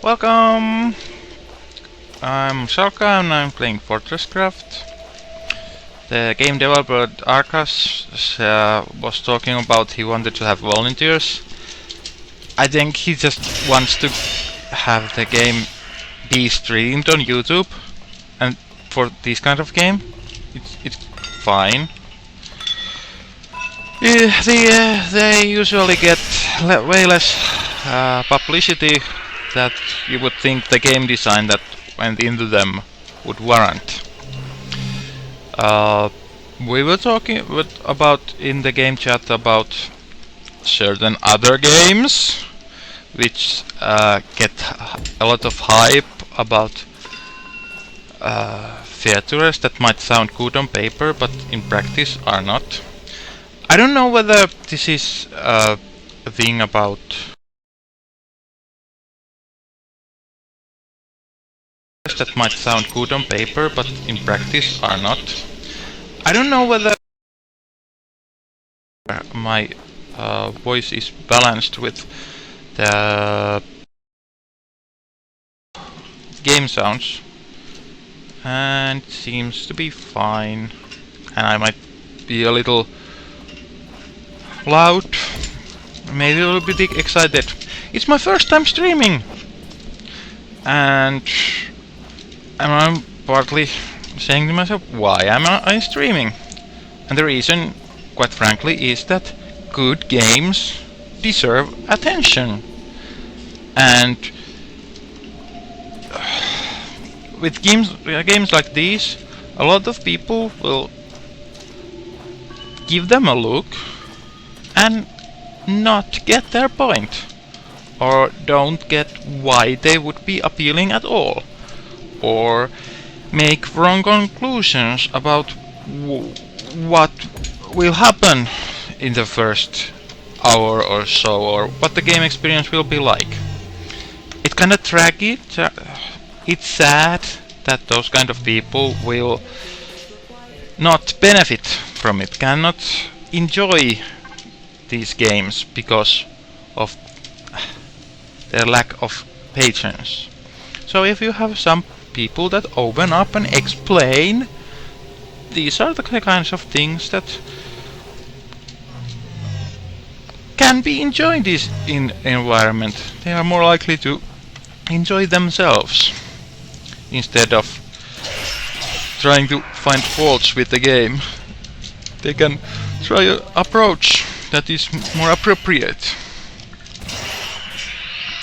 Welcome! I'm Shalkka and I'm playing Fortresscraft. The game developer DJArcas was talking about he wanted to have volunteers. I think he just wants to have the game be streamed on YouTube, and for this kind of game it's fine. They usually get way less publicity that you would think the game design that went into them would warrant. We were talking about in the game chat about certain other games which get a lot of hype about features that might sound good on paper but in practice are not. I don't know whether this is a thing about that might sound good on paper but in practice are not. I don't know whether my voice is balanced with the game sounds, and it seems to be fine, and I might be a little loud, maybe a little bit excited. It's my first time streaming, and I'm partly saying to myself, why am I streaming? And the reason, quite frankly, is that good games deserve attention. And with games like these, a lot of people will give them a look and not get their point, or don't get why they would be appealing at all, or make wrong conclusions about what will happen in the first hour or so, or what the game experience will be like. It's kinda tragic, it's sad that those kind of people will not benefit from it, cannot enjoy these games because of their lack of patience. So if you have some people that open up and explain, these are the kinds of things that can be enjoyed in environment. They are more likely to enjoy themselves instead of trying to find faults with the game. They can try an approach that is more appropriate.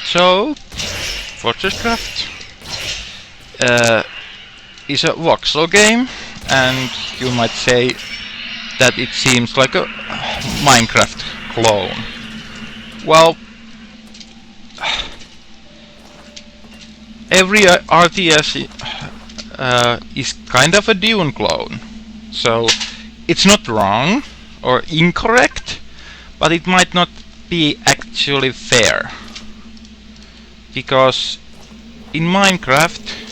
So, Fortresscraft is a voxel game, and you might say that it seems like a Minecraft clone. Well, every RTS is kind of a Dune clone, so it's not wrong or incorrect, but it might not be actually fair, because in Minecraft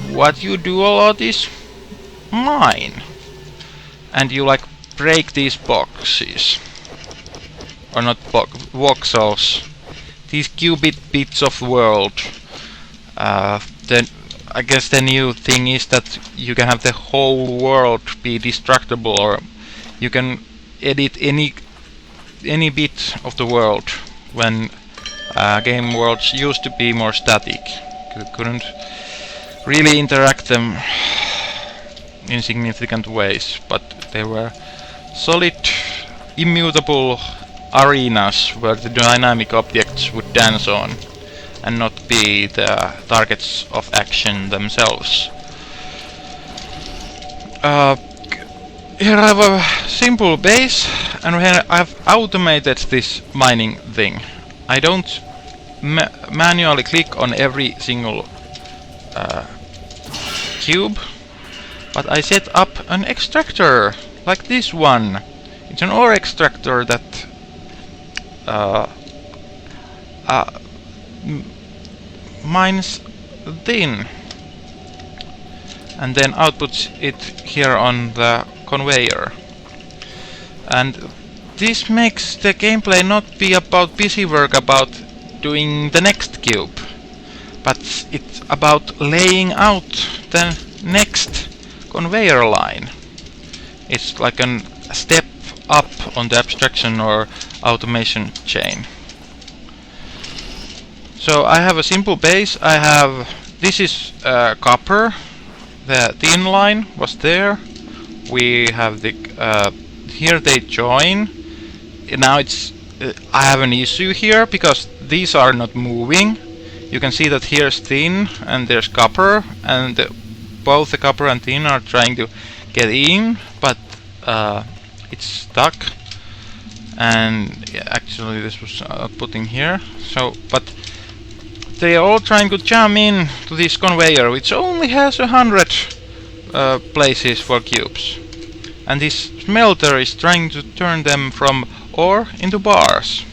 what you do a lot is mine, and you like break these boxes, or not voxels, these qubit bits of world. Then I guess the new thing is that you can have the whole world be destructible, or you can edit any bit of the world when game worlds used to be more static. You couldn't really interact them in significant ways, but they were solid, immutable arenas where the dynamic objects would dance on and not be the targets of action themselves. Here I have a simple base, and here I've automated this mining thing. I don't manually click on every single cube, but I set up an extractor like this one. It's an ore extractor that mines tin and then outputs it here on the conveyor. And this makes the gameplay not be about busy work about doing the next cube. but it's about laying out the next conveyor line. It's like a step up on the abstraction or automation chain. So I have a simple base. I have, this is copper. The thin line was there. We have the here they join. Now it's I have an issue here because these are not moving. You can see that here's thin and there's copper, and both the copper and tin are trying to get in, but it's stuck. And yeah, actually this was putting here. So, but they are all trying to jam in to this conveyor, which only has 100 places for cubes. And this smelter is trying to turn them from ore into bars.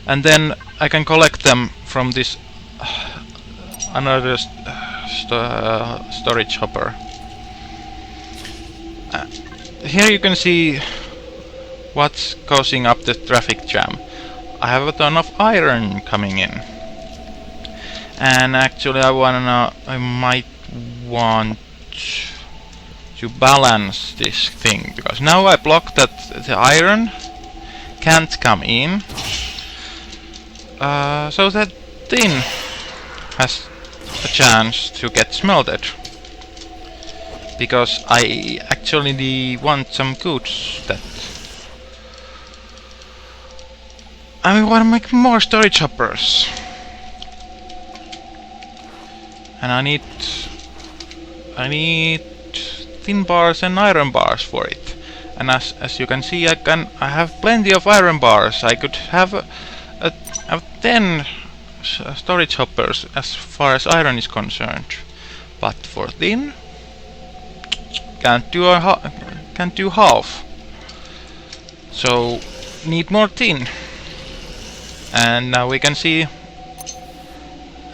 And then I can collect them from this another storage hopper. Here you can see what's causing up the traffic jam. I have a ton of iron coming in. And actually I might want to balance this thing, because now I block that the iron can't come in, so that tin has a chance to get smelted, because I actually want some goods that I want to make more storage hoppers, and I need thin bars and iron bars for it. And as you can see, I have plenty of iron bars. I could have 10 storage hoppers as far as iron is concerned, but for tin can't do half. So need more tin. And now we can see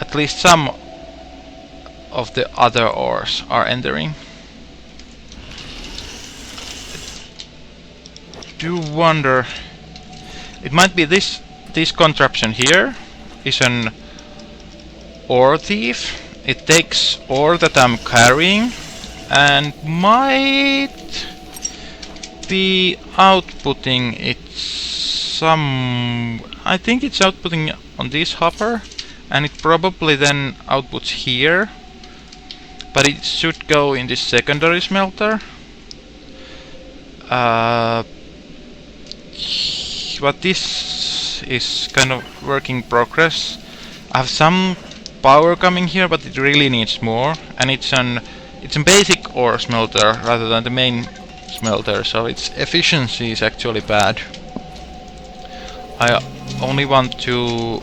at least some of the other ores are entering. Do wonder, it might be this contraption here is an ore thief. It takes ore that I'm carrying and might be outputting it some, I think it's outputting on this hopper, and it probably then outputs here, but it should go in this secondary smelter. But this is kind of work in progress. I have some power coming here, but it really needs more, and it's a basic ore smelter rather than the main smelter, so its efficiency is actually bad. I only want to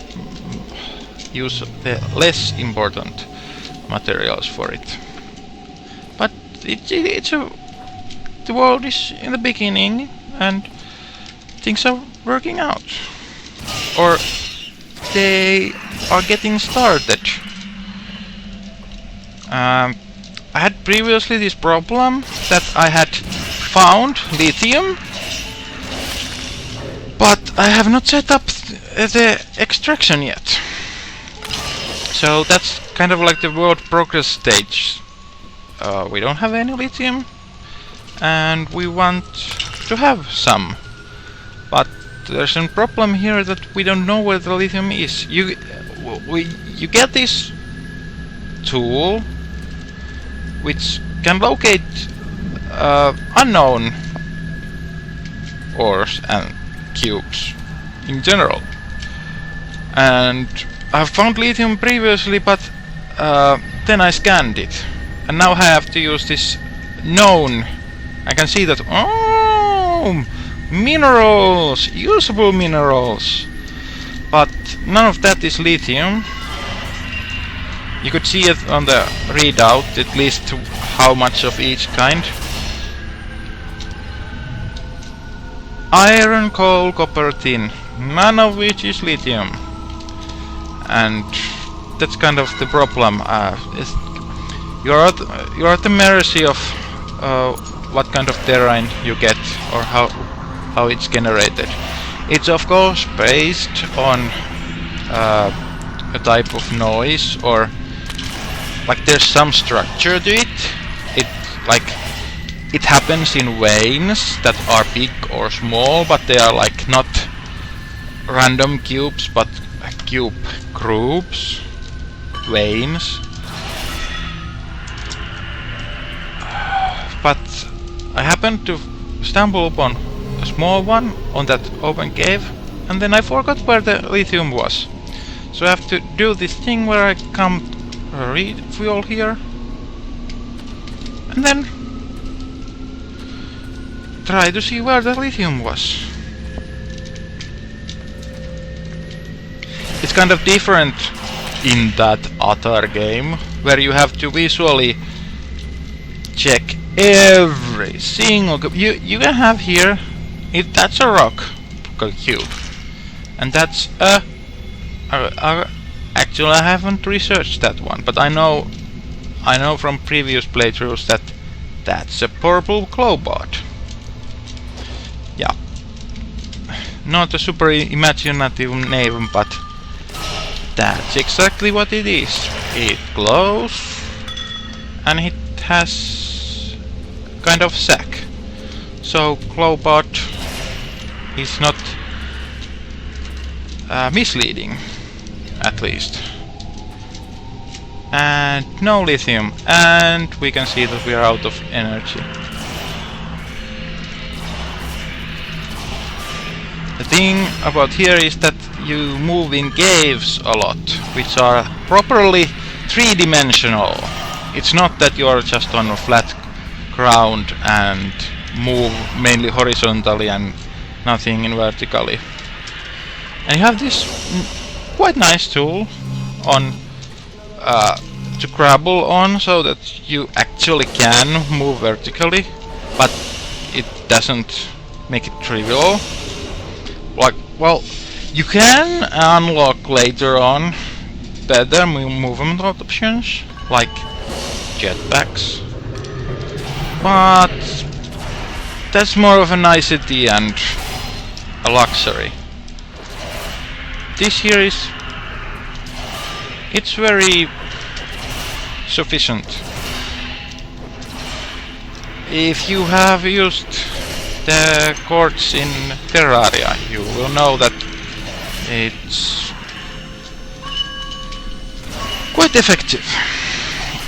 use the less important materials for it. But the world is in the beginning, and things are working out, or they are getting started. I had previously this problem that I had found lithium, but I have not set up the extraction yet. So that's kind of like the world progress stage. We don't have any lithium, and we want to have some. But there's a problem here that we don't know where the lithium is. You get this tool which can locate unknown ores and cubes in general. And I've found lithium previously, but then I scanned it, and now I have to use this known. I can see that, oh, minerals, usable minerals, but none of that is lithium. You could see it on the readout, at least how much of each kind. Iron, coal, copper, tin, none of which is lithium. And that's kind of the problem. You're at the mercy of what kind of terrain you get, or how it's generated. It's of course based on a type of noise, or like there's some structure to it. It happens in veins that are big or small, but they are like not random cubes, but cube groups, veins. But I happened to stumble upon a small one on that open cave, and then I forgot where the lithium was. So I have to do this thing where I come refuel here, and then try to see where the lithium was. It's kind of different in that other game, where you have to visually check every single cube. You can have here, if that's a rock cube, and that's actually I haven't researched that one, but I know from previous playthroughs that that's a purple glowbot. Yeah, not a super imaginative name, but that's exactly what it is. It glows, and it has kind of sack. So glowbot is not misleading, at least. And no lithium, and we can see that we are out of energy. The thing about here is that you move in caves a lot, which are properly three-dimensional. It's not that you are just on a flat ground and move mainly horizontally and nothing in vertically. And you have this quite nice tool on to grapple on, so that you actually can move vertically, but it doesn't make it trivial. Like, well, you can unlock later on better movement options, like jetpacks, but that's more of a nicety and a luxury. This here is, it's very sufficient. If you have used the quartz in Terraria, you will know that it's quite effective.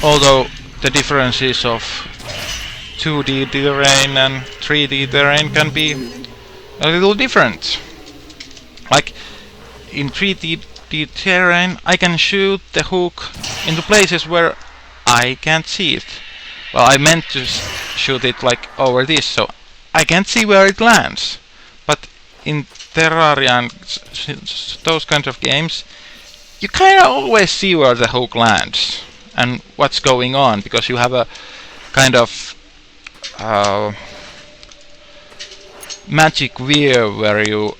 Although the differences of 2D terrain and 3D terrain can be a little different. Like in 3D terrain, I can shoot the hook into places where I can't see it. Well, I meant to shoot it like over this, so I can't see where it lands. But in Terraria and those kinds of games, you kind of always see where the hook lands and what's going on, because you have a kind of magic view where you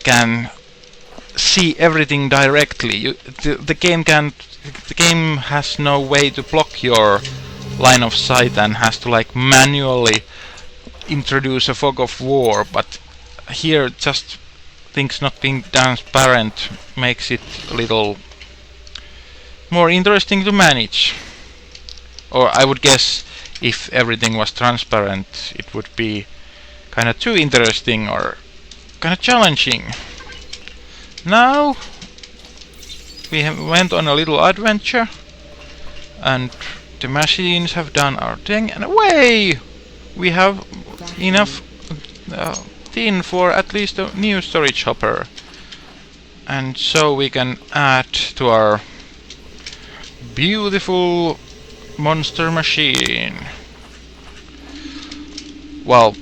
can see everything directly. The game has no way to block your line of sight and has to like manually introduce a fog of war, but here just things not being transparent makes it a little more interesting to manage. Or I would guess if everything was transparent, it would be kind of too interesting or kind of challenging. Now we went on a little adventure, and the machines have done our thing, and away! We have enough tin for at least a new storage hopper, and so we can add to our beautiful monster machine. Well,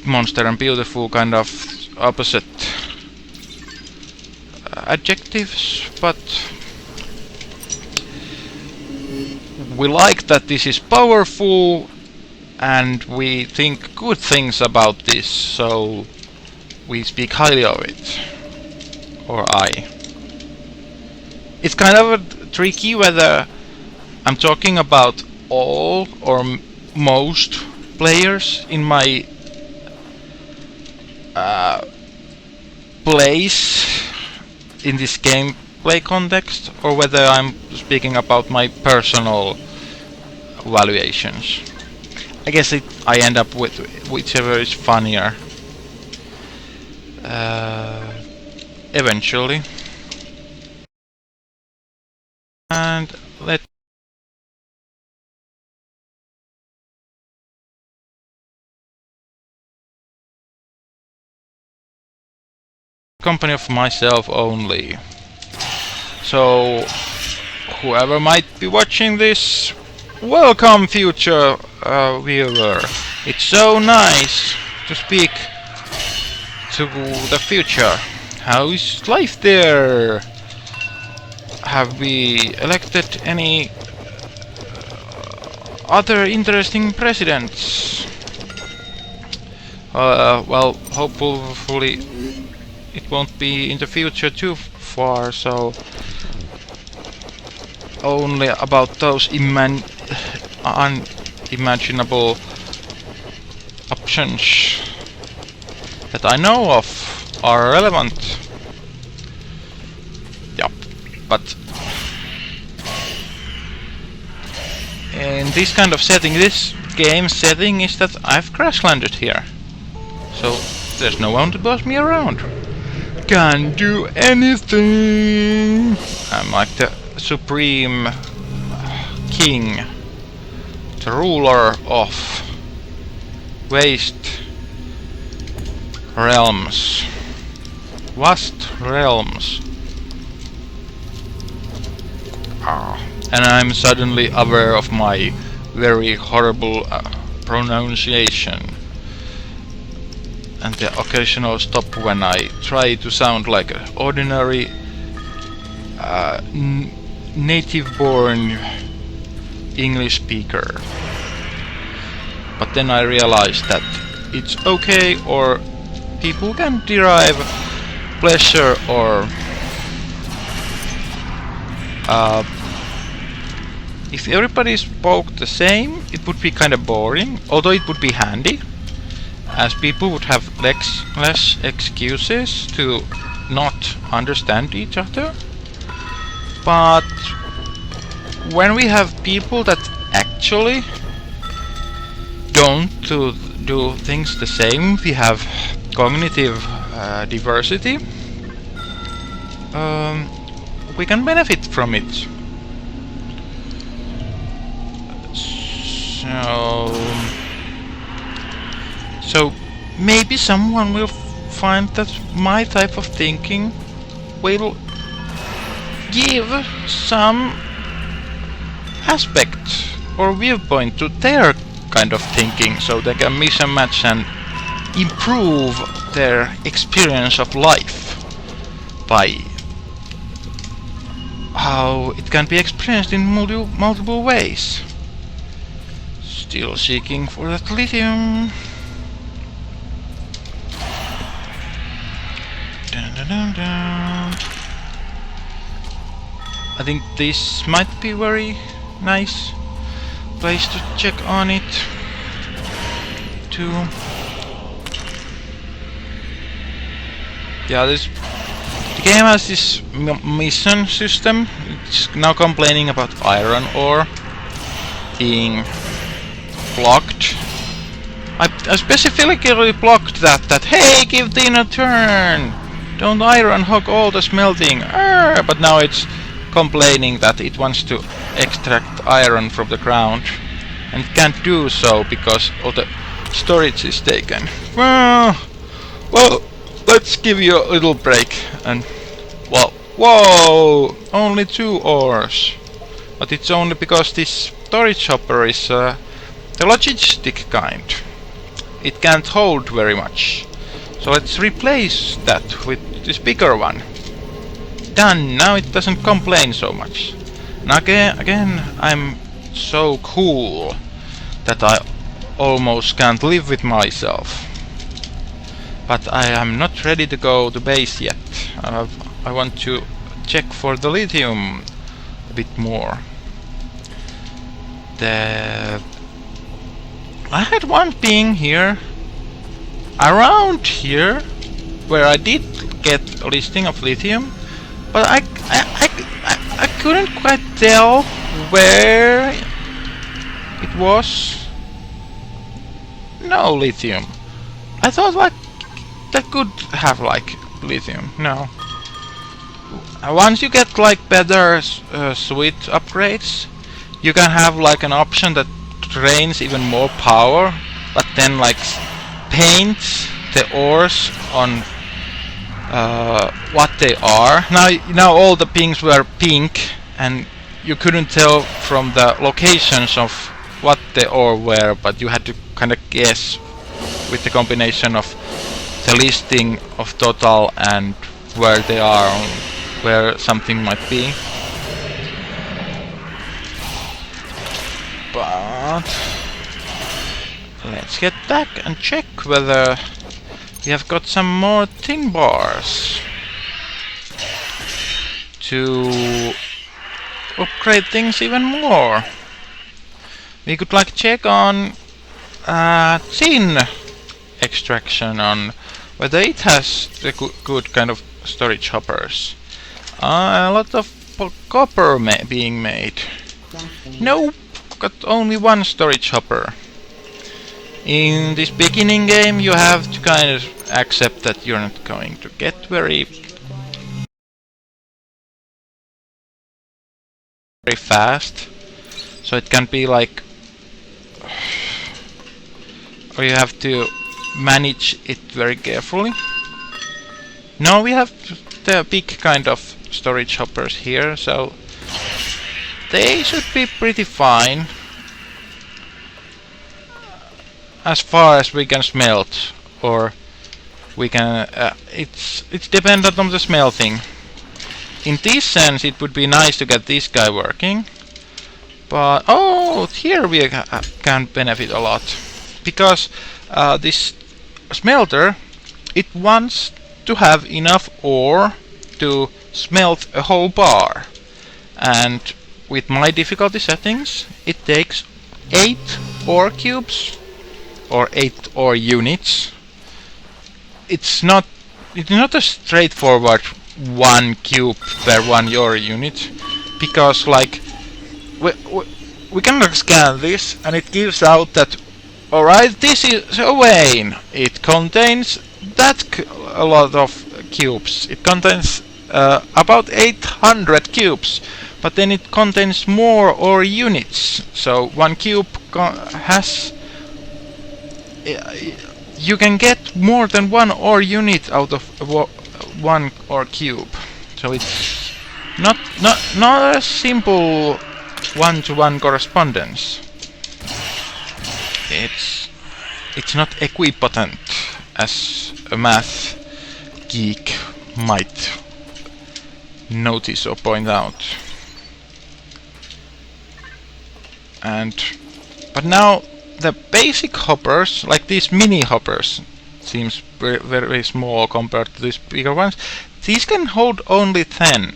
monster and beautiful kind of opposite adjectives, but we like that this is powerful and we think good things about this, so we speak highly of it. Or I. It's kind of tricky whether I'm talking about all or most players in my place in this game play context or whether I'm speaking about my personal valuations. I guess I end up with whichever is funnier. Eventually. And let company of myself only. So whoever might be watching this, welcome future viewer. It's so nice to speak to the future. How is life there? Have we elected any other interesting presidents? Well, hopefully it won't be in the future too far, so only about those unimaginable options that I know of are relevant. Yep, but in this kind of setting, this game setting is that I've crash landed here, so there's no one to boss me around. Can do anything. I'm like the supreme king, the ruler of vast realms. And I'm suddenly aware of my very horrible pronunciation. And the occasional stop when I try to sound like an ordinary native-born English speaker. But then I realized that it's okay, or people can derive pleasure or if everybody spoke the same, it would be kind of boring, although it would be handy, as people would have less excuses to not understand each other. But when we have people that actually don't do things the same, we have cognitive diversity, we can benefit from it. So maybe someone will find that my type of thinking will give some aspect or viewpoint to their kind of thinking, so they can mix and match and improve their experience of life by how it can be experienced in multiple ways. Still seeking for that lithium. Dun, dun, dun, dun. I think this might be very nice place to check on it too. Yeah, the game has this mission system. It's now complaining about iron ore being blocked. I specifically blocked that hey, give Dean a turn! Don't iron hog all the smelting! But now it's complaining that it wants to extract iron from the ground and can't do so because all the storage is taken. Well, let's give you a little break and well, whoa! Only 2 ores. But it's only because this storage hopper is the logistic kind. It can't hold very much. So let's replace that with this bigger one. Done! Now it doesn't complain so much. And again, I'm so cool that I almost can't live with myself. But I am not ready to go to base yet. I want to check for the lithium a bit more. I had one ping here, around here, where I did get a listing of lithium, but I I couldn't quite tell where it was. No lithium. I thought like that could have like lithium. No. Once you get like better suite upgrades, you can have like an option that drains even more power, but then like paints the ores on what they are. Now all the pings were pink, and you couldn't tell from the locations of what the ore were, but you had to kind of guess with the combination of the listing of total and where they are, where something might be. But let's get back and check whether we have got some more tin bars to upgrade things even more. We could like check on tin extraction, on whether it has the good kind of storage hoppers. A lot of copper being made. Nope, got only one storage hopper. In this beginning game you have to kind of accept that you're not going to get very fast. So it can be like, or you have to manage it very carefully. Now we have the big kind of storage hoppers here, so they should be pretty fine as far as we can smelt, or we can it's dependent on the smelting. In this sense it would be nice to get this guy working, but oh, here we can benefit a lot, because this smelter, it wants to have enough ore to smelt a whole bar, and with my difficulty settings it takes 8 ore cubes or 8 ore units. It's not a straightforward 1 cube per 1 ore unit, because like we can scan this and it gives out that alright, this is a vein. It contains a lot of cubes. It contains about 800 cubes, but then it contains more ore units. So 1 cube has you can get more than 1 ore unit out of 1 ore cube. So it's not a simple one-to-one correspondence. It's not equipotent, as a math geek might notice or point out. But now the basic hoppers, like these mini hoppers, seems very small compared to these bigger ones. These can hold only 10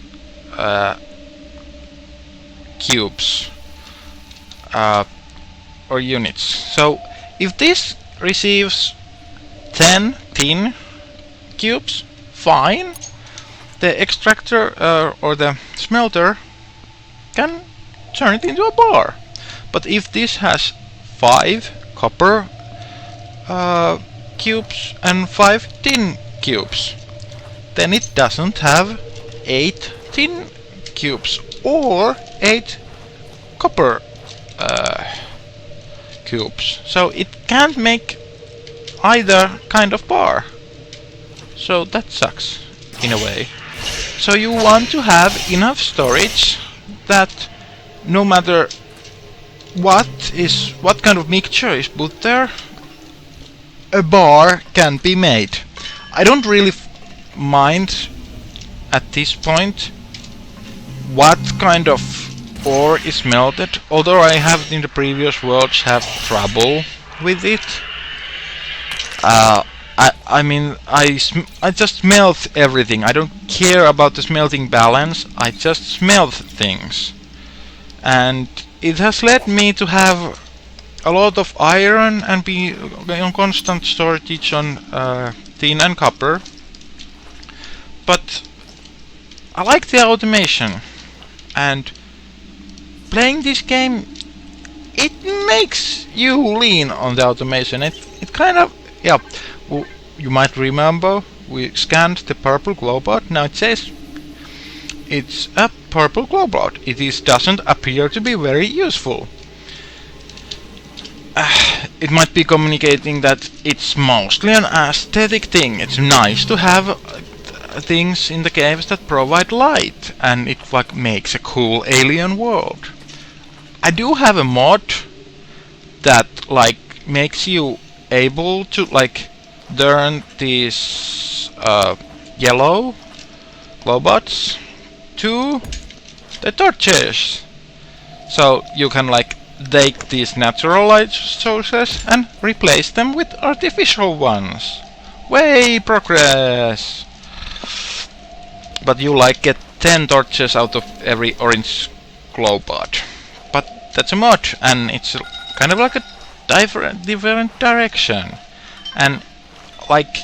cubes or units. So if this receives 10 tin cubes, fine. The extractor or the smelter can turn it into a bar. But if this has 5 copper cubes and 5 tin cubes, then it doesn't have 8 tin cubes or 8 copper cubes. So it can't make either kind of bar. So that sucks in a way. So you want to have enough storage that no matter what kind of mixture is put there, a bar can be made. I don't really mind at this point what kind of ore is melted, although I have in the previous worlds have trouble with it. I mean, I just smelt everything. I don't care about the smelting balance. I just smelt things, and it has led me to have a lot of iron and be on constant shortage on tin and copper. But I like the automation, and playing this game, it makes you lean on the automation. It kind of, yeah, you might remember we scanned the purple glowbot. Now it says it's a purple glowbot. Doesn't appear to be very useful. It might be communicating that it's mostly an aesthetic thing. It's nice to have things in the caves that provide light, and it like makes a cool alien world. I do have a mod that like makes you able to like turn these yellow glowbots to the torches, so you can like take these natural light sources and replace them with artificial ones. Way progress! But you like get 10 torches out of every orange glowbot. But that's a mod, and it's kind of like a different direction. And like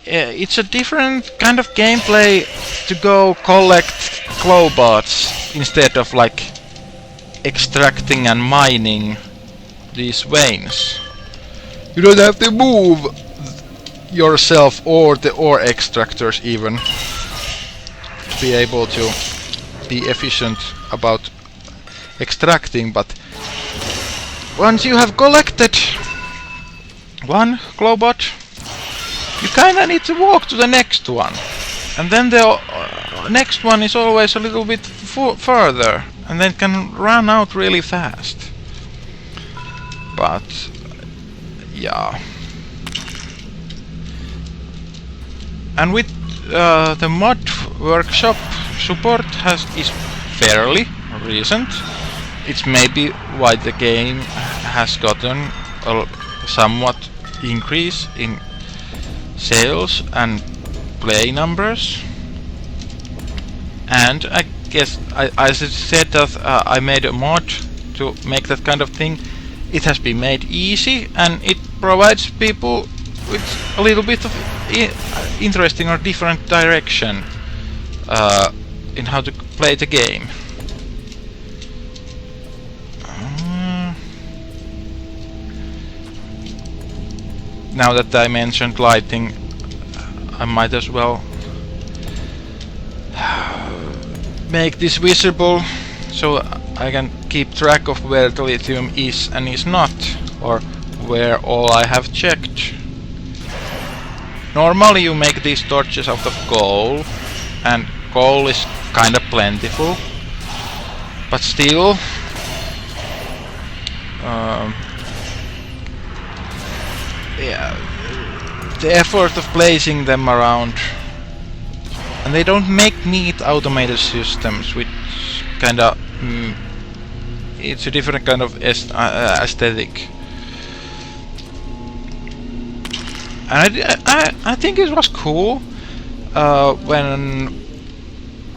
it's a different kind of gameplay to go collect glowbots instead of like extracting and mining these veins. You don't have to move yourself or the ore extractors even to be able to be efficient about extracting, but once you have collected one glowbot, you kinda need to walk to the next one, and then the next one is always a little bit further, and then can run out really fast. But yeah, and with the mod workshop support is fairly recent. It's maybe why the game has gotten a somewhat increase in sales and play numbers. And I guess I said that I made a mod to make that kind of thing. It has been made easy, and it provides people with a little bit of interesting or different direction in how to play the game. Now that I mentioned lighting, I might as well make this visible so I can keep track of where the lithium is and is not, or where all I have checked. Normally you make these torches out of coal, and coal is kinda plentiful, but still yeah, the effort of placing them around, and they don't make neat automated systems, which kinda it's a different kind of aesthetic. And I think it was cool when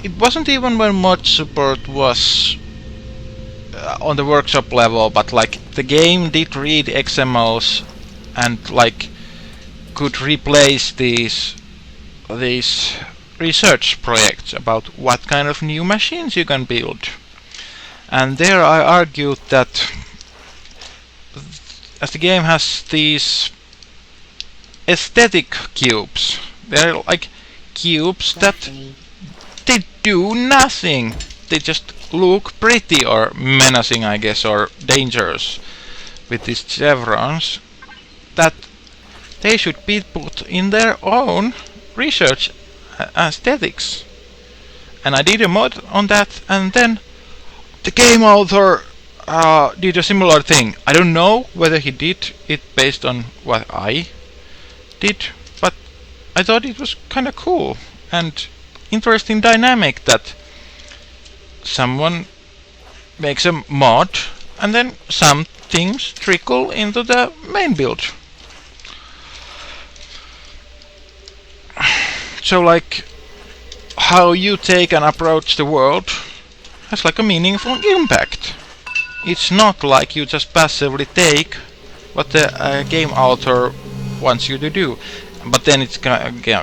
it wasn't even when mod support was on the workshop level, but like the game did read XMLs and like could replace these research projects about what kind of new machines you can build. And there I argued that as the game has these aesthetic cubes, they're like cubes that they do nothing. They just look pretty or menacing, I guess, or dangerous with these chevrons, that they should be put in their own research aesthetics. And I did a mod on that, and then the game author did a similar thing. I don't know whether he did it based on what I did, but I thought it was kinda cool and interesting dynamic that someone makes a mod and then some things trickle into the main build. So like how you take and approach the world has like a meaningful impact. It's not like you just passively take what the game author wants you to do. but then it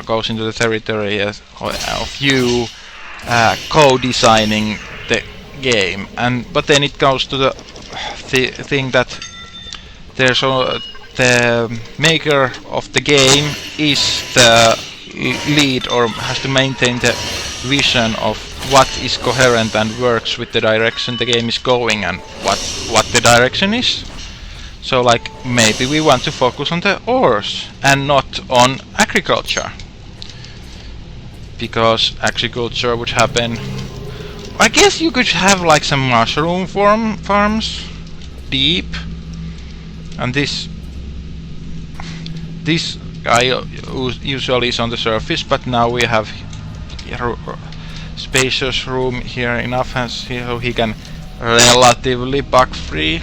goes into the territory of you co-designing the game, but then it goes to the thing that there's the maker of the game is the lead, or has to maintain the vision of what is coherent and works with the direction the game is going and what the direction is. So like maybe we want to focus on the ores and not on agriculture, because agriculture would happen. I guess you could have like some mushroom farms deep, and this guy usually is on the surface, but now we have spacious room here enough so he can relatively bug-free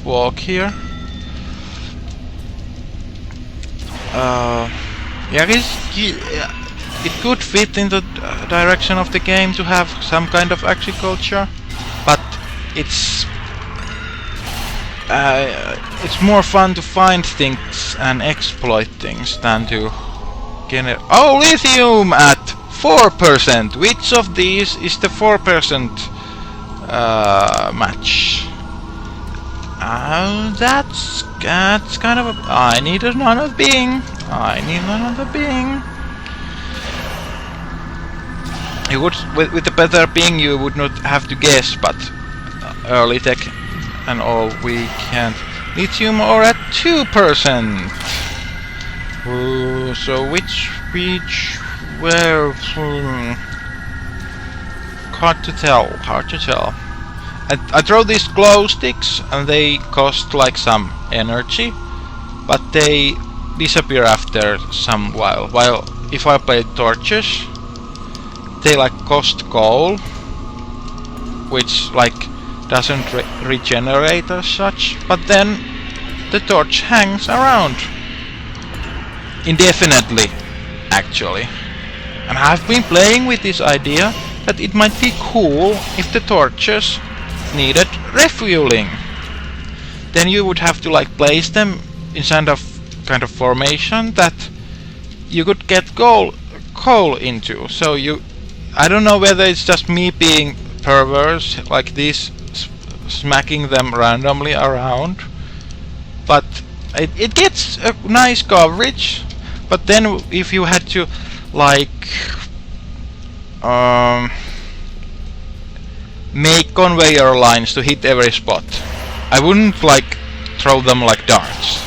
walk here. Yeah, it could fit in the direction of the game to have some kind of agriculture, but it's more fun to find things and exploit things than to generate. Oh, lithium at 4%! Which of these is the 4% match? That's kind of a... I need another being. You would, with the better being, you would not have to guess, but early tech and all, we can't. Lithium or at 2%. So which, where? Hard to tell. I throw these glow sticks and they cost like some energy, but they disappear after some while. While if I play torches, they like cost coal, which like doesn't regenerate as such, but then the torch hangs around indefinitely, actually. And I've been playing with this idea that it might be cool if the torches needed refueling. Then you would have to like place them in kind of formation that you could get coal into. So I don't know whether it's just me being perverse like this, smacking them randomly around, but it gets a nice coverage. But then if you had to like make conveyor lines to hit every spot, I wouldn't like throw them like darts.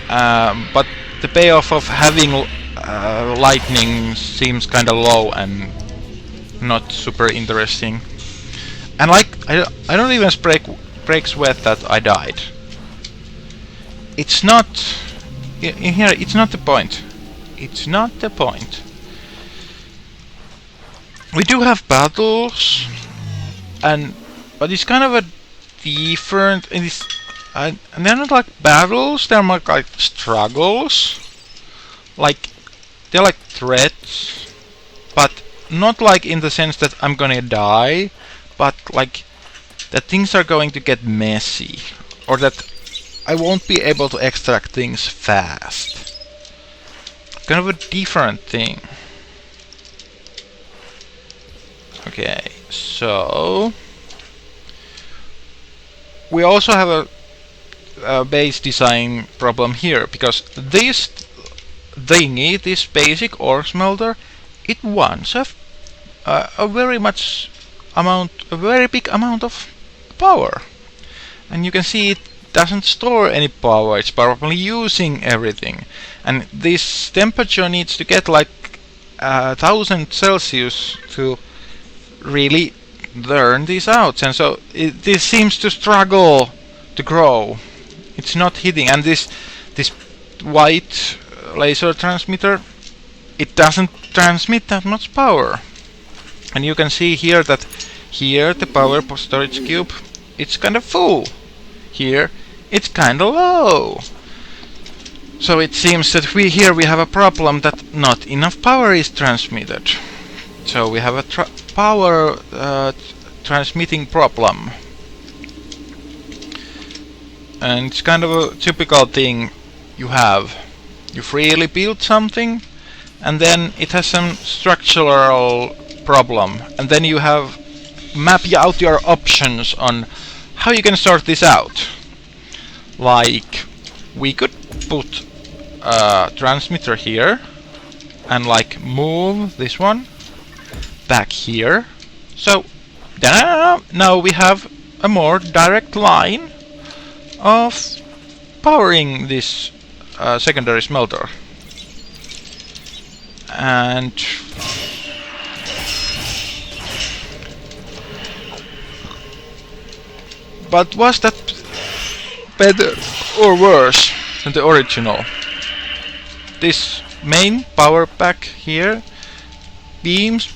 But the payoff of having lightning seems kinda low and not super interesting. And like I don't even break sweat that I died. It's not in here. It's not the point. We do have battles, but it's kind of a different. And they're not like battles. They're more like struggles. Like they're like threats, but not like in the sense that I'm gonna die, but like that things are going to get messy, or that I won't be able to extract things fast. Kind of a different thing. Okay, so we also have a base design problem here, because this thingy, this basic ore smelter, it wants a very big amount of power, and you can see it doesn't store any power. It's probably using everything, and this temperature needs to get like 1000 Celsius to really burn these out, and so this seems to struggle to grow. It's not hitting, and this white laser transmitter, it doesn't transmit that much power. And you can see here that here the power storage cube, it's kind of full. Here it's kind of low. So it seems that we have a problem that not enough power is transmitted. So we have a power transmitting problem. And it's kind of a typical thing you have you freely build something, and then it has some structural problem, and then you have map out your options on how you can sort this out. Like, we could put a transmitter here and like move this one back here, so now we have a more direct line of powering this secondary smelter. And but was that better or worse than the original? This main power pack here beams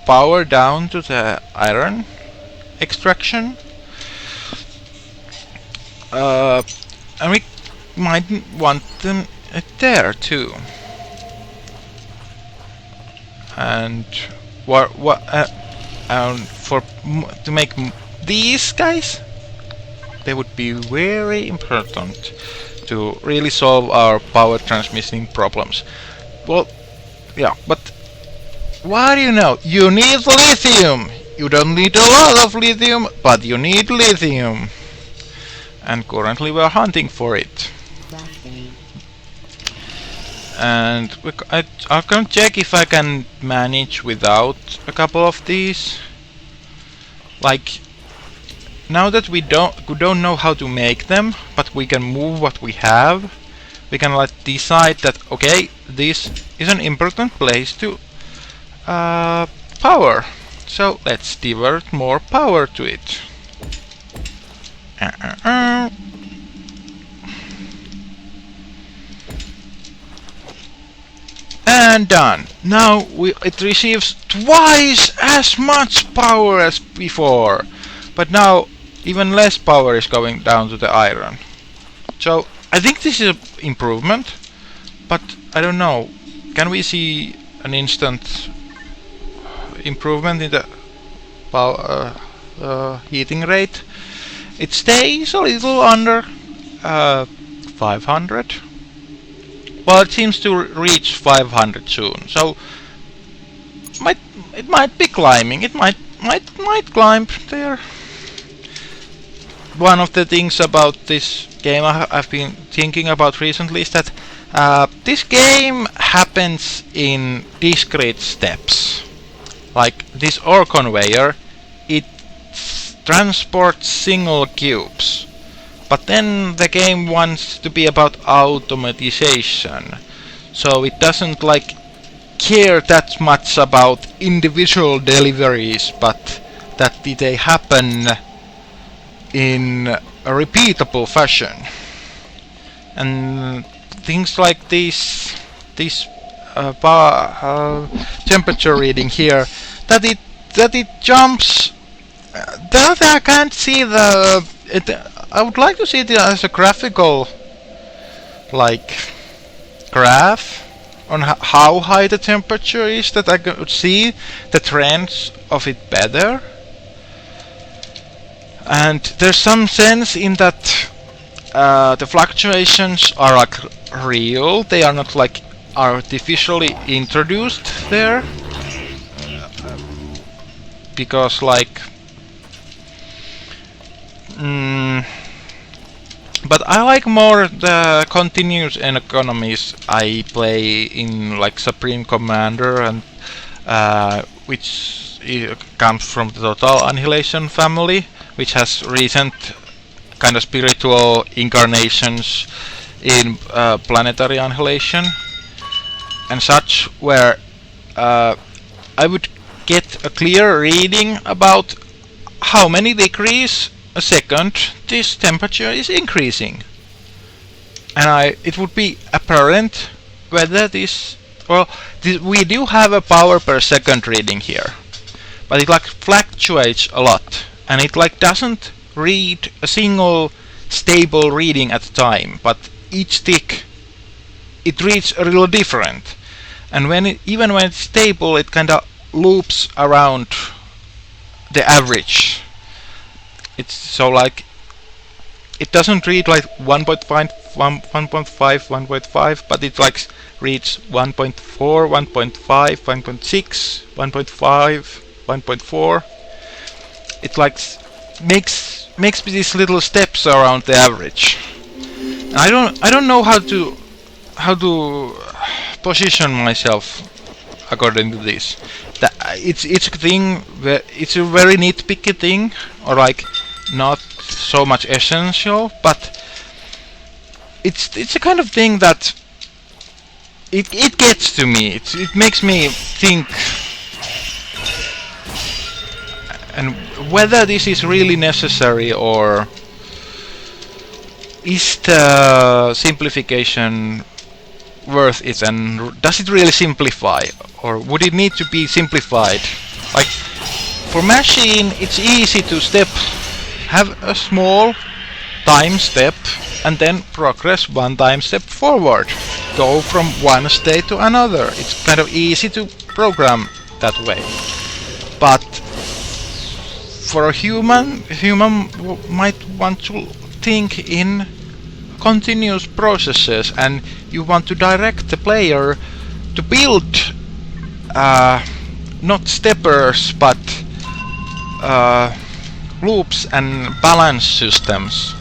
power down to the iron extraction, and we might want them there too. And to make these guys, they would be very important to really solve our power transmission problems. Well, yeah, but what do you know? You need lithium! You don't need a lot of lithium, but you need lithium. And currently we are hunting for it. And I'm gonna check if I can manage without a couple of these. Like, now that we don't know how to make them, but we can move what we have, we can like decide that okay, this is an important place to power. So let's divert more power to it. And done. Now it receives twice as much power as before, but now even less power is going down to the iron. So I think this is an improvement, but I don't know. Can we see an instant improvement in the heating rate? It stays a little under 500. Well, it seems to reach 500 soon, so it might be climbing. It might climb there. One of the things about this game I've been thinking about recently is that this game happens in discrete steps. Like this ore conveyor, it transports single cubes. But then the game wants to be about automatization, so it doesn't like care that much about individual deliveries, but that they happen in a repeatable fashion. And things like this temperature reading here, that it jumps. That I can't see the. I would like to see it as a graphical, like, graph on how high the temperature is, that I could see the trends of it better. And there's some sense in that the fluctuations are like real, they are not like artificially introduced there. Because like but I like more the continuous economies I play in like Supreme Commander, and which comes from the Total Annihilation family, which has recent kind of spiritual incarnations in Planetary Annihilation and such, where I would get a clear reading about how many degrees a second this temperature is increasing, and it would be apparent whether this, well, we do have a power per second reading here, but it like fluctuates a lot, and it like doesn't read a single stable reading at a time, but each tick it reads a little different, and even when it's stable, it kind of loops around the average. It's so like it doesn't read like 1.5 1.5, 1.5, but it like reads 1.4, 1.5, 1.6, 1.5, 1.4. It like makes these little steps around the average. And I don't know how to position myself according to this. It's a thing where it's a very nitpicky thing, or like not so much essential, but it's a kind of thing that it gets to me. It makes me think, and whether this is really necessary, or is the simplification worth it, and does it really simplify, or would it need to be simplified? Like for machine, it's easy to have a small time step and then progress one time step forward, go from one state to another. It's kind of easy to program that way. But for a human might want to think in continuous processes, and you want to direct the player to build not steppers but loops and balance systems.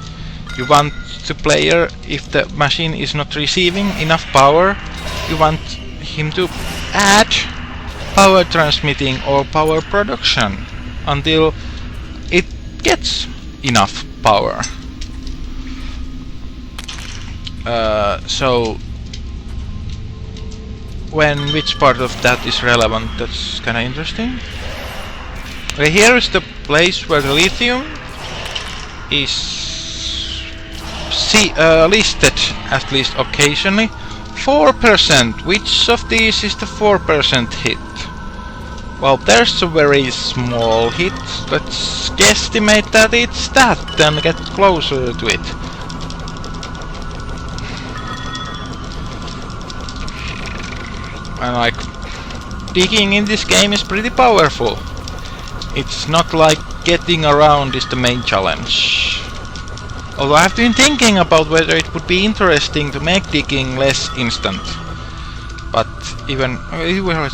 You want the player, if the machine is not receiving enough power, you want him to add power transmitting or power production until it gets enough power. So which part of that is relevant, that's kinda interesting. Okay, here is the place where the lithium is listed, at least occasionally. 4%. Which of these is the 4% hit? Well, there's a very small hit. Let's guesstimate that it's that and get closer to it. And like, digging in this game is pretty powerful. It's not like getting around is the main challenge. Although I've been thinking about whether it would be interesting to make digging less instant. But even well,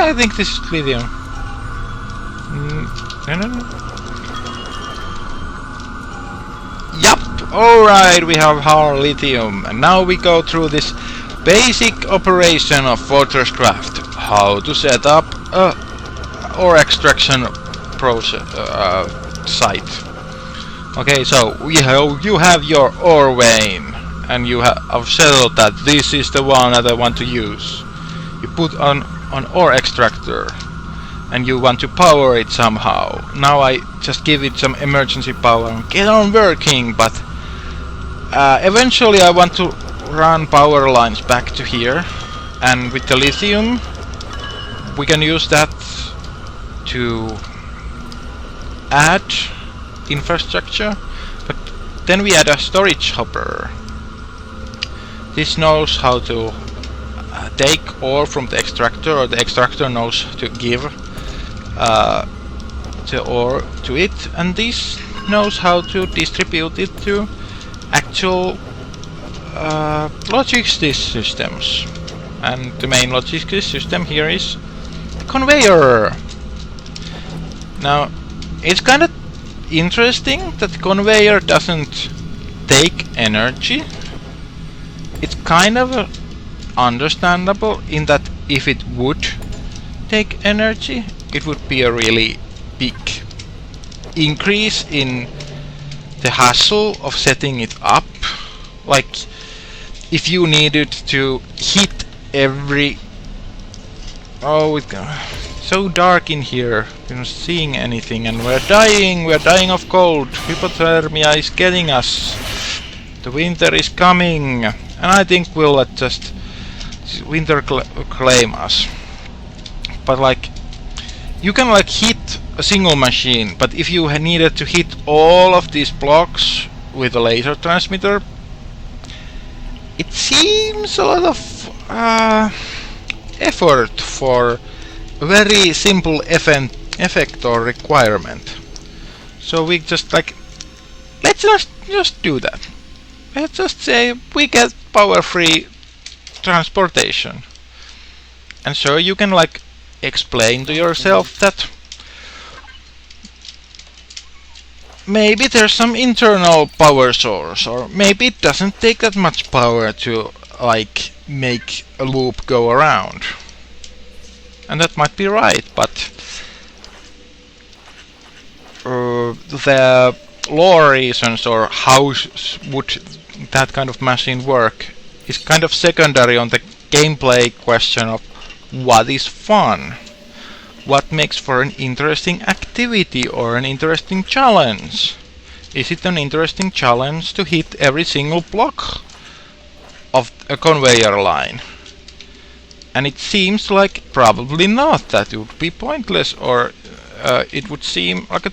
I think this is lithium. No. Yup. Alright, we have our lithium, and now we go through this basic operation of Fortresscraft. How to set up a ore extraction process site. Okay, so you have your ore vein, and you have settled that this is the one that I want to use. You put on an ore extractor, and you want to power it somehow. Now I just give it some emergency power and get on working, but eventually I want to run power lines back to here, and with the lithium we can use that to add infrastructure. But then we add a storage hopper. This knows how to take ore from the extractor, or the extractor knows to give the ore to it, and this knows how to distribute it to actual logistics systems. And the main logistics system here is the conveyor. Now it's kind of interesting that the conveyor doesn't take energy. It's kind of understandable in that if it would take energy, it would be a really big increase in the hassle of setting it up. Like if you needed to hit every... Oh, it's so dark in here, we're not seeing anything, and we're dying of cold. Hypothermia is getting us. The winter is coming, and I think we'll let just winter claim us. But like, you can like hit a single machine, but if you needed to hit all of these blocks with a laser transmitter, it seems a lot of effort for a very simple effect or requirement. So we just like let's just do that. Let's just say we get power-free transportation. And so you can like explain to yourself that maybe there's some internal power source, or maybe it doesn't take that much power to like make a loop go around. And that might be right, but the lore reasons or how would that kind of machine work is kind of secondary on the gameplay question of what is fun. What makes for an interesting activity or an interesting challenge? Is it an interesting challenge to hit every single block of a conveyor line? And it seems like probably not. That would be pointless, or it would seem like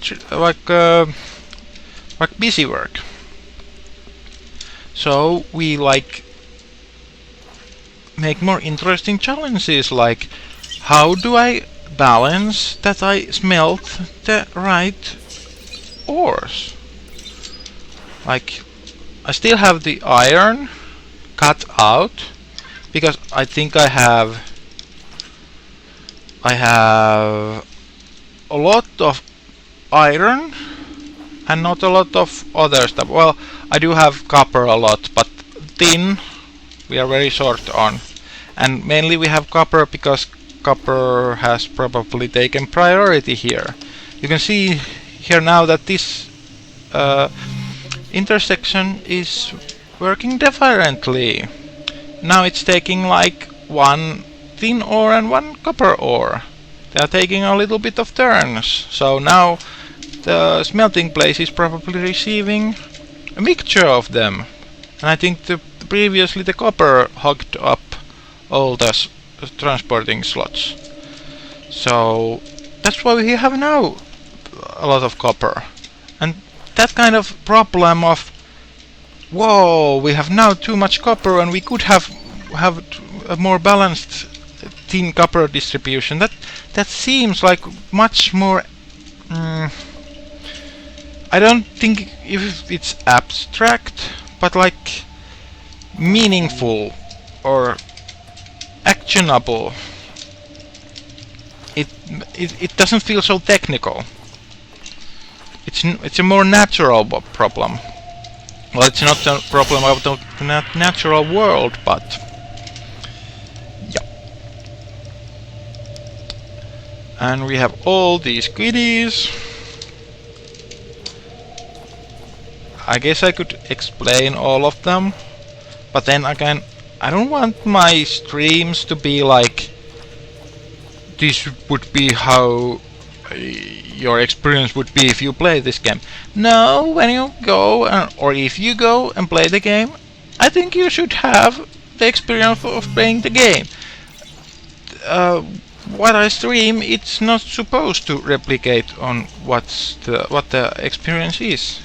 busy work. So we like make more interesting challenges, like how do I balance that I smelt the right ores? Like I still have the iron cut out because I think I have a lot of iron and not a lot of other stuff. Well, I do have copper a lot, but tin we are very short on, and mainly we have copper because copper has probably taken priority here. You can see here now that this intersection is working differently. Now it's taking like one tin ore and one copper ore. They are taking a little bit of turns, so now the smelting place is probably receiving a mixture of them. And I think previously the copper hogged up all the transporting slots. So that's why we have now a lot of copper. And that kind of problem of whoa, we have now too much copper and we could have a more balanced tin copper distribution. That seems like much more I don't think if it's abstract, but like meaningful or actionable. It doesn't feel so technical. It's a more natural problem. Well, it's not a problem of the natural world, but yeah. And we have all these goodies. I guess I could explain all of them, but then again, I don't want my streams to be like this would be how your experience would be if you play this game. No, when you go or if you go and play the game, I think you should have the experience of playing the game. What I stream, it's not supposed to replicate on what the experience is.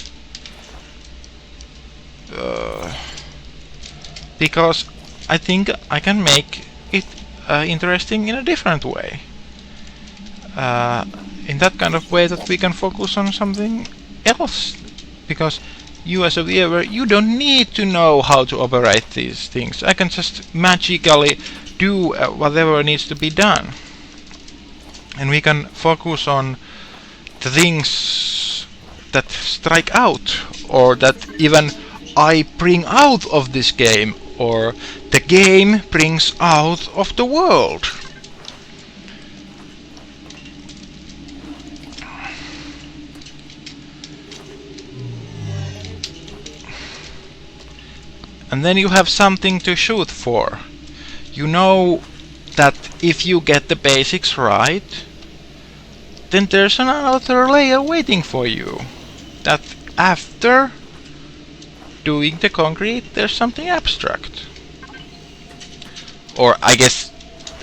Because I think I can make it interesting in a different way. In that kind of way that we can focus on something else. Because you as a viewer, you don't need to know how to operate these things. I can just magically do whatever needs to be done. And we can focus on the things that strike out, or that even I bring out of this game, or the game brings out of the world. And then you have something to shoot for. You know that if you get the basics right, then there's another layer waiting for you. That after doing the concrete, there's something abstract. Or I guess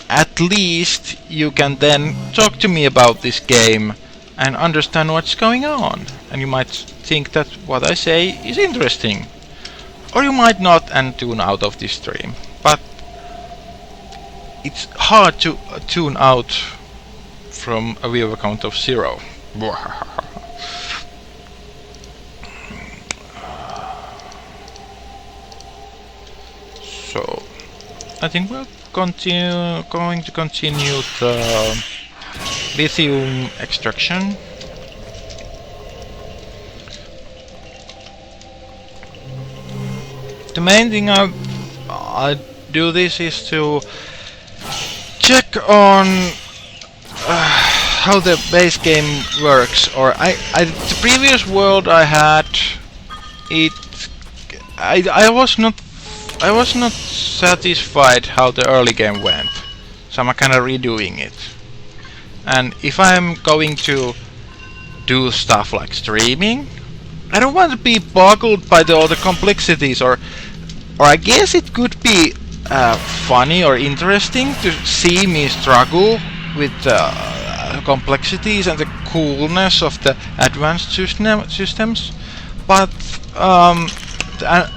at least you can then talk to me about this game and understand what's going on. And you might think that what I say is interesting. Or you might not and tune out of this stream. But it's hard to tune out from a viewer count of 0. I think we're going to continue the lithium extraction. The main thing I do this is to check on how the base game works. Or the previous world I had, I was not satisfied how the early game went, so I'm kind of redoing it. And if I'm going to do stuff like streaming, I don't want to be boggled by all the complexities, or I guess it could be funny or interesting to see me struggle with the complexities and the coolness of the advanced systems, but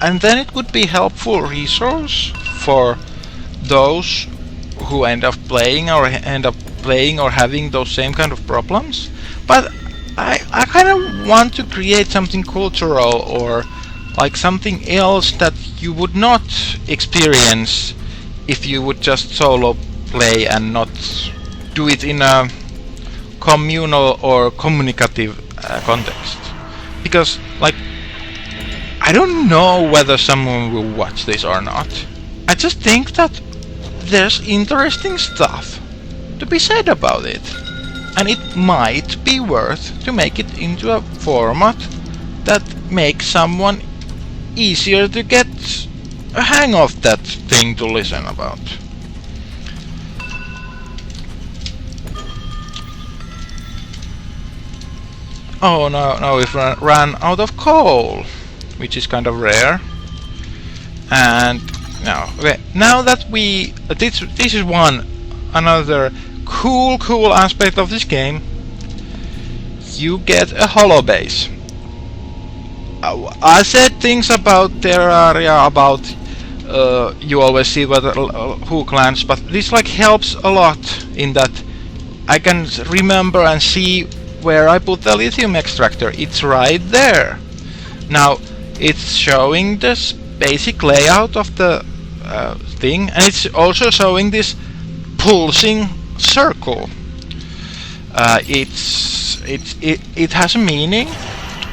and then it would be helpful resource for those who end up playing or having those same kind of problems. But I kind of want to create something cultural, or like something else that you would not experience if you would just solo play and not do it in a communal or communicative context. Because, like, I don't know whether someone will watch this or not. I just think that there's interesting stuff to be said about it, and it might be worth to make it into a format that makes someone easier to get a hang of that thing to listen about. Oh no, we've ran out of coal, which is kind of rare. And now that we this is another cool aspect of this game. You get a hollow base. I said things about Terraria about you always see who lands, but this like helps a lot in that I can remember and see where I put the lithium extractor. It's right there. Now it's showing this basic layout of the thing, and it's also showing this pulsing circle. It has a meaning,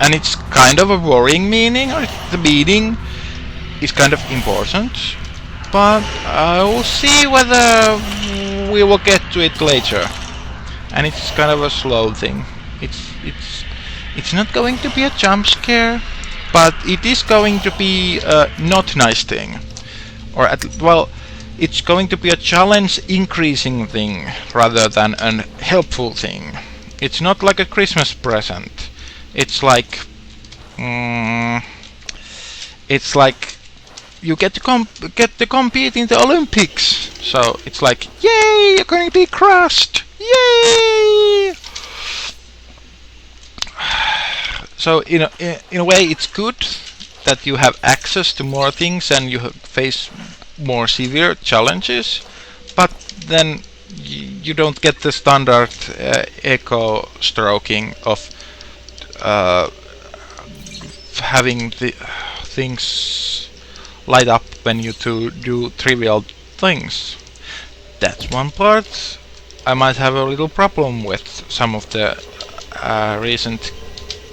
and it's kind of a worrying meaning, or the meaning is kind of important, but I will see whether we will get to it later. And it's kind of a slow thing. It's not going to be a jump scare, but it is going to be a not nice thing, or it's going to be a challenge increasing thing rather than a helpful thing. It's not like a Christmas present. It's like you get to compete in the Olympics. So it's like, yay, you're going to be crushed, yay! So in a way, it's good that you have access to more things and you face more severe challenges, but then you don't get the standard echo stroking of having the things light up when you do trivial things. That's one part I might have a little problem with some of the recent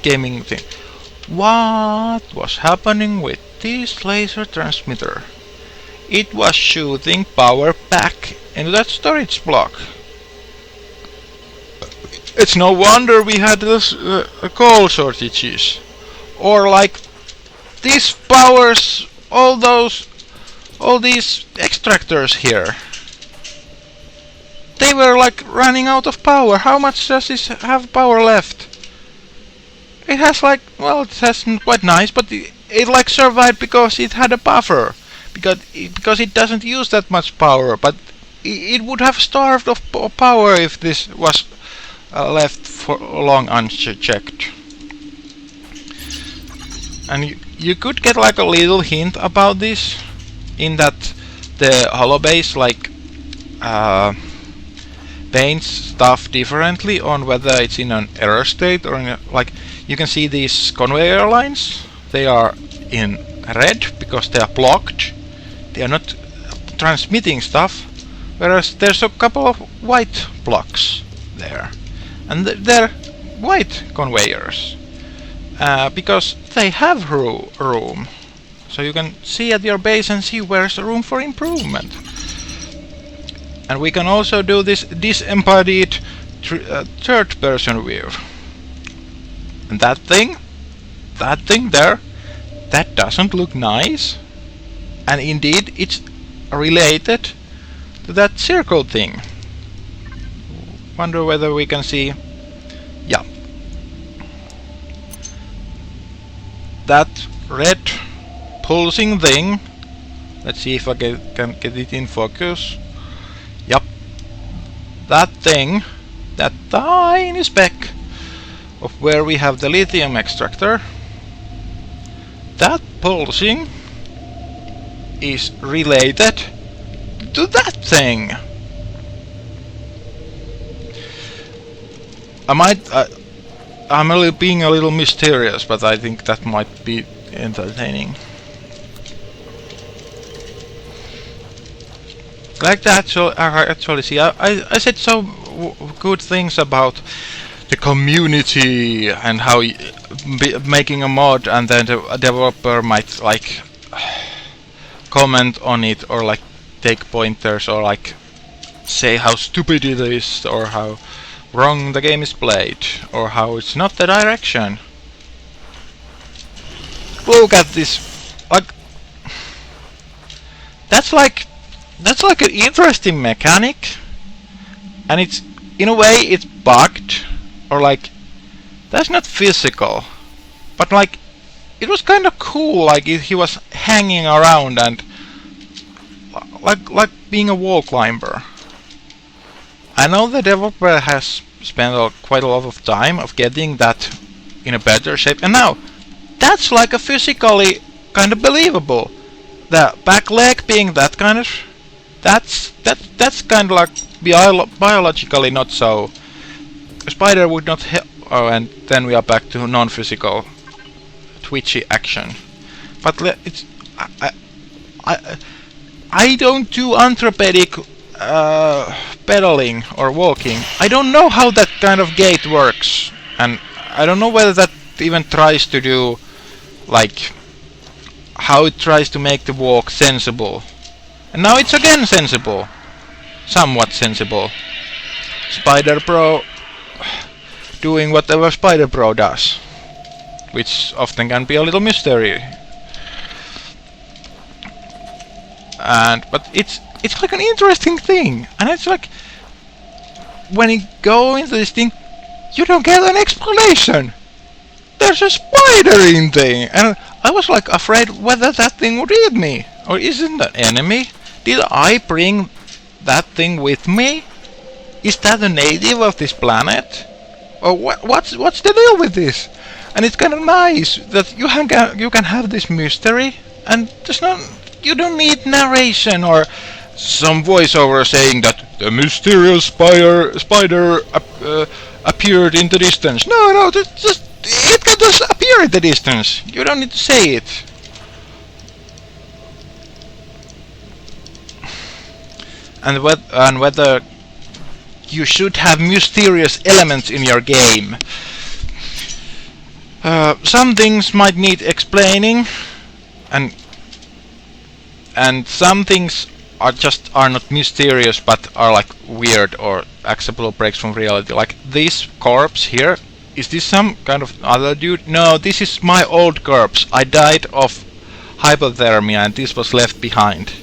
gaming thing. What was happening with this laser transmitter? It was shooting power back into that storage block. It's no wonder we had this coal shortages. Or like this powers all these extractors here. They were like running out of power. How much does this have power left? It has like, well, it has quite nice, but it like survived because it had a buffer. Because it doesn't use that much power, but it would have starved of power if this was left for long unchecked. And you could get like a little hint about this, in that the holobase like paints stuff differently on whether it's in an error state or in a, like, you can see these conveyor lines. They are in red because they are blocked. They are not transmitting stuff, whereas there's a couple of white blocks there, and they're white conveyors because they have room, so you can see at your base and see where's room for improvement. And we can also do this disembodied third-person view. And that thing there, that doesn't look nice. And indeed, it's related to that circle thing. Wonder whether we can see... Yeah. That red pulsing thing. Let's see if I can get it in focus. Yep. That thing, that tiny speck of where we have the lithium extractor, that pulsing is related to that thing. I'm being a little mysterious, but I think that might be entertaining. Like that, so actually, see, I said so good things about the community and how making a mod and then the developer might like comment on it or like take pointers or like say how stupid it is or how wrong the game is played or how it's not the direction. Look at this, like that's like an interesting mechanic, and it's in a way it's bugged or like that's not physical, but like it was kind of cool, like he was hanging around and like being a wall climber. I know the developer has spent quite a lot of time of getting that in a better shape, and now that's like a physically kind of believable. The back leg being that kind of, that's kind of like biologically not so. A spider would not help. Oh, and then we are back to non-physical twitchy action. But it's I don't do anthropedic pedaling or walking. I don't know how that kind of gait works, and I don't know whether that even tries to do like how it tries to make the walk sensible. And now it's again sensible, somewhat sensible. Spider Pro doing whatever Spider Pro does, which often can be a little mystery. But it's like an interesting thing, and it's like when you go into this thing, you don't get an explanation. There's a spider in thing, and I was like afraid whether that thing would eat me, or isn't an enemy. Did I bring that thing with me? Is that a native of this planet? Or what's the deal with this? And it's kind of nice that you can have this mystery, and you don't need narration or some voiceover saying that the mysterious spider appeared in the distance. No, it can just appear in the distance. You don't need to say it. And whether you should have mysterious elements in your game. Some things might need explaining, and some things are not mysterious but are like weird or acceptable breaks from reality. Like this corpse here, is this some kind of other dude? No, this is my old corpse. I died of hypothermia and this was left behind.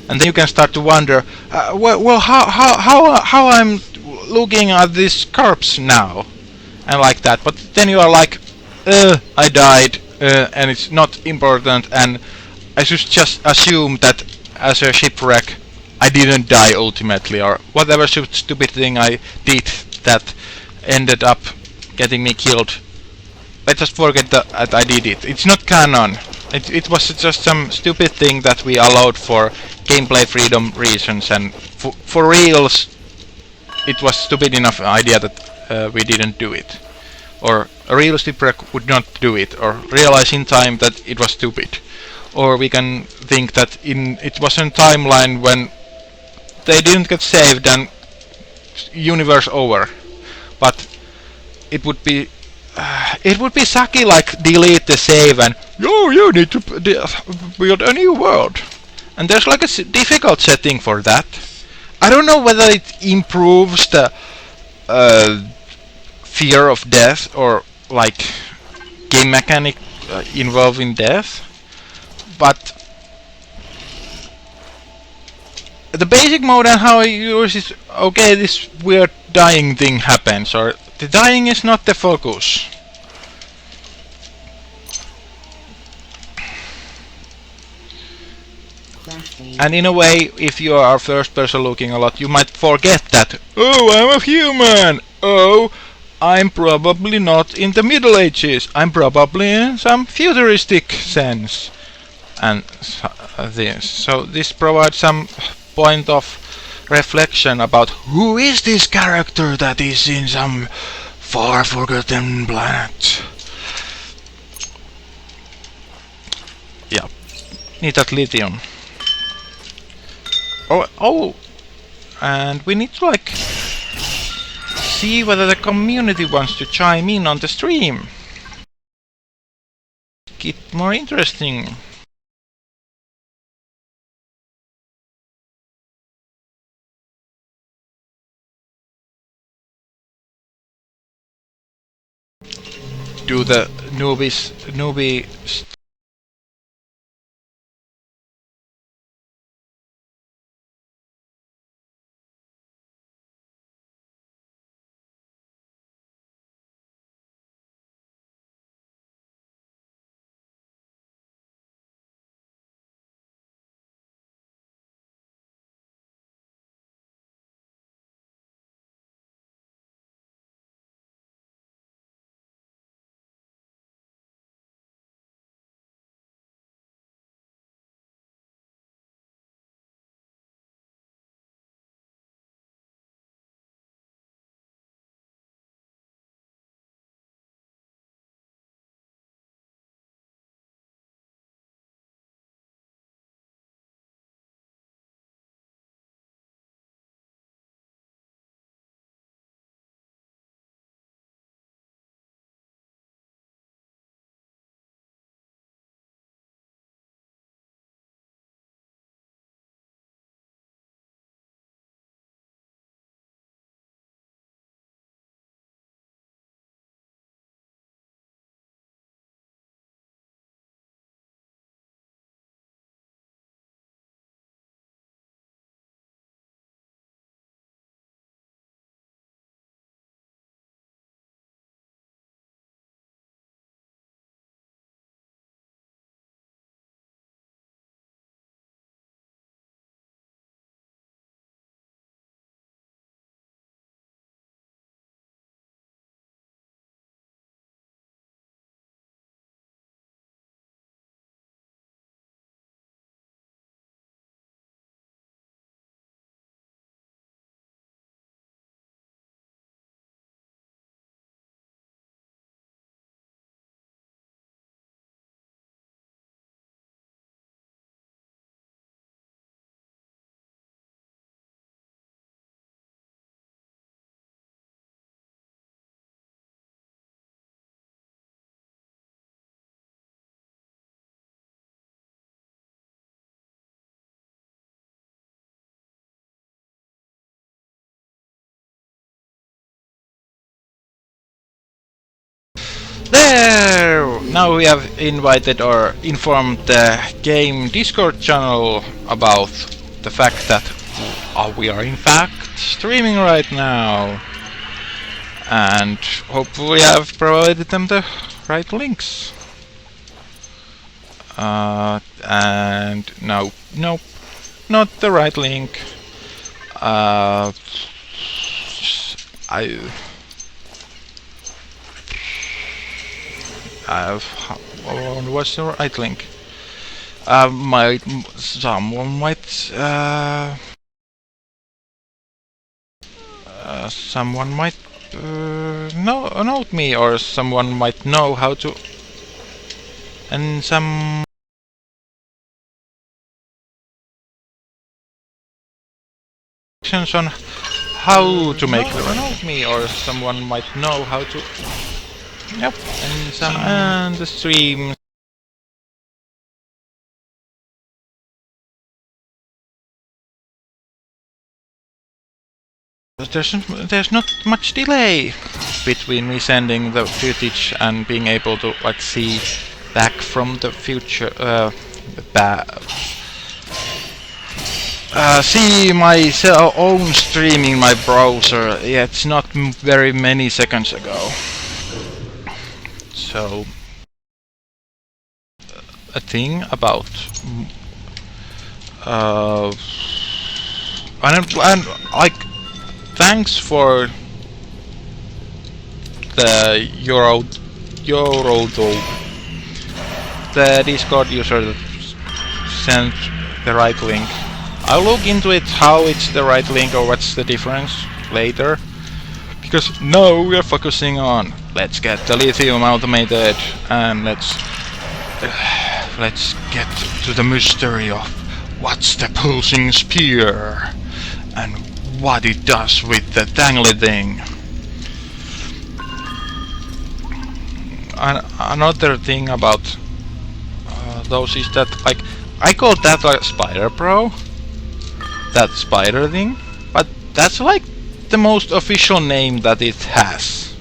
And then you can start to wonder, well, how I'm looking at this corpse now, and like that. But then you are like, I died, and it's not important, and I should just assume that as a shipwreck, I didn't die ultimately, or whatever stupid thing I did that ended up getting me killed. Let's just forget that I did it. It's not canon. It was just some stupid thing that we allowed for gameplay freedom reasons, and for reals, it was stupid enough idea that we didn't do it. Or a real shipwreck would not do it, or realize in time that it was stupid. or we can think that it was a timeline when they didn't get saved and universe over. But it would be sucky, like delete the save and you need to build a new world. And there's like a difficult setting for that. I don't know whether it improves the fear of death or like game mechanic involving death, but the basic mode and how you use it, okay, this weird dying thing happens, or the dying is not the focus. And in a way, if you are first person looking a lot, you might forget that, oh, I'm a human! Oh, I'm probably not in the Middle Ages, I'm probably in some futuristic sense. And this. So this provides some point of reflection about who is this character that is in some far forgotten planet. Yeah, need that lithium. Oh, and we need to like see whether the community wants to chime in on the stream. Get more interesting. Do the newbie there! Now we have invited or informed the game Discord channel about the fact that we are in fact streaming right now. And hopefully I've provided them the right links. And no, nope, not the right link. What's the right link? Someone might note me, or someone might know how to, and some instructions on how to make the run. Me or someone might know how to. Yep. And the stream. There's not much delay between me sending the footage and being able to like see back from the future. See my own stream in my browser. Yeah, it's not very many seconds ago. So a thing about and like thanks for the the Discord user that sent the right link. I'll look into it how it's the right link or what's the difference later. Because now we are focusing on let's get the lithium automated and let's get to the mystery of what's the pulsing spear and what it does with the dangly thing. Another thing about those is that like I call that like Spider Pro, that spider thing, but that's like the most official name that it has,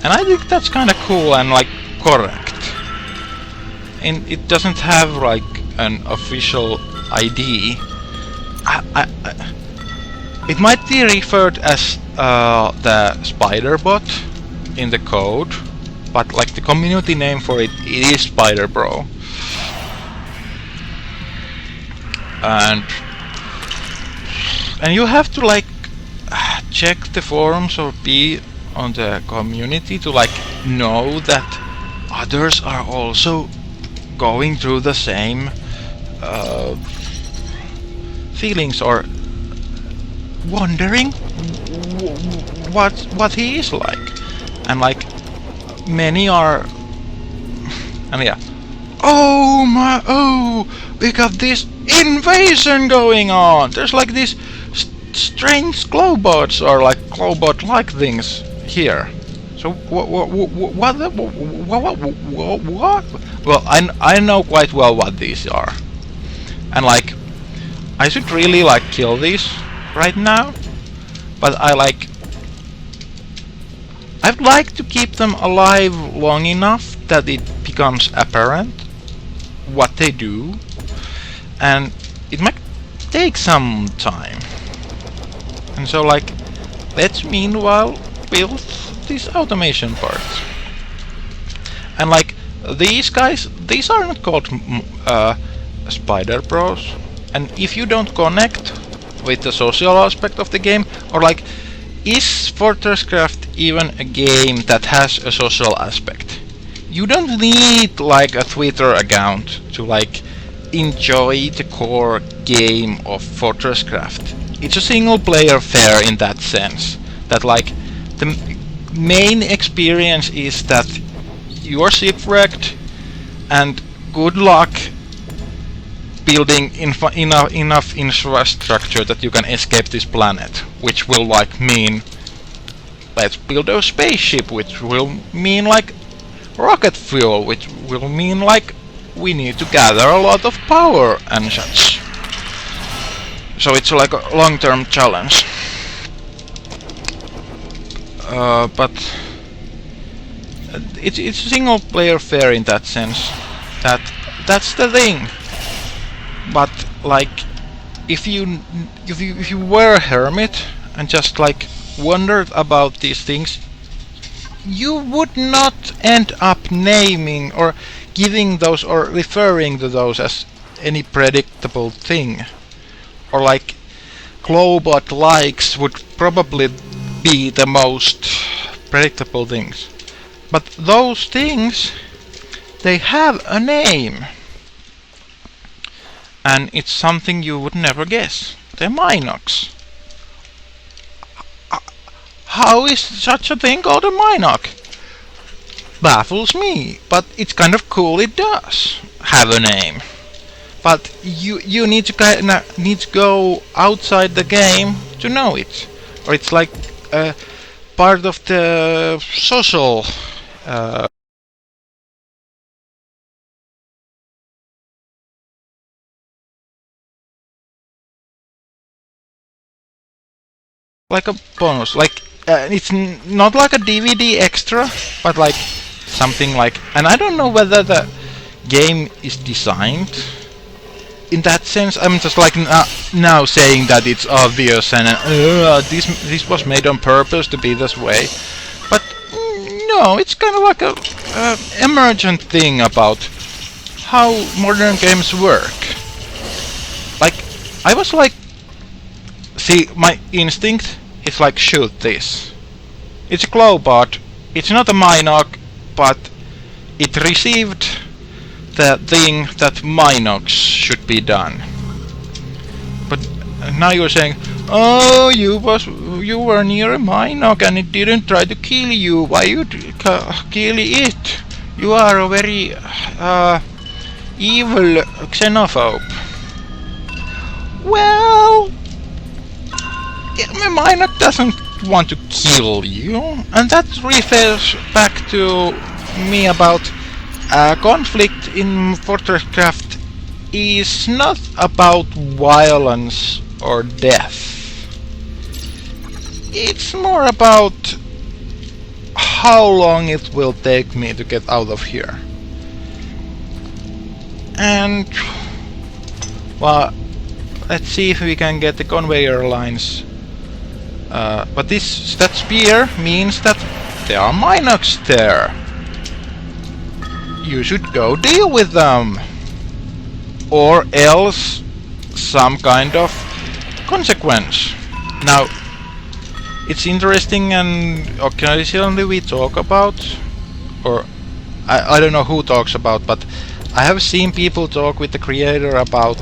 and I think that's kind of cool and like correct. And it doesn't have like an official ID. It might be referred as the spider bot in the code, but like the community name for it is Spider Bro. And you have to like check the forums or be on the community to like know that others are also going through the same feelings or wondering what he is like, and like many are, and yeah, we got this invasion going on. There's like these strange glowbots or like glowbot-like things here. So what? Well, I know quite well what these are, and like I should really like kill these right now, but I'd like to keep them alive long enough that it becomes apparent what they do, and it might take some time. And so like let's meanwhile build this automation part. And like these guys, these are not called Spider Bros, and if you don't connect with the social aspect of the game, or like is Fortresscraft even a game that has a social aspect? You don't need like a Twitter account to like enjoy the core game of Fortresscraft. It's a single player affair in that sense, that like the main experience is that you are shipwrecked and good luck building enough infrastructure that you can escape this planet, which will like mean let's build a spaceship, which will mean like rocket fuel, which will mean like we need to gather a lot of power and such. So it's like a long-term challenge. But it's a single player affair in that sense. That's the thing. But like if you were a hermit and just like wondered about these things, you would not end up naming or giving those or referring to those as any predictable thing. Or like Glowbot likes would probably be the most predictable things. But those things, they have a name. And it's something you would never guess. They're Minocs. How is such a thing called a Minoc? Baffles me, but it's kind of cool it does have a name. but you need to go outside the game to know it, or it's like part of the social like a bonus, like it's not like a DVD extra, but like something like, and I don't know whether the game is designed in that sense. I'm just like now saying that it's obvious and this was made on purpose to be this way, but no, it's kind of like a emergent thing about how modern games work. Like I was like, see, my instinct is like, shoot this. It's a Glowbot. It's not a Minoc, but it received the thing that Minocs should be done. But now you're saying, oh, you were near a Minoc and it didn't try to kill you. Why you kill it? You are a very evil xenophobe. Well, Minoc doesn't want to kill you, and that refers back to me about conflict in Fortresscraft is not about violence or death. It's more about how long it will take me to get out of here. And well, let's see if we can get the conveyor lines. But that spear means that there are Minocs there. You should go deal with them, or else some kind of consequence. Now, it's interesting, and occasionally we talk about, or I don't know who talks about, but I have seen people talk with the creator about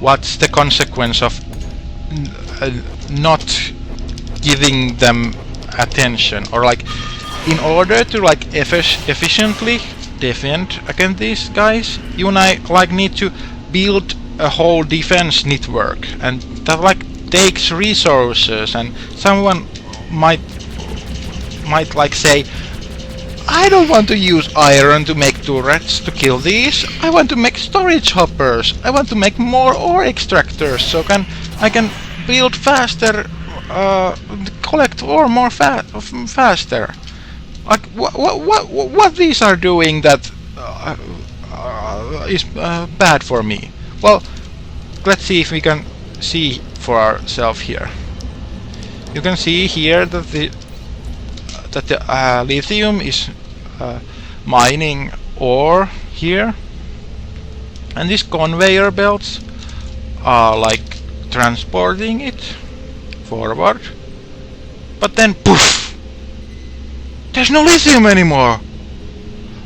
what's the consequence of not giving them attention, or like in order to like efficiently defend against these guys, you and I like need to build a whole defense network, and that like takes resources. And someone might like say, I don't want to use iron to make turrets to kill these. I want to make storage hoppers. I want to make more ore extractors so I can build faster, collect ore more faster. Like what these are doing that is bad for me? Well, let's see if we can see for ourselves here. You can see here that the lithium is mining ore here, and these conveyor belts are like transporting it forward, but then poof, there's no lithium anymore.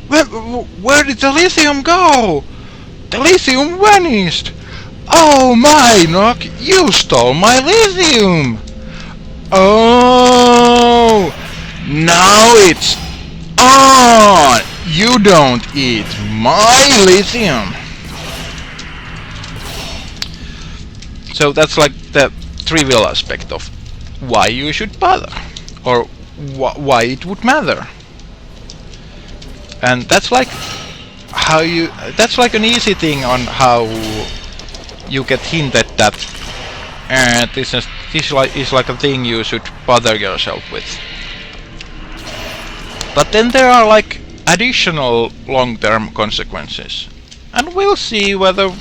Where did the lithium go? The lithium vanished. Oh my, Nock, you stole my lithium. Oh, now it's on. You don't eat my lithium. So that's like the trivial aspect of why you should bother, or why it would matter. And that's like how you, that's like an easy thing on how you get hinted that this is like a thing you should bother yourself with. But then there are like additional long-term consequences, and we'll see whether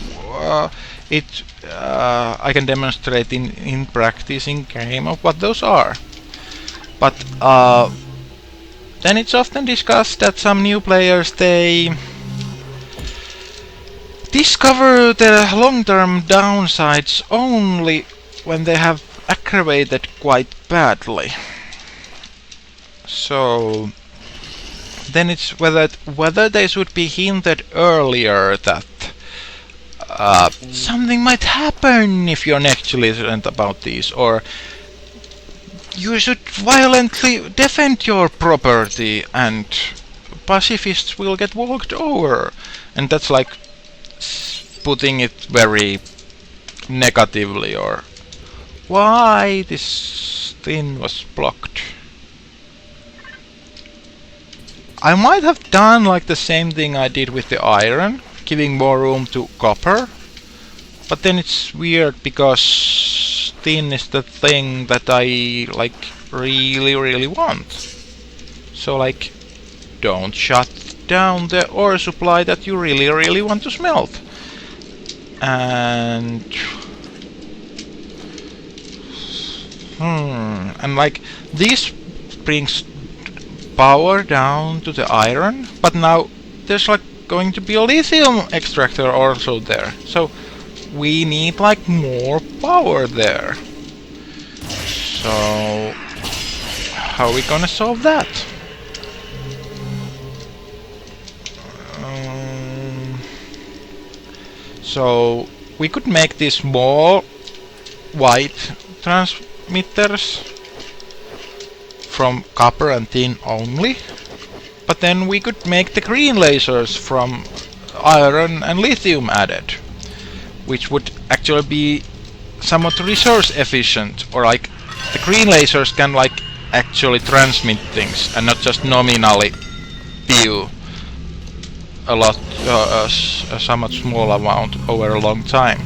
I can demonstrate in practice in game of what those are. But then it's often discussed that some new players, they discover the long-term downsides only when they have aggravated quite badly. So then it's whether they should be hinted earlier that something might happen if you're negligent about these, or you should violently defend your property and pacifists will get walked over. And that's like putting it very negatively, or why this thing was blocked. I might have done like the same thing I did with the iron, giving more room to copper, but then it's weird because tin is the thing that I like really want. So like, don't shut down the ore supply that you really want to smelt. And like this brings power down to the iron, but now there's like going to be a lithium extractor also there, so we need like more power there. So how are we gonna solve that? So we could make these small white transmitters from copper and tin only, but then we could make the green lasers from iron and lithium added, which would actually be somewhat resource efficient, or like the green lasers can like actually transmit things and not just nominally view a lot, a somewhat small amount over a long time.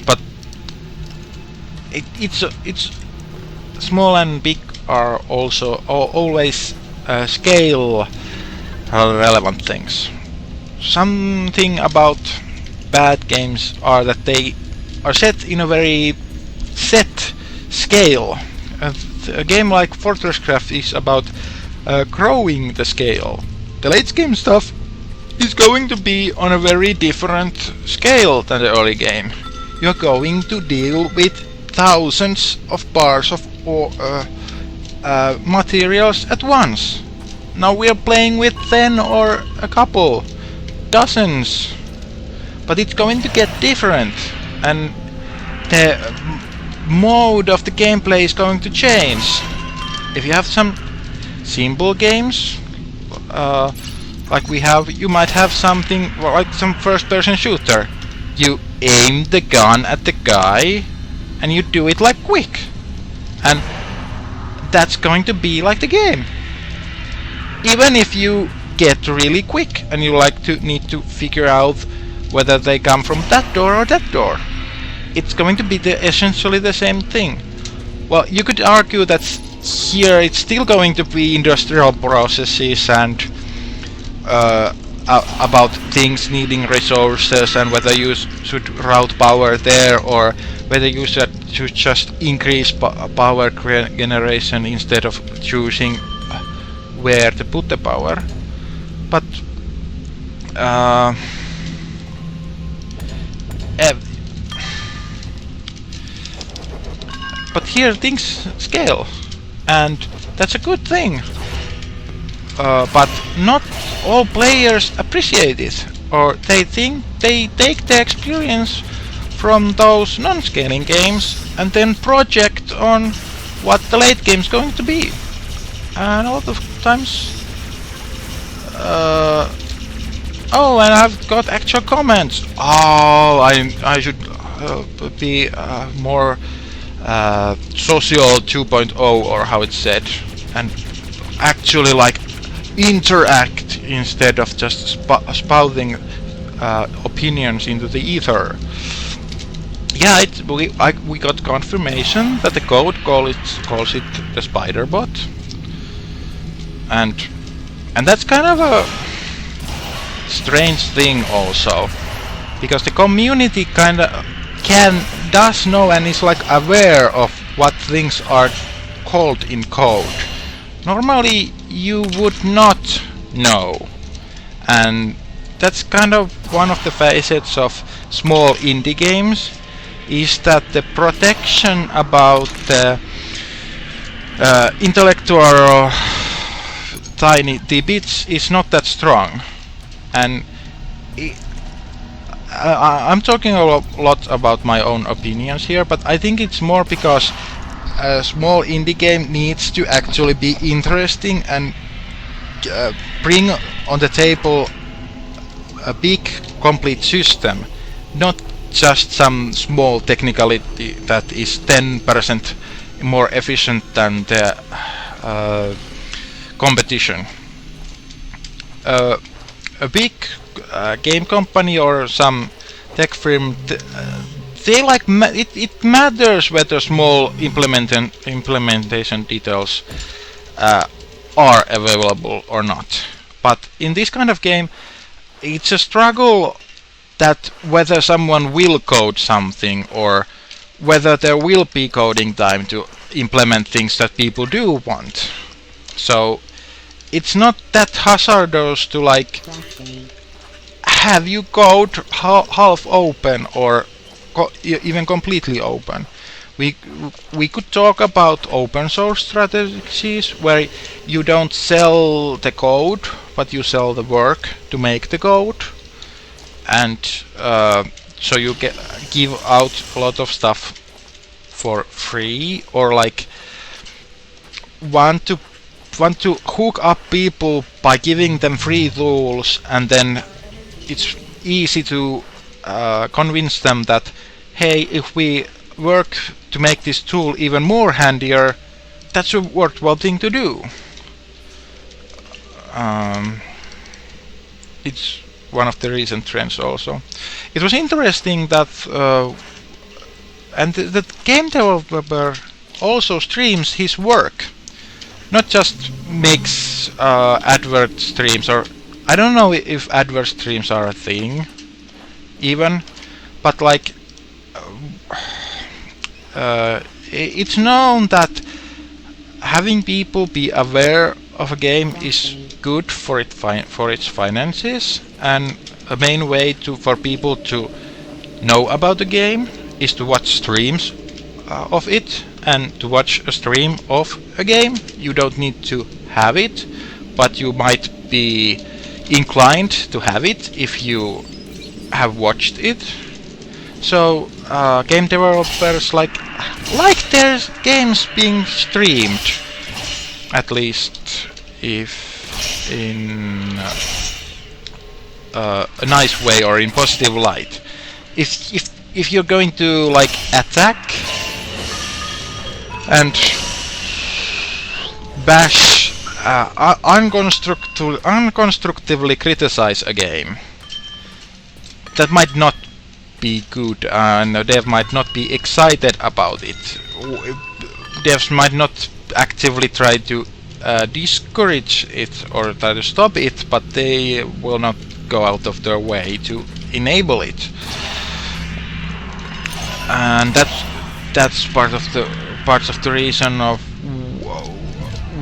But it's small and big are also always scale relevant things. Something about bad games are that they are set in a very set scale. A game like Fortresscraft is about growing the scale. The late game stuff is going to be on a very different scale than the early game. You're going to deal with thousands of bars of materials at once. Now we are playing with 10 or a couple, dozens, but it's going to get different, and the mode of the gameplay is going to change. If you have some simple games, like we have, you might have something like some first-person shooter. You aim the gun at the guy and you do it like quick, and that's going to be like the game. Even if you get really quick and you like to need to figure out whether they come from that door or that door, it's going to be essentially the same thing. Well, you could argue that here it's still going to be industrial processes and about things needing resources, and whether you should route power there or whether you should just increase power generation instead of choosing where to put the power. But here things scale, and that's a good thing. But not all players appreciate it, or they think they take the experience from those non-scaling games and then project on what the late game is going to be. And a lot of times, oh, and I've got actual comments. Oh, I should be more social 2.0, or how it's said, and actually like interact instead of just spouting opinions into the ether. Yeah, we got confirmation that the code calls it the spider bot, and that's kind of a strange thing also, because the community kind of does know and is like aware of what things are called in code. Normally you would not know, and that's kind of one of the facets of small indie games, is that the protection about the intellectual tiny tidbits is not that strong. And I'm talking a lot about my own opinions here, but I think it's more because a small indie game needs to actually be interesting and bring on the table a big complete system, not just some small technicality that is 10% more efficient than the competition. A big game company or some tech firm, they like it matters whether small implementation details are available or not. But in this kind of game, it's a struggle that whether someone will code something or whether there will be coding time to implement things that people do want. So it's not that hazardous to like have you code half open or even completely open. We could talk about open source strategies where you don't sell the code but you sell the work to make the code, and so you give out a lot of stuff for free, or like want to hook up people by giving them free tools, and then it's easy to convince them that hey, if we work to make this tool even more handier, that's a worthwhile thing to do. It's one of the recent trends also. It was interesting that and the game developer also streams his work, not just makes advert streams, or I don't know if advert streams are a thing even, but like it's known that having people be aware of a game is good for its finances, and a main way for people to know about the game is to watch streams of it. And to watch a stream of a game, you don't need to have it, but you might be inclined to have it if you have watched it. So game developers like their games being streamed, at least if in a nice way or in positive light. If you're going to like attack and bash, unconstructively criticize a game, that might not be good, and devs might not be excited about it. Devs might not actively try to discourage it or try to stop it, but they will not go out of their way to enable it. And that's part of the reason of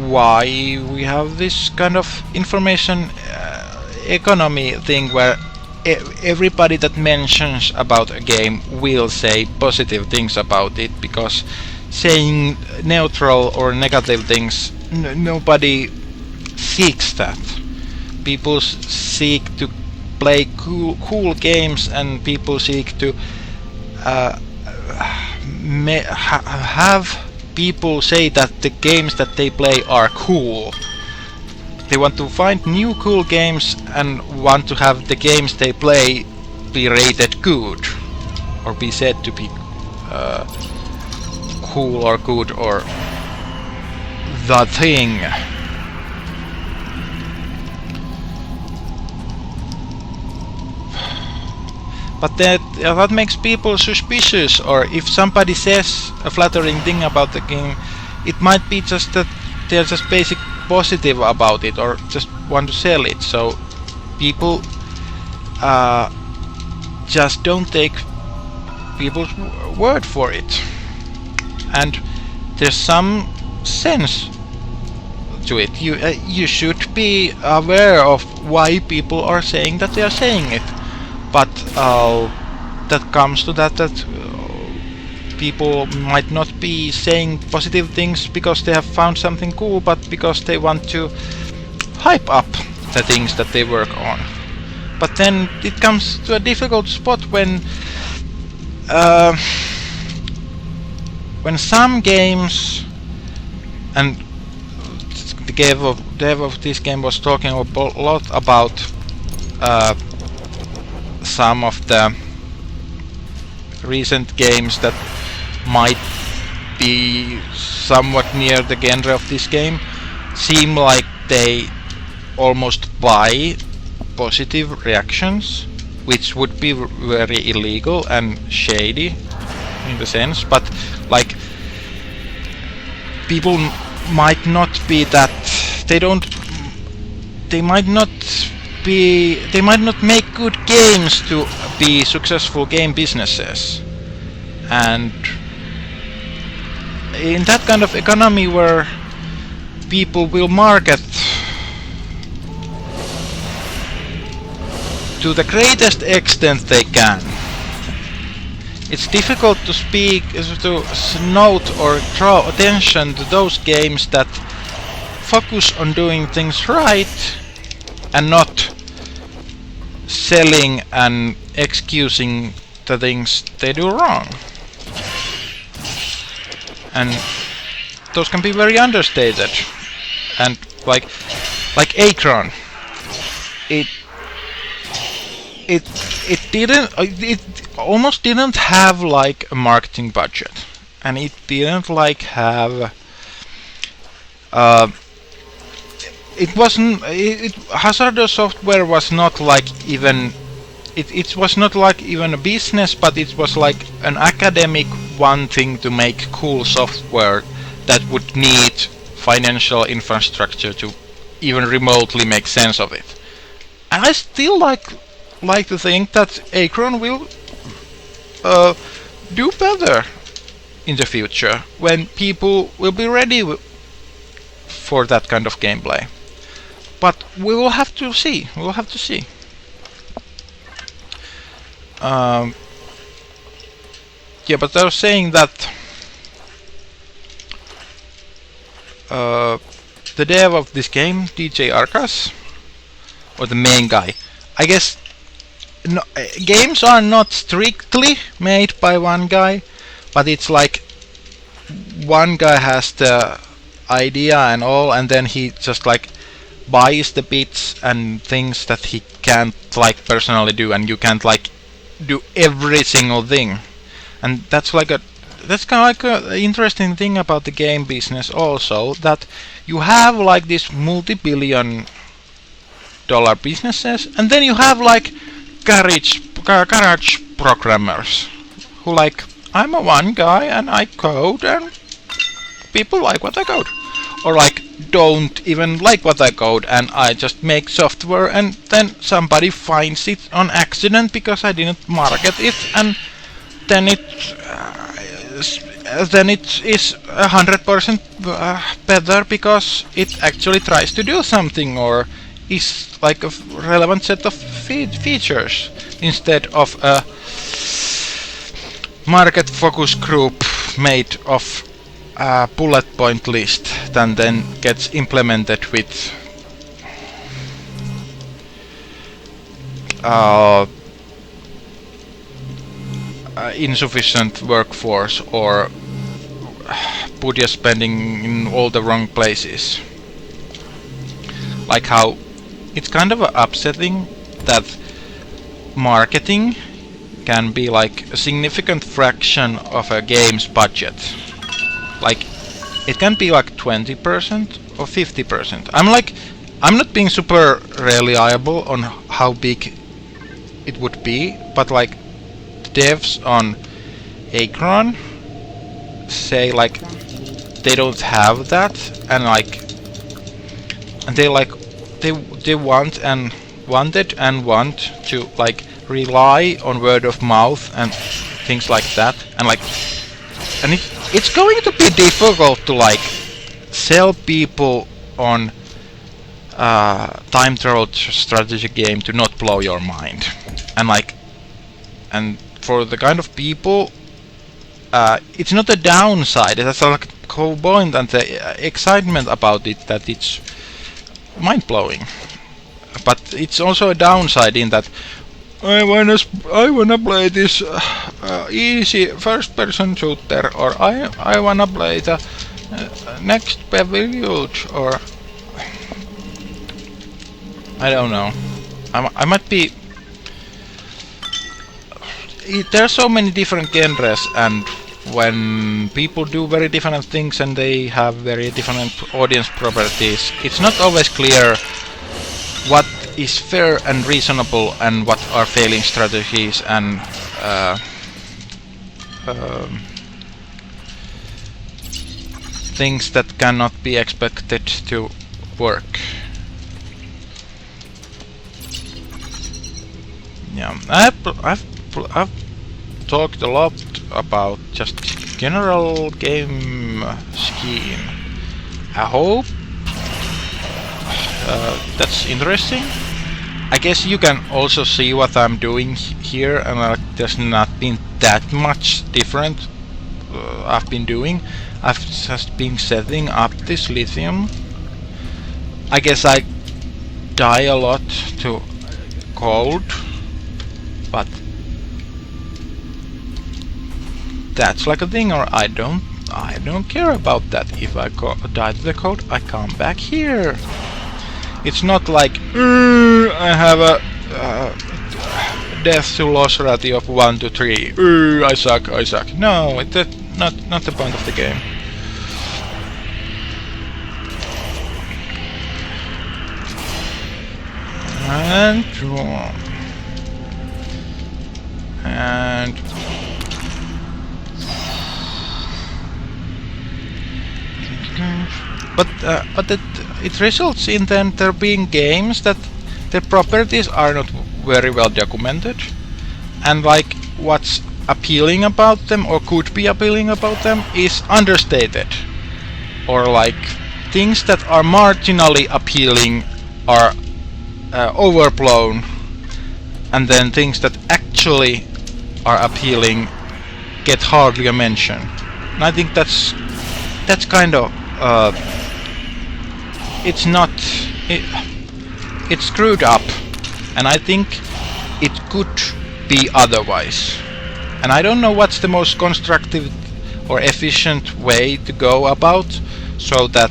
why we have this kind of information economy thing where everybody that mentions about a game will say positive things about it, because saying neutral or negative things, nobody seeks that. People seek to play cool games, and people seek to have people say that the games that they play are cool. They want to find new cool games and want to have the games they play be rated good, or be said to be cool or good or the thing. But that makes people suspicious, or if somebody says a flattering thing about the game, it might be just that they're just basic positive about it or just want to sell it. So people just don't take people's word for it. And there's some sense to it. You should be aware of why people are saying that they are saying it. But that comes to that people might not be saying positive things because they have found something cool, but because they want to hype up the things that they work on. But then it comes to a difficult spot when some games, and the dev of this game was talking a lot about some of the recent games that might be somewhat near the genre of this game seem like they almost buy positive reactions, which would be very illegal and shady in the sense, but like people might not be that they might not make good games to be successful game businesses. And in that kind of economy where people will market to the greatest extent they can, it's difficult to note or draw attention to those games that focus on doing things right and not selling and excusing the things they do wrong. And those can be very understated. And like Acron, it almost didn't have like a marketing budget, and it didn't like have hazardous software was not like even it was not like even a business, but it was like an academic wanting to make cool software that would need financial infrastructure to even remotely make sense of it. And I still like to think that Acron will do better in the future when people will be ready for that kind of gameplay. But we will have to see. We will have to see. Yeah, but I was saying that the dev of this game, DJArcas, or the main guy, I guess no, games are not strictly made by one guy, but it's like one guy has the idea and all, and then he just like buys the bits and things that he can't like personally do, and you can't like do every single thing. And that's kind of like a interesting thing about the game business also, that you have like these multi-billion-dollar businesses, and then you have like garage programmers who like, I'm a one guy and I code and people like what I code, or like don't even like what I code and I just make software and then somebody finds it on accident because I didn't market it, and then it is 100% better because it actually tries to do something or is like a relevant set of features instead of a market focus group made of a bullet point list that then gets implemented with insufficient workforce or budget spending in all the wrong places. Like how it's kind of upsetting that marketing can be like a significant fraction of a game's budget. Like it can be like 20% or 50%. I'm not being super reliable on how big it would be, but like devs on Acron say like they don't have that, and like they want to like rely on word of mouth and things like that, and like it's going to be difficult to like sell people on time travel strategy game to not blow your mind, and for the kind of people it's not a downside. That's like the whole point and the excitement about it, that it's mind-blowing. But it's also a downside in that I wanna play this easy first-person shooter, or I wanna play the next Pavilion, or I don't know. I might be there are so many different genres, and when people do very different things and they have very different audience properties, it's not always clear what is fair and reasonable and what are failing strategies and things that cannot be expected to work. Yeah, I've talked a lot about just general game scheme. I hope that's interesting. I guess you can also see what I'm doing here, and there's not been that much different I've been doing. I've just been setting up this lithium. I guess I die a lot to cold, but that's like a thing, or I don't care about that. If I die to the cold, I come back here. It's not like I have a death to loss ratio of 1 to 3. I suck. No, that's not the point of the game. And but it results in then there being games that their properties are not very well documented, and like what's appealing about them or could be appealing about them is understated, or like things that are marginally appealing are overblown, and then things that actually are appealing get hardly a mention. And I think that's kind of it's screwed up, and I think it could be otherwise. And I don't know what's the most constructive or efficient way to go about so that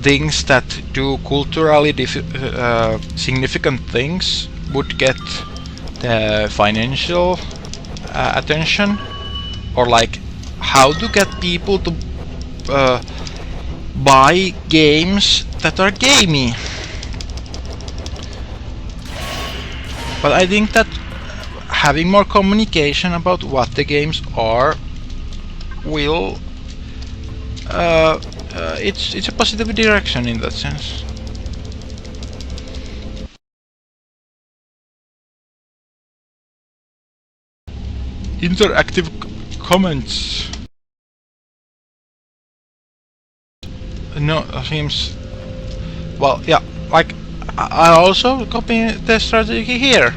things that do culturally significant things would get the financial attention, or like how to get people to buy games that are gamey. But I think that having more communication about what the games are will it's a positive direction in that sense. Interactive comments. No, seems well. Yeah, like I also copy the strategy here.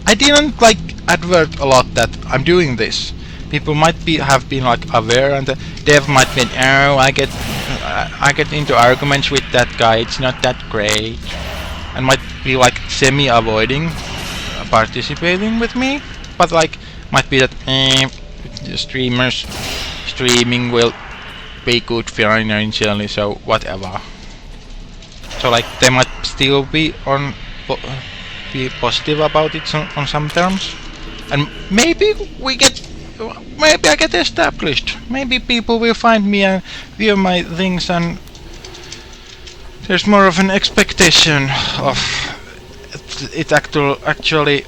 I didn't like advert a lot that I'm doing this. People might have been like aware, and the dev might be, oh, I get into arguments with that guy. It's not that great, and might be like semi-avoiding participating with me. But like might be that the streaming will be good financially, so whatever. So like they might still be be positive about it on some terms, and maybe I get established. Maybe people will find me and view my things, and there's more of an expectation of it actually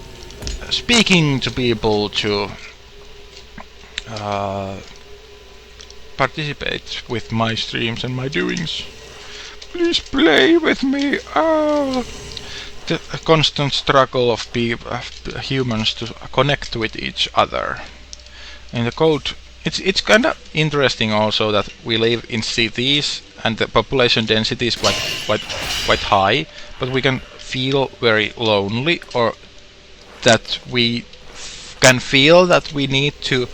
speaking to people to participate with my streams and my doings. Please play with me. The constant struggle of humans to connect with each other. In the code, it's kind of interesting also that we live in cities and the population density is quite high, but we can feel very lonely, or that we can feel that we need to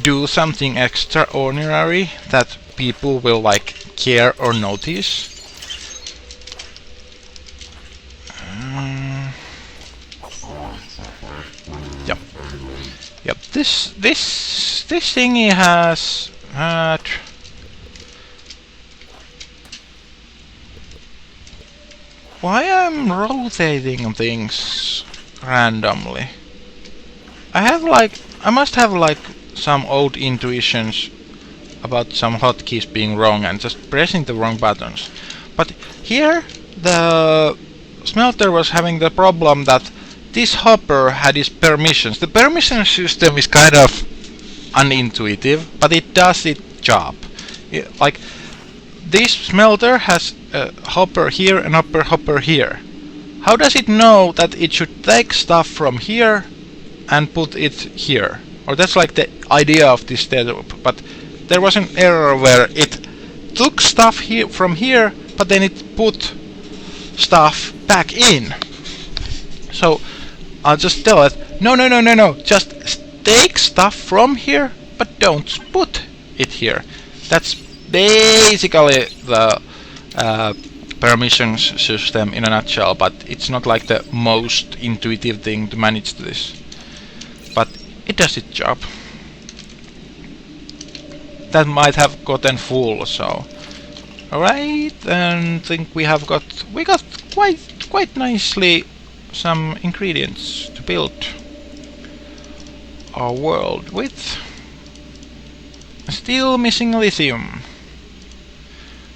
do something extraordinary that people will like care or notice. Yep. This thingy has had why I'm rotating things randomly. I have like I must have like some old intuitions about some hotkeys being wrong and just pressing the wrong buttons. But here the smelter was having the problem that this hopper had its permissions. The permission system is kind of unintuitive, but it does its job. Like this smelter has a hopper here and upper hopper here. How does it know that it should take stuff from here and put it here? Or that's like the idea of this setup, but there was an error where it took stuff here from here, but then it put stuff back in. So I'll just tell it, no, just take stuff from here, but don't put it here. That's basically the permissions system in a nutshell, but it's not like the most intuitive thing to manage this. But it does its job. That might have gotten full, so alright, and think we got quite nicely some ingredients to build our world with. Still missing lithium.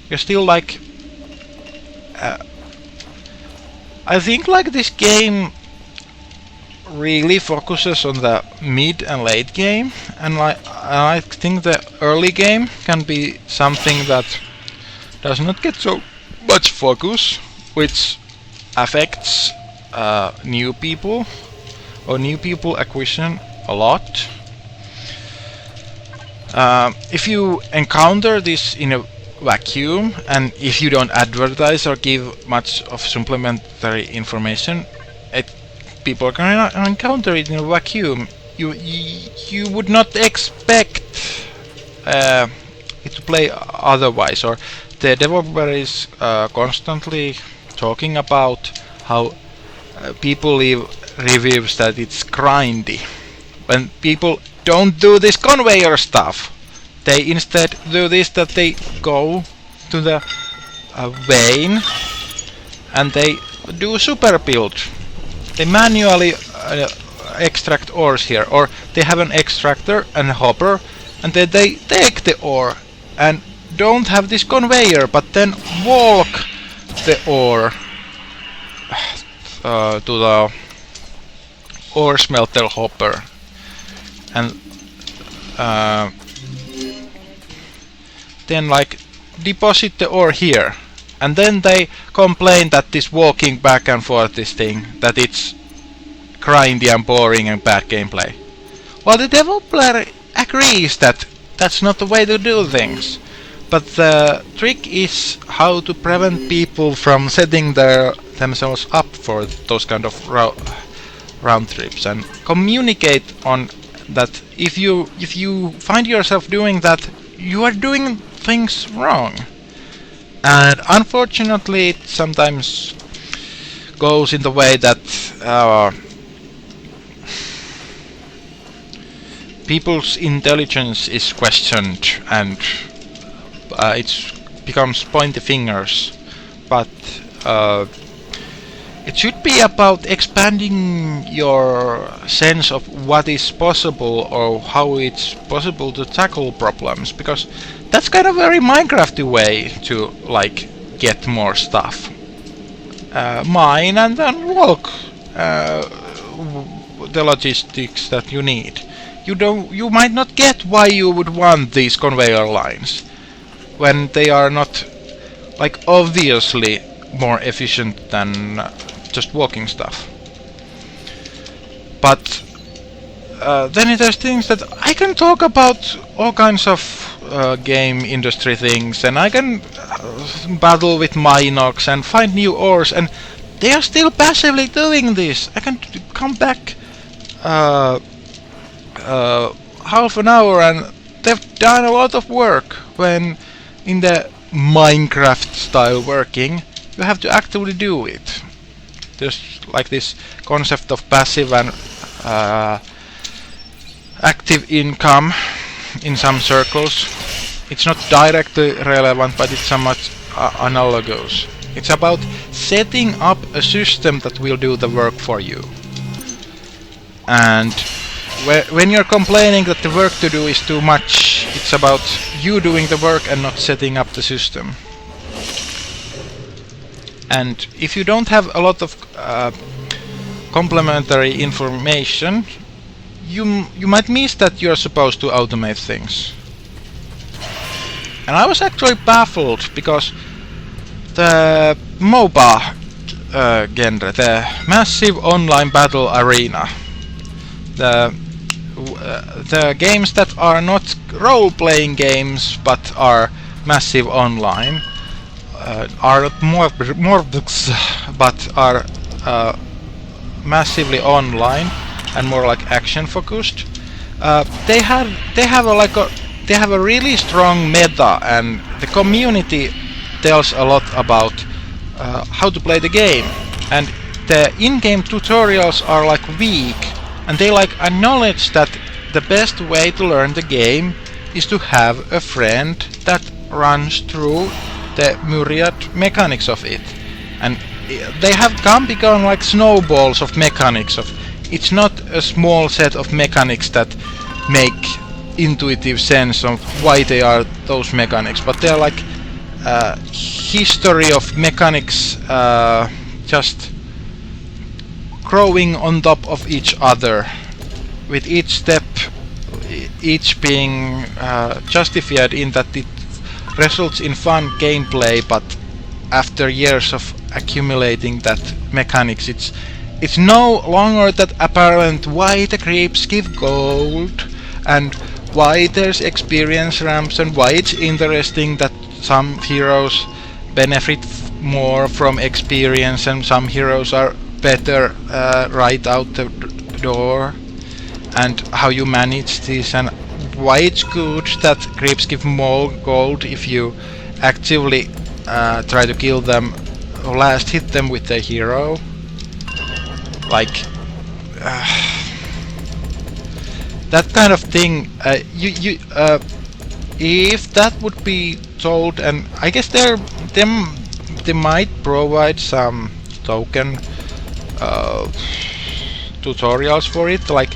You're still like I think like this game really focuses on the mid and late game, and I think the early game can be something that does not get so much focus, which affects new people or new people acquisition a lot. If you encounter this in a vacuum, and if you don't advertise or give much of supplementary information, people can encounter it in a vacuum. You would not expect it to play otherwise, or the developer is constantly talking about how people leave reviews that it's grindy. When people don't do this conveyor stuff, they instead do this, that they go to the vein and they do super build. They manually extract ores here, or they have an extractor and a hopper, and then they take the ore and don't have this conveyor, but then walk the ore to the ore smelter hopper, and then like deposit the ore here, and then they complain that this walking back and forth, this thing, that it's grindy and boring and bad gameplay. Well, the developer agrees that that's not the way to do things, but the trick is how to prevent people from setting themselves up for those kind of round trips, and communicate on that. If you find yourself doing that, you are doing things wrong. And unfortunately it sometimes goes in the way that people's intelligence is questioned, and it becomes pointy fingers. But it should be about expanding your sense of what is possible, or how it's possible to tackle problems, because that's kind of a very Minecrafty way to like get more stuff. Mine and then walk the logistics that you need. You might not get why you would want these conveyor lines when they are not like obviously more efficient than just walking stuff. But then there's things that I can talk about, all kinds of game industry things, and I can battle with Minox and find new ores, and they are still passively doing this. I can come back half an hour and they've done a lot of work, when in the Minecraft style working you have to actively do it. There's like this concept of passive and active income in some circles. It's not directly relevant, but it's somewhat analogous. It's about setting up a system that will do the work for you. And when you're complaining that the work to do is too much, it's about you doing the work and not setting up the system. And if you don't have a lot of complementary information, you might miss that you're supposed to automate things. And I was actually baffled because the MOBA genre, the massive online battle arena, the games that are not role-playing games but are massive online, are more but are massively online and more like action focused. They have a really strong meta, and the community tells a lot about how to play the game, and the in-game tutorials are like weak, and they like acknowledge that the best way to learn the game is to have a friend that runs through the myriad mechanics of it. And they have become like snowballs of mechanics. It's not a small set of mechanics that make intuitive sense of why they are those mechanics, but they're like history of mechanics just growing on top of each other, with each step each being justified in that it results in fun gameplay, but after years of accumulating that mechanics, it's no longer that apparent why the creeps give gold and why there's experience ramps and why it's interesting that some heroes benefit more from experience and some heroes are better right out the door, and how you manage this, and why it's good that creeps give more gold if you actively try to kill them or last hit them with the hero. Like that kind of thing. If that would be told, and I guess they might provide some token tutorials for it. Like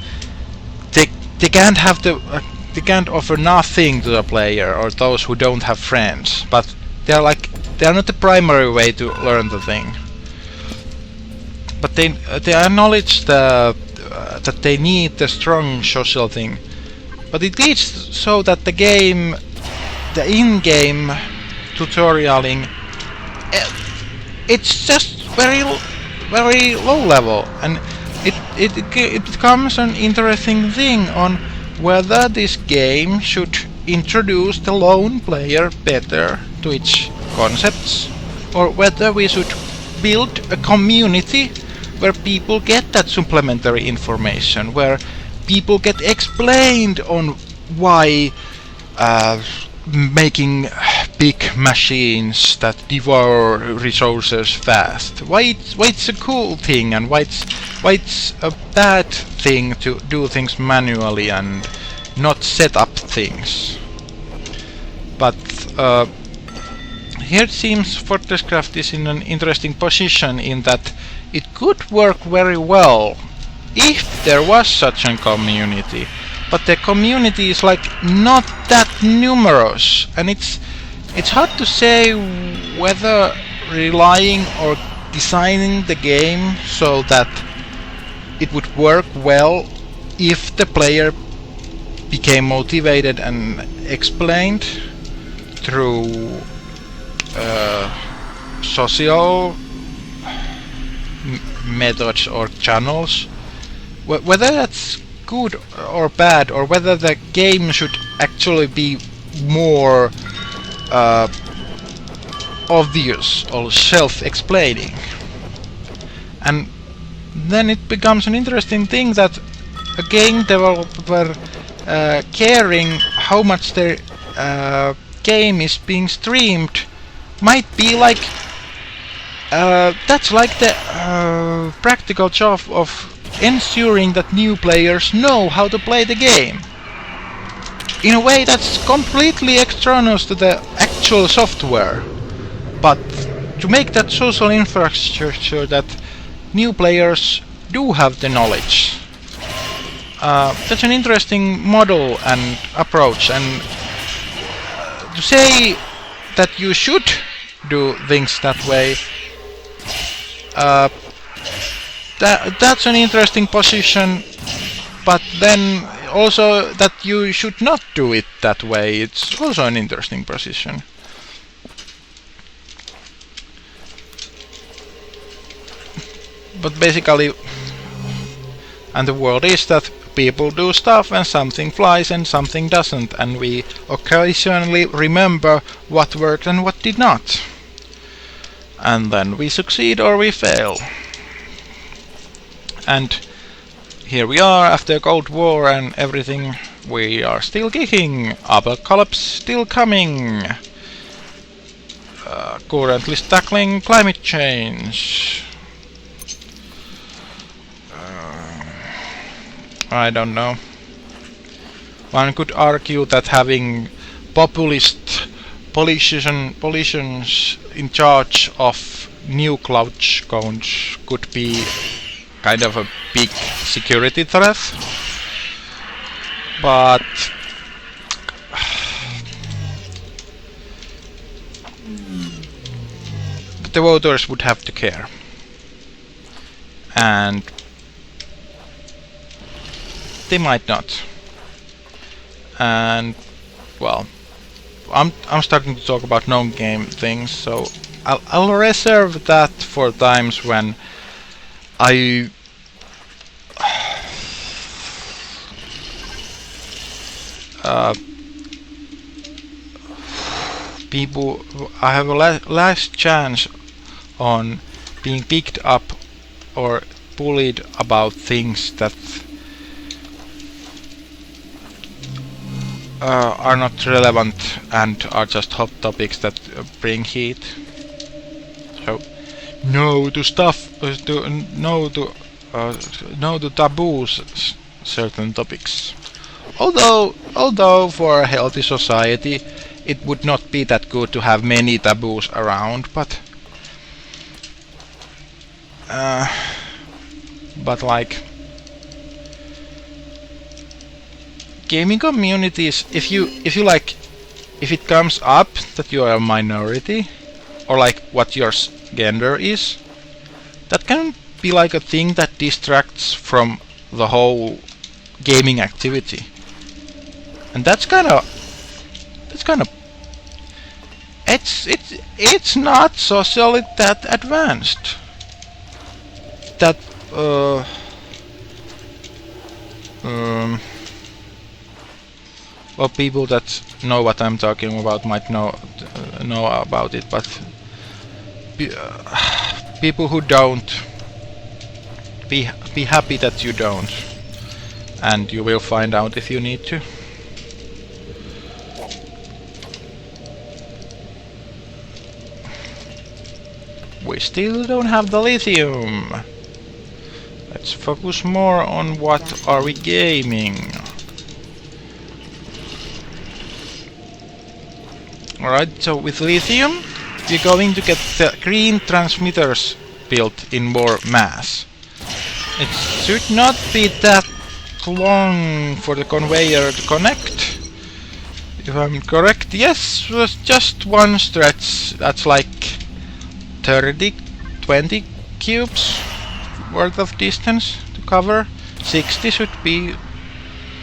they can't have they can't offer nothing to the player or those who don't have friends, but they're not the primary way to learn the thing. But they acknowledge that they need the strong social thing. But it is so that the in-game tutorialing, it's just very low level, and it becomes an interesting thing on whether this game should introduce the lone player better to its concepts, or whether we should build a community where people get that supplementary information, where people get explained on why making big machines that devour resources fast, why it's a cool thing, and why it's a bad thing to do things manually and not set up things. But here it seems Fortresscraft is in an interesting position in that it could work very well if there was such a community, but the community is like not that numerous, and it's hard to say whether relying or designing the game so that it would work well if the player became motivated and explained through social methods or channels, whether that's good or bad, or whether the game should actually be more obvious or self-explaining. And then it becomes an interesting thing that a game developer caring how much their game is being streamed might be like that's like the practical job of ensuring that new players know how to play the game in a way that's completely extraneous to the actual software, but to make that social infrastructure that new players do have the knowledge. That's an interesting model and approach, and to say that you should do things that way, that's an interesting position, but then also that you should not do it that way, it's also an interesting position. But basically, and the world is that people do stuff and something flies and something doesn't, and we occasionally remember what worked and what did not. And then we succeed or we fail. And here we are after Cold War and everything, we are still kicking, apocalypse still coming, currently tackling climate change. I don't know. One could argue that having populist politicians in charge of new cloud cones could be kind of a big security threat. But the voters would have to care. And they might not. And well, I'm starting to talk about non-game things, so I'll reserve that for times when I I have a last chance on being picked up or bullied about things that are not relevant and are just hot topics that bring heat. So no to stuff, no to taboos certain topics. Although for a healthy society it would not be that good to have many taboos around, but like gaming communities, if it comes up that you are a minority, or like what your gender is, that can be like a thing that distracts from the whole gaming activity, and that's kind of it's not socially that advanced. That well, people that know what I'm talking about might know about it, but people who don't, be happy that you don't, and you will find out if you need to. We still don't have the lithium. Let's focus more on what are we gaming. Alright, so with lithium we're going to get the green transmitters built in more mass. It should not be that long for the conveyor to connect. If I'm correct, yes, was just one stretch. That's like 20 cubes worth of distance to cover. 60 should be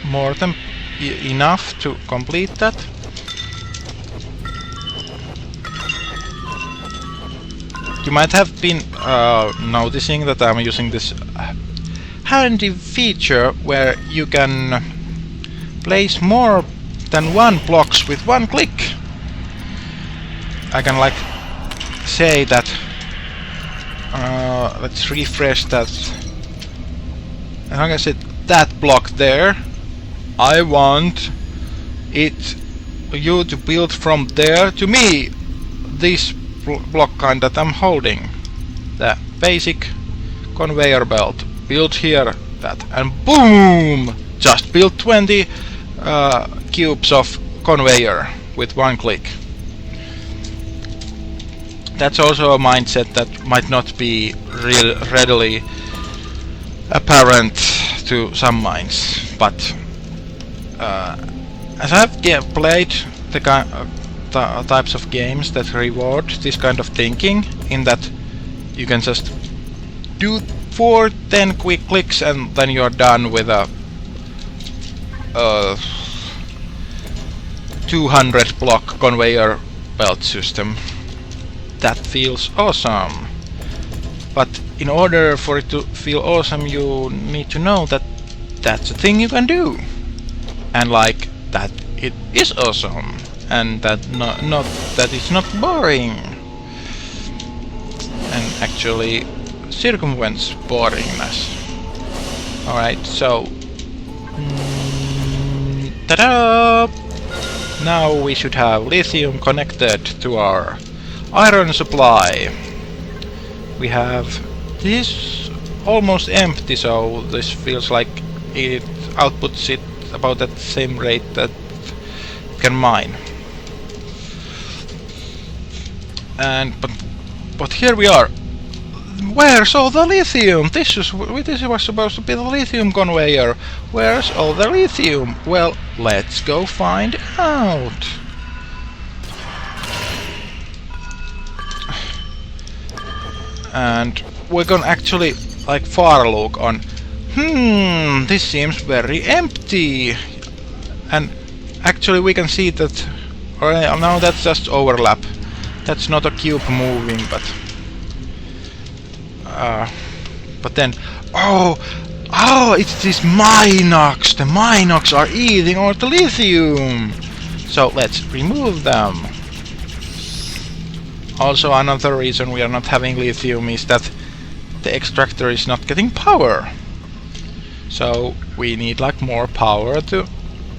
more than enough to complete that. You might have been noticing that I'm using this handy feature where you can place more than one blocks with one click. I can like say that, let's refresh that, and like I said, that block there, I want you to build from there to me this block kind that I'm holding, the basic conveyor belt, build here that, and boom, just build 20 cubes of conveyor with one click. That's also a mindset that might not be readily apparent to some mines, but as I've played the types of games that reward this kind of thinking, in that you can just do 4-10 quick clicks and then you're done with a 200 block conveyor belt system. That feels awesome. But in order for it to feel awesome, you need to know that that's a thing you can do, and like that it is awesome, and that that it's not boring, and actually circumvents boringness. Alright, so ta-da! Now we should have lithium connected to our iron supply. We have this almost empty, so this feels like it outputs it about that same rate that it can mine. And but here we are. Where's all the lithium? This was supposed to be the lithium conveyor. Where's all the lithium? Well, let's go find out. And we're gonna actually like far look on. This seems very empty. And actually we can see that. Alright, now that's just overlap. That's not a cube moving, but then it's these Minox. The Minox are eating all the lithium. So let's remove them. Also, another reason we are not having lithium is that the extractor is not getting power. So we need like more power to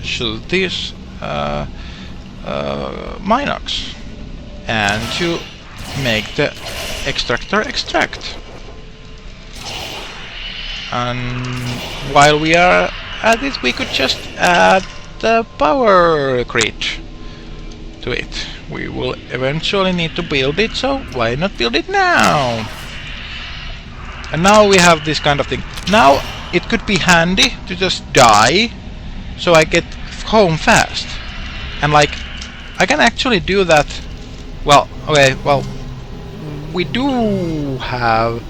shoot these Minox and to make the extractor extract. And while we are at it, we could just add the power grid to it. We will eventually need to build it, so why not build it now? And now we have this kind of thing. Now it could be handy to just die, so I get home fast. And like, I can actually do that. Well, okay, well, we do have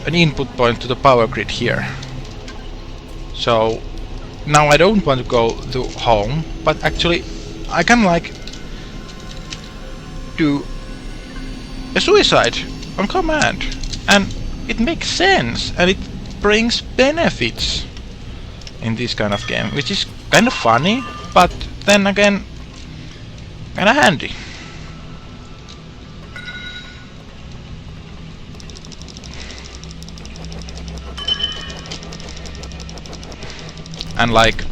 an input point to the power grid here. So now I don't want to go to home, but actually I can like do a suicide on command, and it makes sense and it brings benefits in this kind of game, which is kind of funny, but then again kind of handy. And like,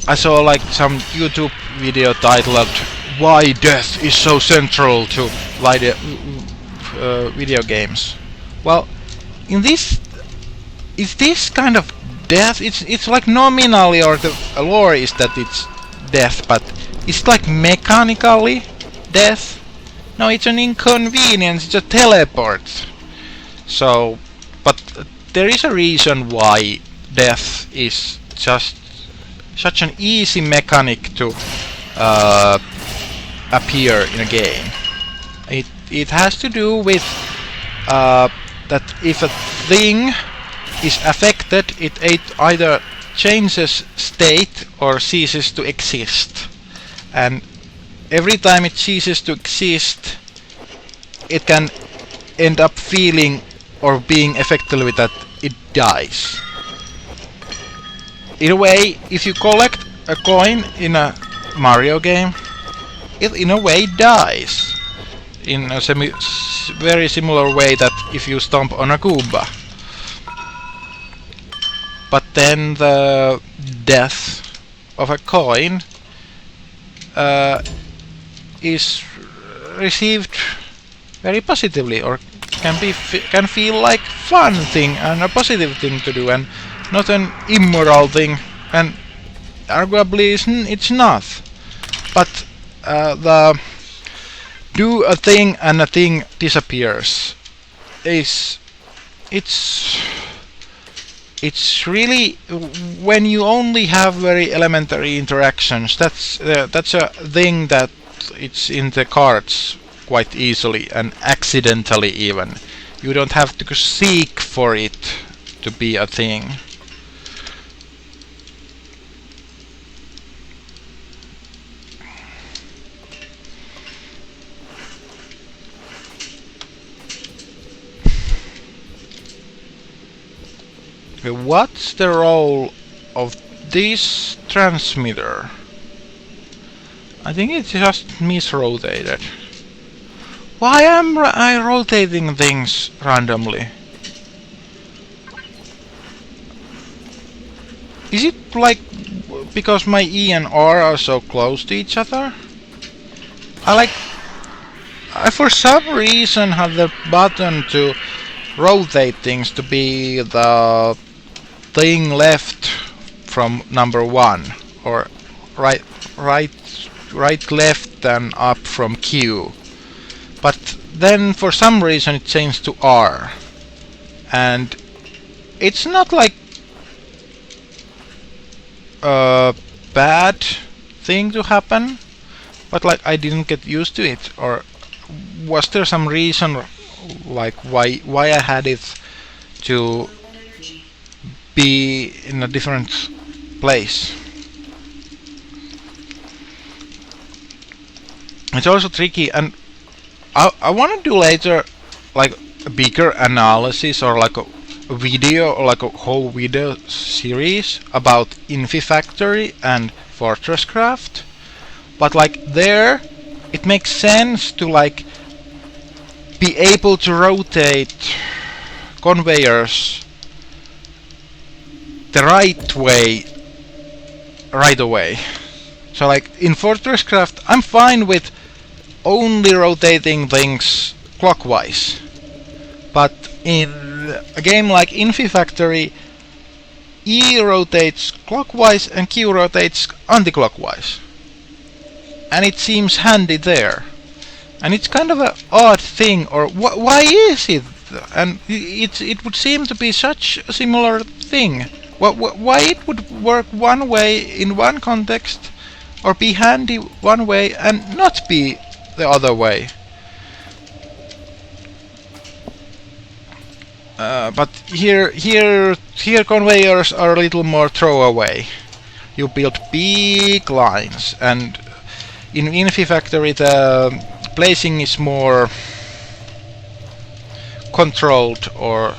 I saw like some YouTube video titled "Why Death is so central to video games." Well, in this kind of death, it's like nominally, or the lore is that it's death, but it's like mechanically death. No, it's an inconvenience. It's a teleport. So, but there is a reason why death is just such an easy mechanic to appear in a game. It has to do with that if a thing is affected, it either changes state or ceases to exist. And every time it ceases to exist, it can end up feeling or being affected with that it dies. In a way, if you collect a coin in a Mario game, it in a way dies. In a very similar way that if you stomp on a Goomba. But then the death of a coin is received very positively, or can feel like fun thing and a positive thing to do, and not an immoral thing, and arguably it's not. But the do a thing and a thing disappears is it's really, when you only have very elementary interactions, that's a thing that it's in the cards quite easily and accidentally even. You don't have to seek for it to be a thing. Okay, what's the role of this transmitter? I think it's just misrotated. Why am I rotating things randomly? Is it like because my E and R are so close to each other? I for some reason have the button to rotate things to be the thing left from number 1, or right left and up from Q. But then for some reason it changed to R, and it's not like a bad thing to happen, but like I didn't get used to it. Or was there some reason like why I had it to be in a different place? It's also tricky, and I want to do later like a bigger analysis or like a video or like a whole video series about Infifactory and Fortresscraft. But like there, it makes sense to like be able to rotate conveyors the right way right away. So like in Fortresscraft, I'm fine with only rotating things clockwise, but in a game like Infifactory, E rotates clockwise and Q rotates anti-clockwise, and it seems handy there. And it's kind of an odd thing, or why is it? And it would seem to be such a similar thing. Why it would work one way in one context, or be handy one way and not be the other way. But here conveyors are a little more throwaway. You build big lines, and in Infifactory the placing is more controlled, or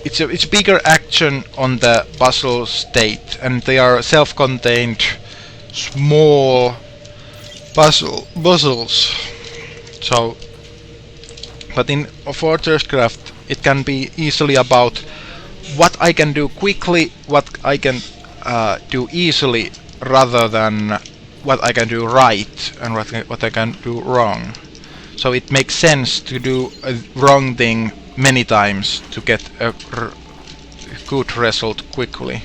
it's bigger action on the puzzle state, and they are self-contained small puzzles. So, but in Fortresscraft it can be easily about what I can do quickly, what I can do easily, rather than what I can do right and what I can do wrong. So it makes sense to do a wrong thing many times to get a good result quickly.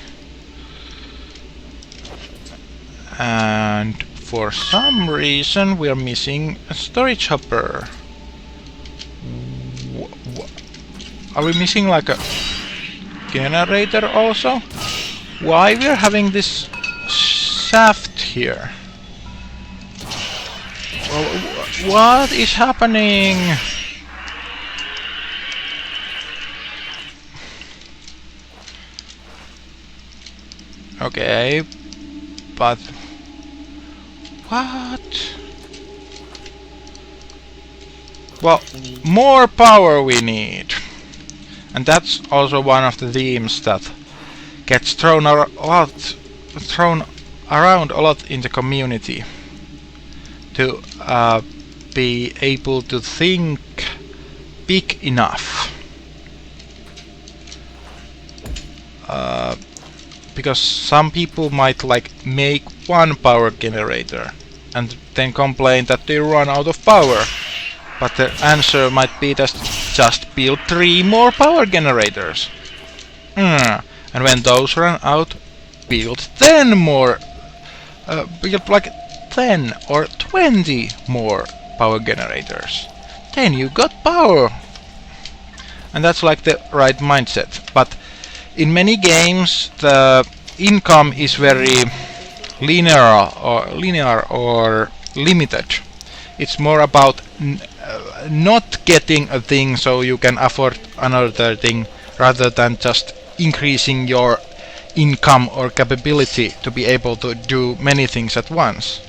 And for some reason we are missing a storage hopper. Are we missing like a generator also? Why we are having this shaft here? What is happening? Okay, but what? Well, more power we need, and that's also one of the themes that gets thrown around a lot in the community. To be able to think big enough, because some people might like make one power generator and then complain that they run out of power, but the answer might be just build 3 more power generators, and when those run out, build 10 more, build like 10 or 20 more power generators. Then you got power. and that's like the right mindset. But in many games the income is very linear or limited. It's more about not getting a thing so you can afford another thing, rather than just increasing your income or capability to be able to do many things at once.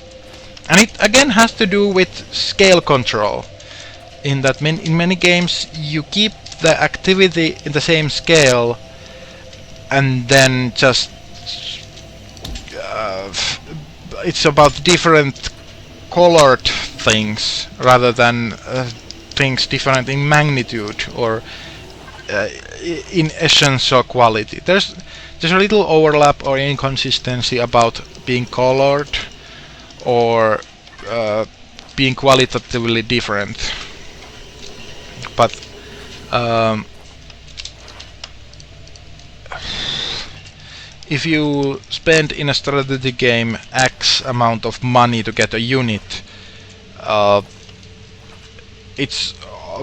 And it again has to do with scale control, in that in many games you keep the activity in the same scale and then just it's about different colored things rather than things different in magnitude or in essence or quality. There's a little overlap or inconsistency about being colored or being qualitatively different. But if you spend in a strategy game X amount of money to get a unit, it's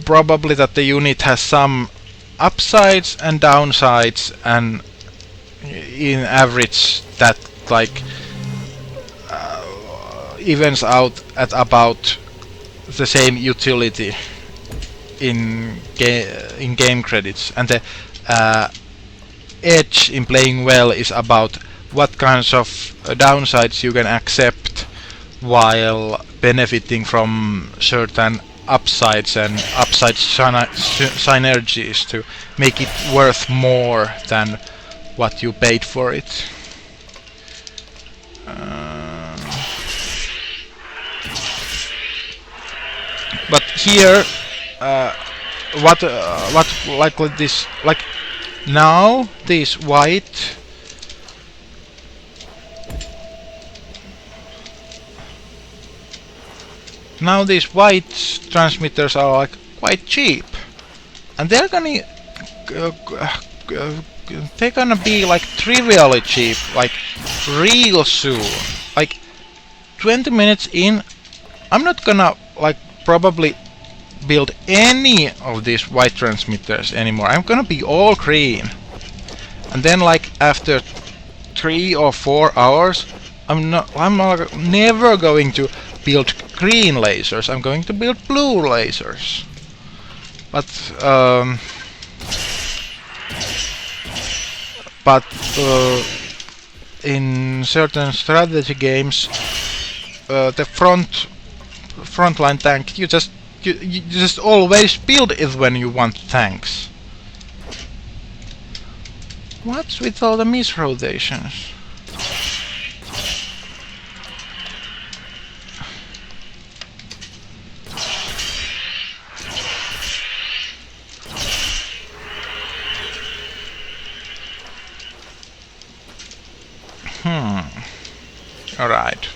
probably that the unit has some upsides and downsides, and in average that like evens out at about the same utility in game credits. And the edge in playing well is about what kinds of downsides you can accept while benefiting from certain upsides and upside synergies to make it worth more than what you paid for it. But here, what like this, like now these white transmitters are like quite cheap, and they're gonna be like trivially cheap, like real soon. Like 20 minutes in, I'm not gonna like probably build any of these white transmitters anymore. I'm gonna be all green, and then like after 3 or 4 hours, I'm never going to build green lasers. I'm going to build blue lasers. But in certain strategy games, the frontline tank, you just always build it when you want tanks. What's with all the misrotations? Alright.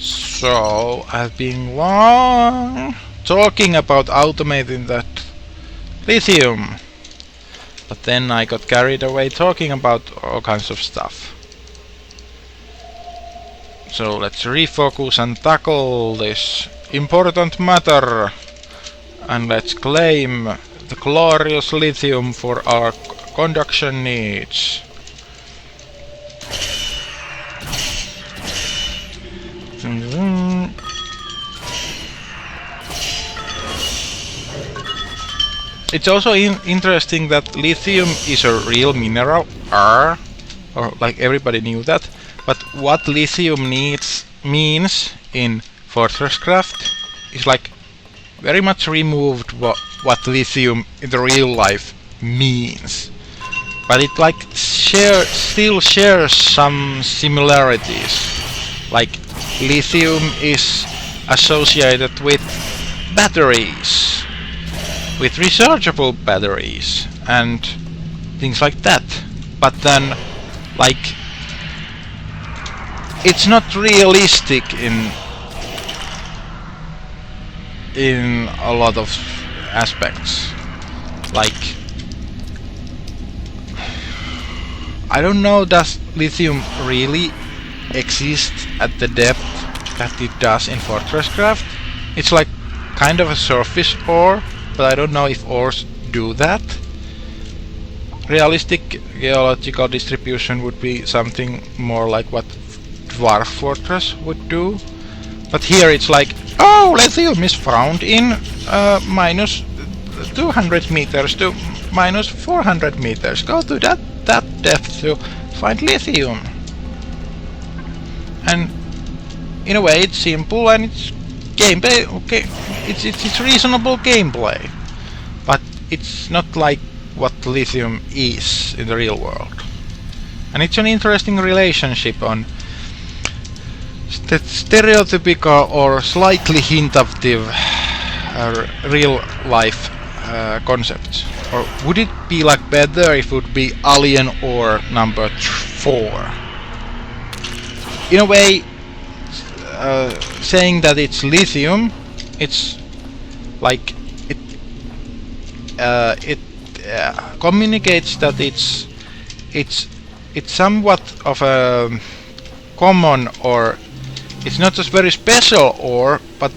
So, I've been long talking about automating that lithium, but then I got carried away talking about all kinds of stuff. So let's refocus and tackle this important matter, and let's claim the glorious lithium for our conduction needs. It's also interesting that lithium is a real mineral, or like everybody knew that, but what lithium means in Fortresscraft is like very much removed what lithium in the real life means. But it like still shares some similarities. Like lithium is associated with batteries, with rechargeable batteries and things like that. But then, like, it's not realistic in a lot of aspects. Like, I don't know, does lithium really exist at the depth that it does in Fortresscraft? It's like kind of a surface ore, but I don't know if ores do that. Realistic geological distribution would be something more like what Dwarf Fortress would do. But here it's like, oh, lithium is found in minus 200 meters to minus 400 meters. Go to that depth to find lithium. And in a way it's simple and it's gameplay. Okay, it's reasonable gameplay, but it's not like what lithium is in the real world. And it's an interesting relationship on stereotypical or slightly hintative real life concepts. Or would it be like better if it would be alien or number 4? In a way, saying that it's lithium, it's like it communicates that it's somewhat of a common, or it's not just very special ore, but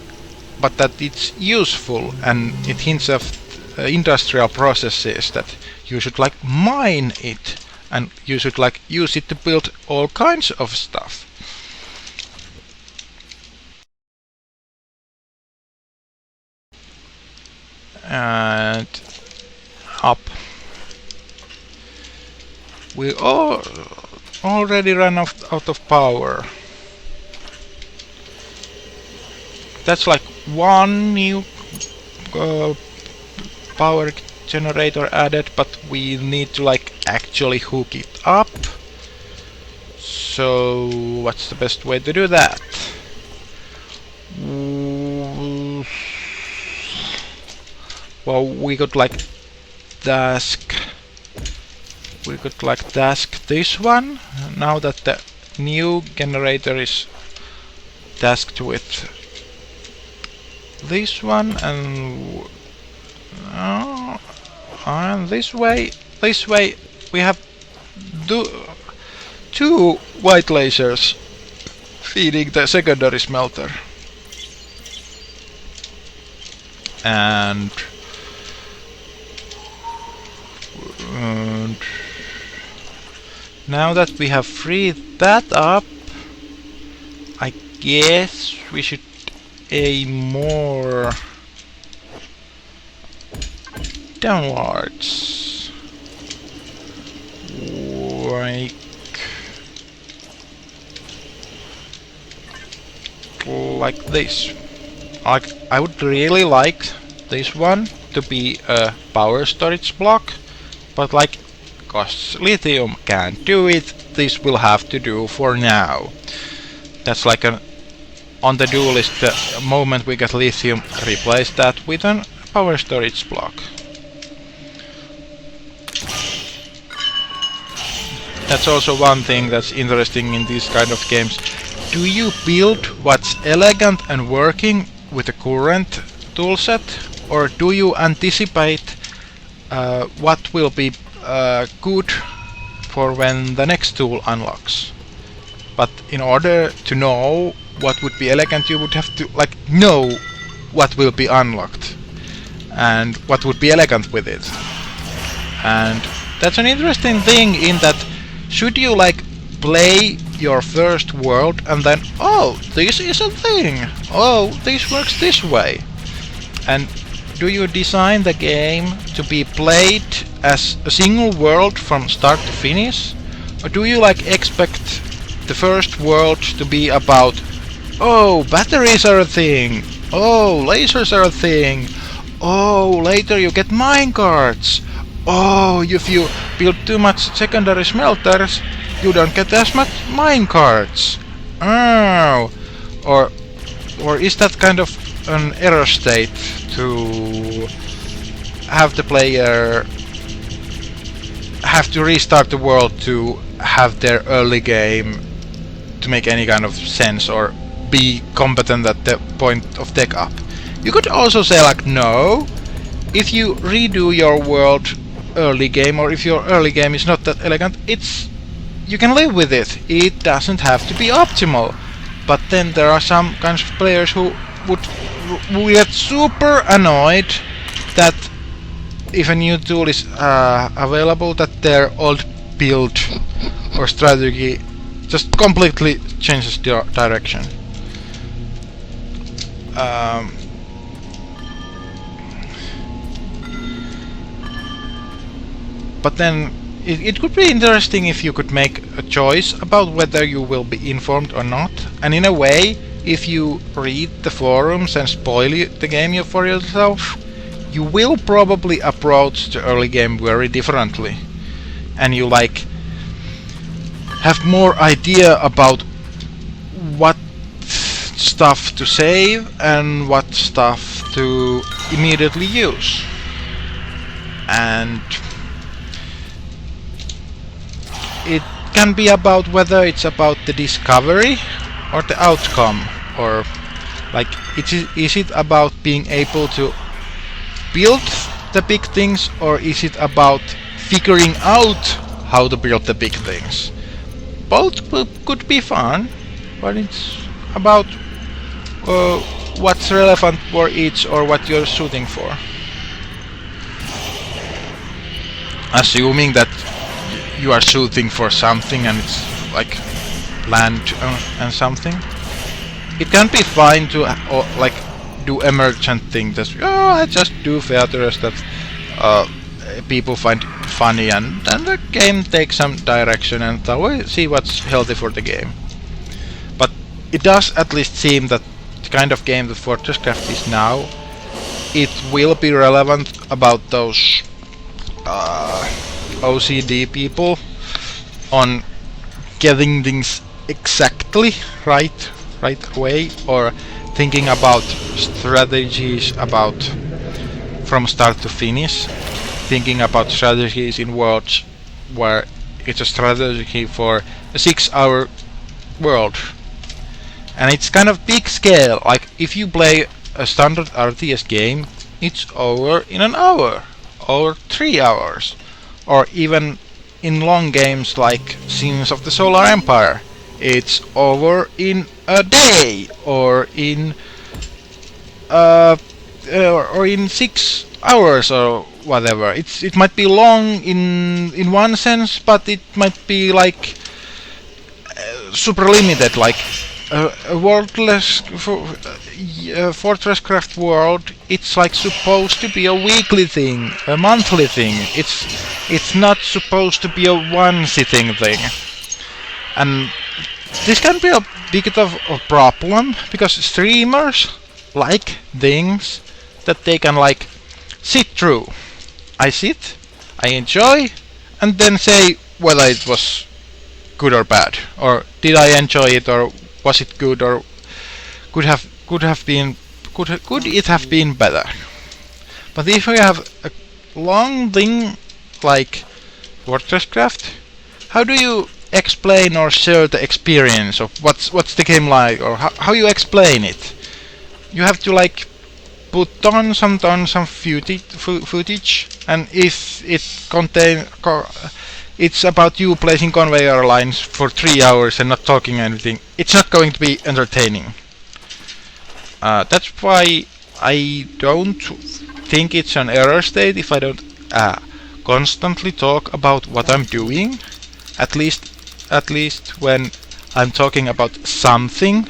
that it's useful, and it hints of industrial processes that you should like mine it, and you should like use it to build all kinds of stuff. And up. We already ran out of power. That's like one new power generator added, but we need to like actually hook it up. So what's the best way to do that? Well, we could like task this one, now that the new generator is tasked with this one, and this way we have two white lasers feeding the secondary smelter. And now that we have freed that up, I guess we should aim more downwards, like this. I would really like this one to be a power storage block, but like, cause lithium can't do it, this will have to do for now. That's like an on the do list. The moment we get lithium, replace that with a power storage block. That's also one thing that's interesting in these kind of games. Do you build what's elegant and working with the current toolset, or do you anticipate what will be good for when the next tool unlocks? But in order to know what would be elegant, you would have to like know what will be unlocked and what would be elegant with it. And that's an interesting thing in that, should you like play your first world and then, oh, this is a thing, oh, this works this way, and do you design the game to be played as a single world from start to finish, or do you like expect the first world to be about, oh, batteries are a thing, oh, lasers are a thing, oh, later you get minecarts, oh, if you build too much secondary smelters, you don't get as much minecarts. Oh, or is that kind of an error state to have the player have to restart the world to have their early game to make any kind of sense or be competent at the point of tech up? You could also say like, no, if you redo your world early game, or if your early game is not that elegant, you can live with it. It doesn't have to be optimal. But then there are some kinds of players who would get super annoyed that if a new tool is available, that their old build or strategy just completely changes direction. But then it could be interesting if you could make a choice about whether you will be informed or not. And in a way, if you read the forums and spoil the game for yourself, you will probably approach the early game very differently. And you like have more idea about what stuff to save and what stuff to immediately use. And it can be about whether it's about the discovery or the outcome, or like is it about being able to build the big things, or is it about figuring out how to build the big things? Both could be fun, but it's about what's relevant for each or what you're shooting for. Assuming that you are shooting for something and it's like land and something, it can be fine to like do emergent things that I just do features that people find funny, and then the game takes some direction and we see what's healthy for the game. But it does at least seem that the kind of game that Fortresscraft is now, it will be relevant about those OCD people on getting things exactly right away, or thinking about strategies about from start to finish, thinking about strategies in worlds where it's a strategy for a 6-hour world. And it's kind of big scale, like if you play a standard RTS game, it's over in an hour or 3 hours, or even in long games like Sins of the Solar Empire, it's over in a day or in 6 hours or whatever. It might be long in one sense, but it might be like super limited, like a worldless Fortresscraft world. It's like supposed to be a weekly thing, a monthly thing. It's not supposed to be a one-sitting thing, and this can be a bit of a problem because streamers like things that they can like sit through. I sit, I enjoy, and then say whether it was good or bad, or did I enjoy it, or was it good, or could it have been better. But if we have a long thing like Fortresscraft, how do you explain or share the experience of what's the game like, or how you explain it? You have to like put on some footage, and if it it's about you placing conveyor lines for 3 hours and not talking anything, it's not going to be entertaining. That's why I don't think it's an error state if I don't constantly talk about what I'm doing, at least when I'm talking about something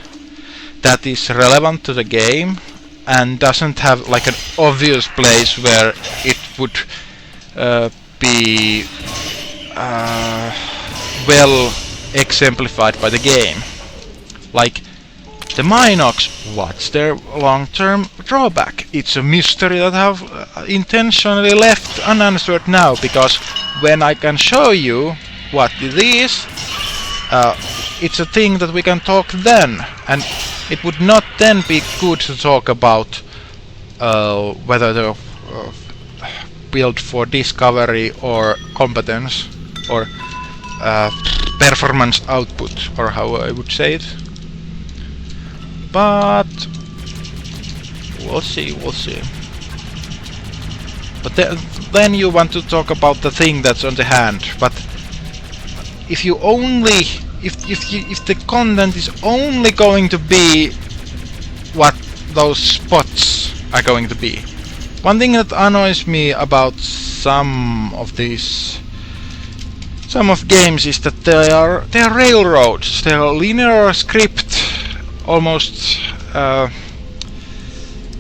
that is relevant to the game and doesn't have like an obvious place where it would be well exemplified by the game. Like the Minox, what's their long-term drawback? It's a mystery that I've intentionally left unanswered now, because when I can show you what it is, it's a thing that we can talk then, and it would not then be good to talk about whether the build for discovery or competence or performance output, or how I would say it. But we'll see. But then you want to talk about the thing that's on the hand. But if you only if the content is only going to be what those spots are going to be, One thing that annoys me about some of games is that they are railroads. They are linear script, almost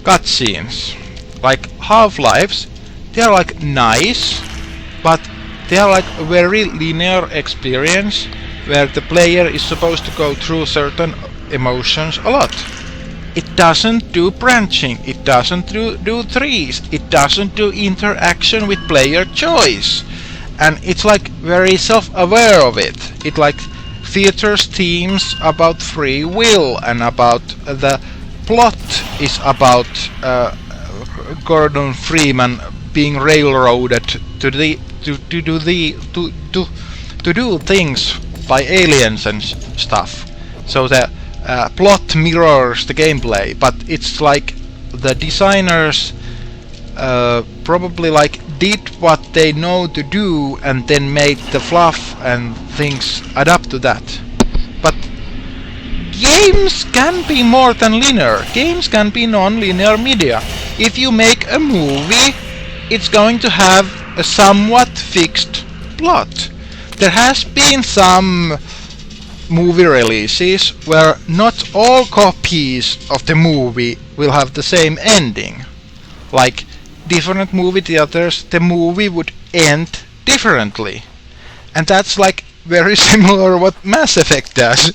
cutscenes. Like Half-Lives, they are like nice, but they are like a very linear experience where the player is supposed to go through certain emotions a lot. It doesn't do branching, it doesn't do trees, it doesn't do interaction with player choice. And it's like very self-aware of it. It like features themes about free will and about the plot is about Gordon Freeman being railroaded to do things by aliens and stuff. So the plot mirrors the gameplay, but it's like the designers probably like did what they know to do and then made the fluff and things adapt to that. But games can be more than linear. Games can be non-linear media. If you make a movie, it's going to have a somewhat fixed plot. There has been some movie releases where not all copies of the movie will have the same ending. Like different movie theaters, the movie would end differently. And that's like very similar what Mass Effect does.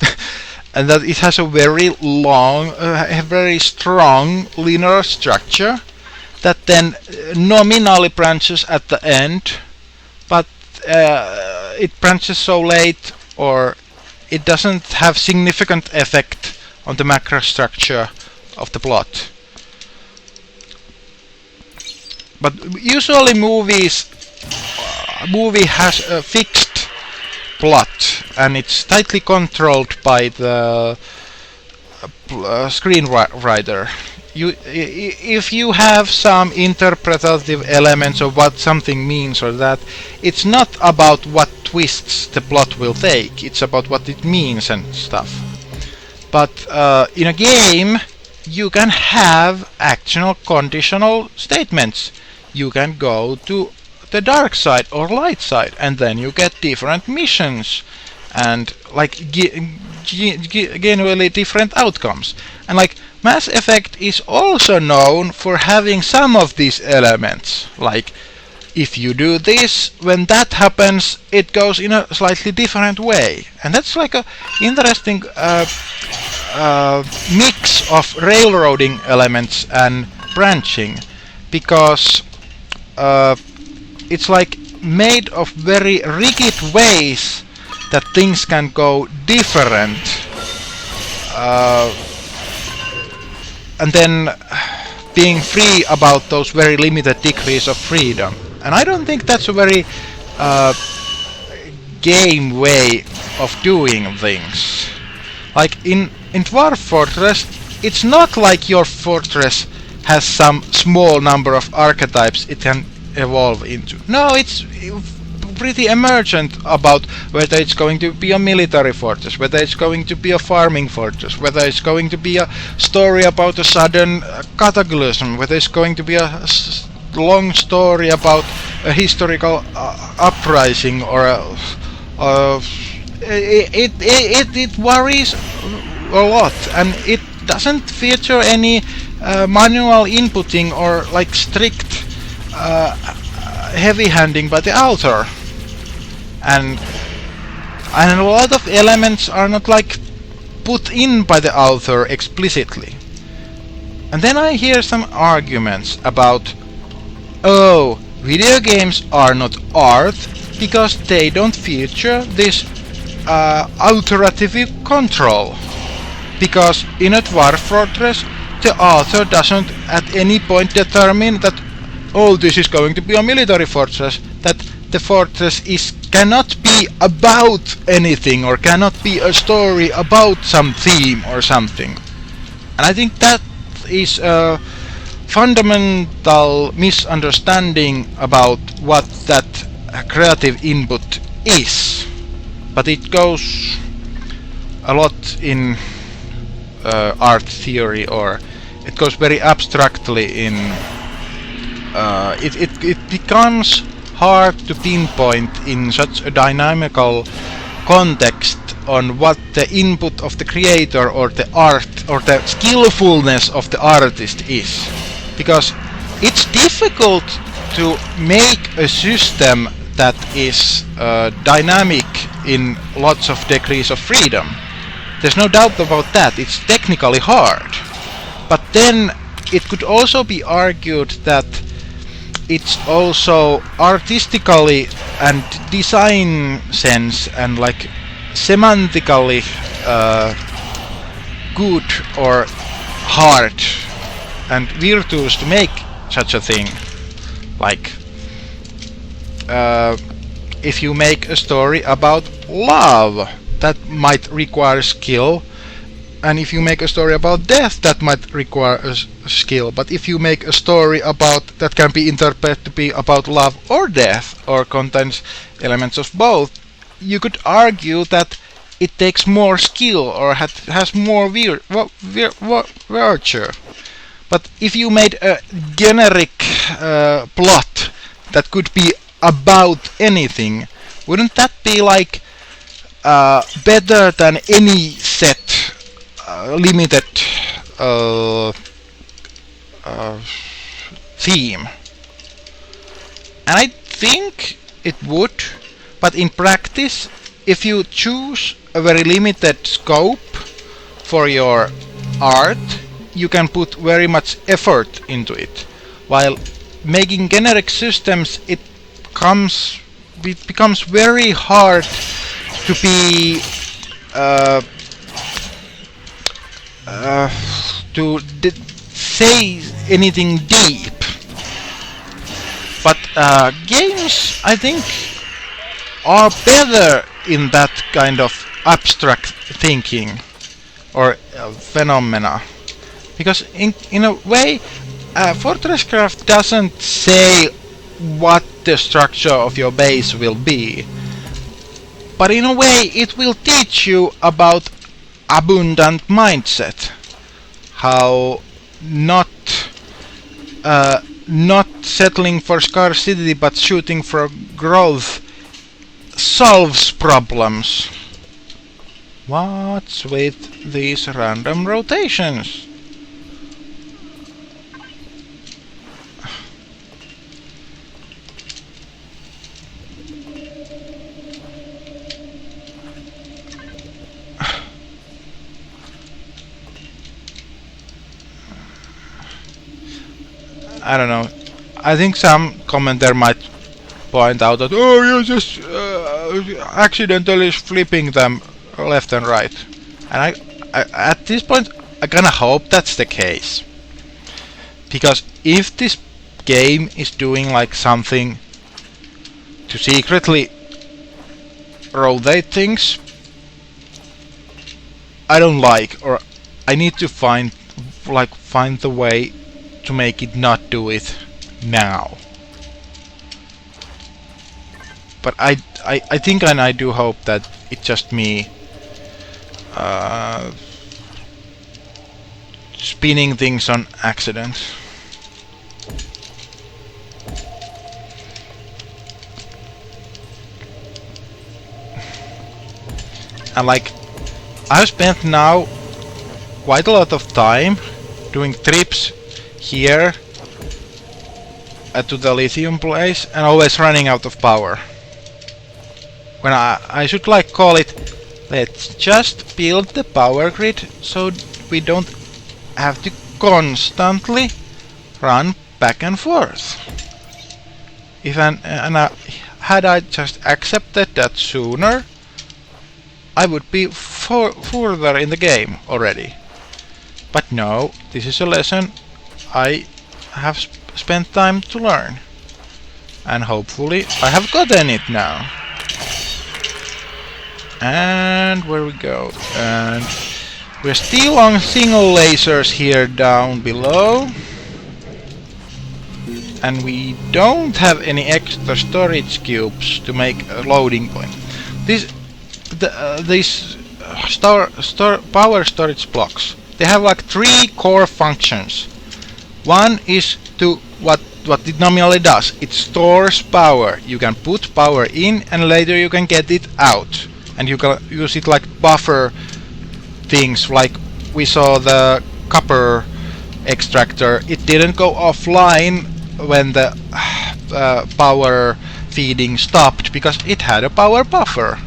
And that it has a very long, a very strong linear structure that then nominally branches at the end, but it branches so late or it doesn't have significant effect on the macro structure of the plot. But usually movie has a fixed plot and it's tightly controlled by the screenwriter. If you have some interpretative elements of what something means or that, it's not about what twists the plot will take, it's about what it means and stuff. But in a game, you can have actional conditional statements. You can go to the dark side or light side, and then you get different missions and like genuinely different outcomes. And like Mass Effect is also known for having some of these elements. Like if you do this, when that happens, it goes in a slightly different way. And that's like a interesting mix of railroading elements and branching, because it's like made of very rigid ways that things can go different, and then being free about those very limited degrees of freedom. And I don't think that's a very game way of doing things. Like in Dwarf Fortress, it's not like your fortress has some small number of archetypes it can evolve into. No, it's pretty emergent about whether it's going to be a military fortress, whether it's going to be a farming fortress, whether it's going to be a story about a sudden cataclysm, whether it's going to be a long story about a historical uprising, or it varies a lot, and it doesn't feature any manual inputting or like strict heavy handing by the author, and a lot of elements are not like put in by the author explicitly. And then I hear some arguments about, oh, video games are not art because they don't feature this authoritative control, because in a Dwarf Fortress the author doesn't at any point determine that, oh, this is going to be a military fortress, that the fortress cannot be about anything or cannot be a story about some theme or something. And I think that is a fundamental misunderstanding about what that creative input is. But it goes a lot in art theory, or it goes very abstractly in it becomes hard to pinpoint in such a dynamical context on what the input of the creator or the art or the skillfulness of the artist is, because it's difficult to make a system that is dynamic in lots of degrees of freedom. There's no doubt about that. It's technically hard, but then it could also be argued that it's also artistically and design sense and like semantically good or hard and virtuous to make such a thing. Like if you make a story about love, that might require skill, and if you make a story about death, that might require a skill. But if you make a story about that can be interpreted to be about love or death, or contains elements of both, you could argue that it takes more skill or has more virtue. But if you made a generic plot that could be about anything, wouldn't that be like better than any set limited theme? And I think it would, but in practice, if you choose a very limited scope for your art, you can put very much effort into it. While making generic systems, it becomes very hard to be say anything deep. But games, I think, are better in that kind of abstract thinking or phenomena, because in a way Fortresscraft doesn't say what the structure of your base will be, but in a way it will teach you about abundant mindset, how not settling for scarcity but shooting for growth solves problems. What's with these random rotations? I don't know. I think some commenter might point out that, oh, you're just accidentally flipping them left and right. And I at this point, I kinda hope that's the case. Because if this game is doing like something to secretly rotate things, I don't like, or I need to find the way to make it not do it now. But I think, and I do hope that it's just me spinning things on accident. And like, I've spent now quite a lot of time doing trips here to the lithium place and always running out of power. When I should like call it, let's just build the power grid so we don't have to constantly run back and forth. Had I just accepted that sooner, I would be further in the game already. But no, this is a lesson I have spent time to learn, and hopefully I have gotten it now. And where we go? And we're still on single lasers here down below, and we don't have any extra storage cubes to make a loading point. These power storage blocks, they have like 3 core functions. One is to what what it nominally does. It stores power. You can put power in and later you can get it out. And you can use it like buffer things, like we saw the copper extractor. It didn't go offline when the power feeding stopped because it had a power buffer.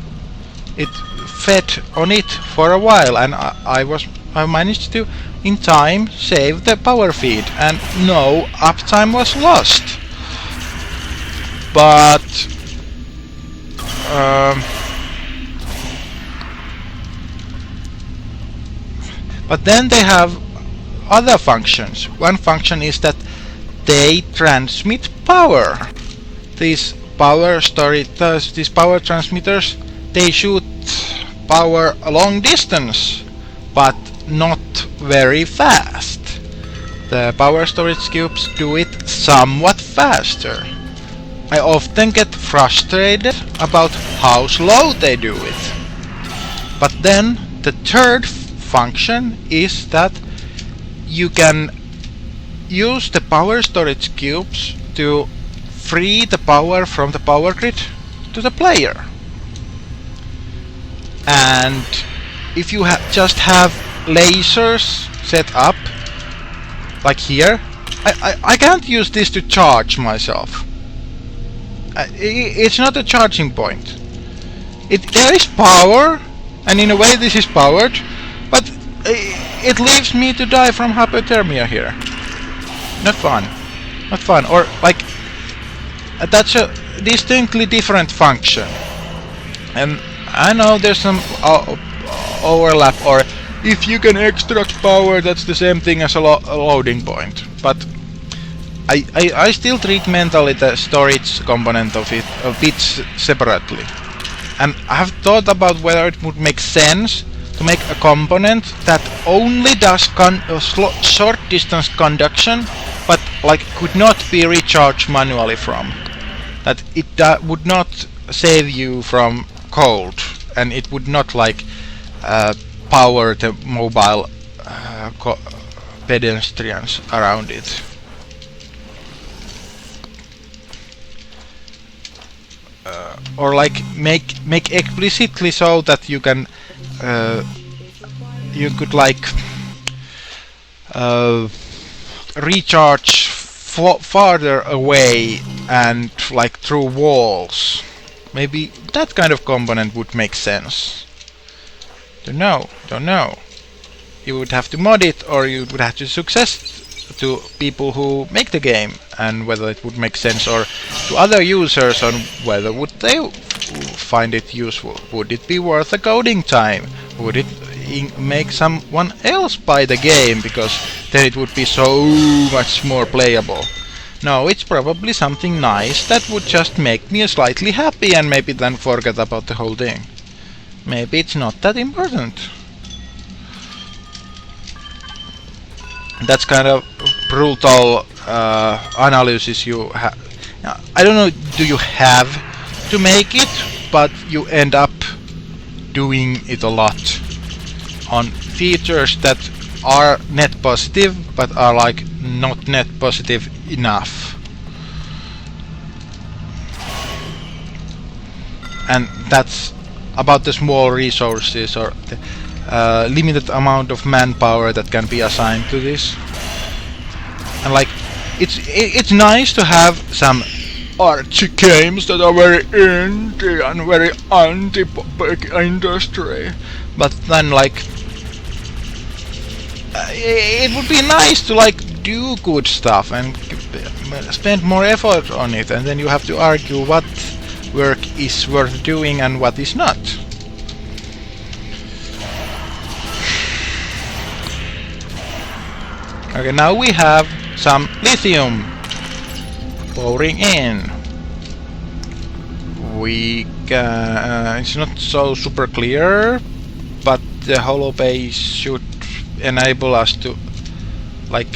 It fed on it for a while, and I managed to in time save the power feed and no uptime was lost. But then they have other functions. One function is that they transmit power. These power transmitters, they shoot power a long distance, but not very fast. The power storage cubes do it somewhat faster. I often get frustrated about how slow they do it. But then the third function is that you can use the power storage cubes to free the power from the power grid to the player. And if you just have lasers set up, like here, I can't use this to charge myself. It's not a charging point. There is power, and in a way this is powered, but it leaves me to die from hypothermia here. Not fun. Not fun. Or like that's a distinctly different function. And I know there's some overlap, or if you can extract power, that's the same thing as a loading point. But I still treat mentally the storage component of it a bit separately. And I have thought about whether it would make sense to make a component that only does short distance conduction, but like could not be recharged manually from. That it would not save you from cold, and it would not like power the mobile pedestrians around it. Or like make explicitly so that you can you could like recharge farther away and like through walls. Maybe that kind of component would make sense. Don't know. You would have to mod it, or you would have to suggest to people who make the game, and whether it would make sense, or to other users on whether would they find it useful. Would it be worth the coding time? Would it make someone else buy the game, because then it would be so much more playable? No, it's probably something nice that would just make me slightly happy and maybe then forget about the whole thing. Maybe it's not that important. That's kind of brutal analysis you have. I don't know, do you have to make it, but you end up doing it a lot on features that are net positive but are like not net positive enough. And that's about the small resources or the limited amount of manpower that can be assigned to this. And like it's nice to have some artsy games that are very indie and very anti-big industry, but then like it would be nice to like do good stuff and spend more effort on it, and then you have to argue what work is worth doing and what is not. Okay, now we have some lithium pouring in. We can, it's not so super clear, but the hollow base should enable us to like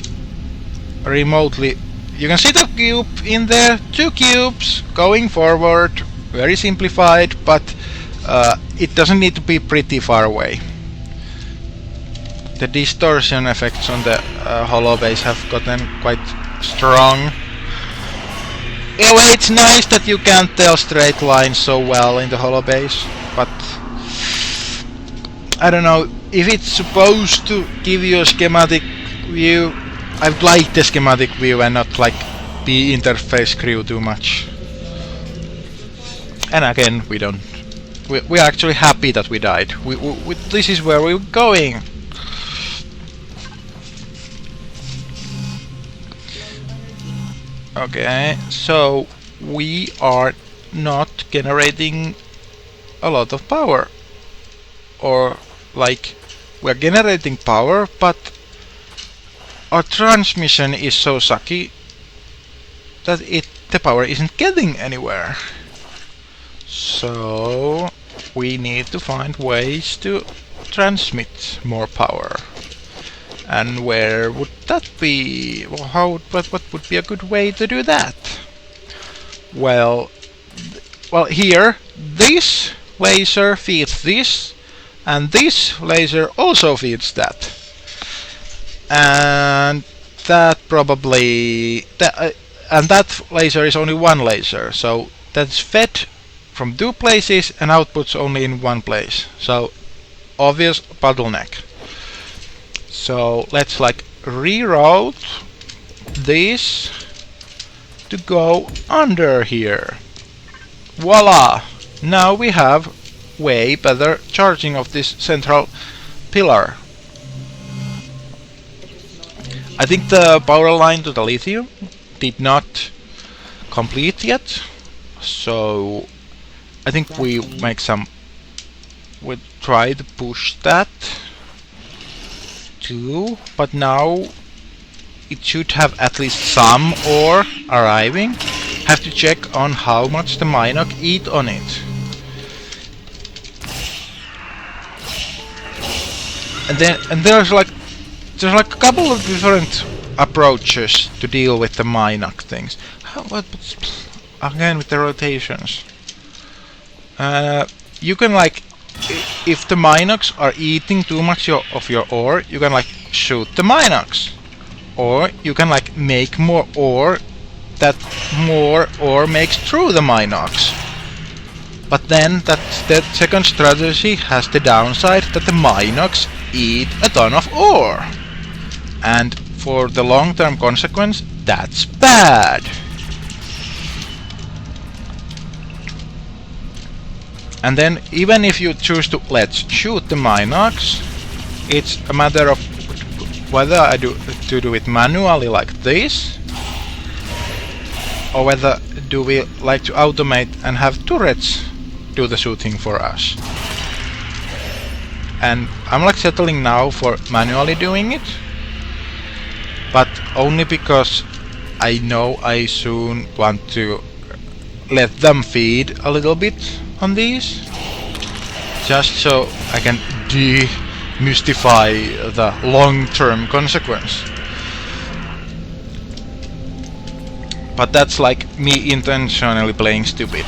remotely. You can see the cube in there, 2 cubes going forward, very simplified, but it doesn't need to be pretty far away. The distortion effects on the hollow base have gotten quite strong, In a way, it's nice that you can't tell straight lines so well in the hollow base, but I don't know if it's supposed to give you a schematic view. I'd like the schematic view and not like the interface screw too much. And again, we don't. We're actually happy that we died. This is where we're going. Okay, so we are not generating a lot of power. Or like, we're generating power, but our transmission is so sucky that the power isn't getting anywhere. So we need to find ways to transmit more power. And where would that be? Well, what would be a good way to do that? Well, here this laser feeds this, and this laser also feeds that. And that probably and that laser is only one laser, so that's fed from two places and outputs only in one place. So obvious bottleneck. So let's like reroute this to go under here. Voila! Now we have way better charging of this central pillar. I think the power line to the lithium did not complete yet, so I think we try to push that too, but now it should have at least some ore arriving. Have to check on how much the Minoc eat on it. And there's like a couple of different approaches to deal with the Minoc things. Again with the rotations. You can like, if the Minocs are eating too much of your ore, you can like shoot the Minocs. Or you can like make more ore, that more ore makes through the Minocs. But then that second strategy has the downside that the Minocs eat a ton of ore. And for the long-term consequence, that's bad. And then even if you choose to let's shoot the Minocs, it's a matter of whether I do it manually like this, or whether do we like to automate and have turrets do the shooting for us. And I'm like settling now for manually doing it, but only because I know I soon want to let them feed a little bit on these, just so I can demystify the long-term consequence. But that's like me intentionally playing stupid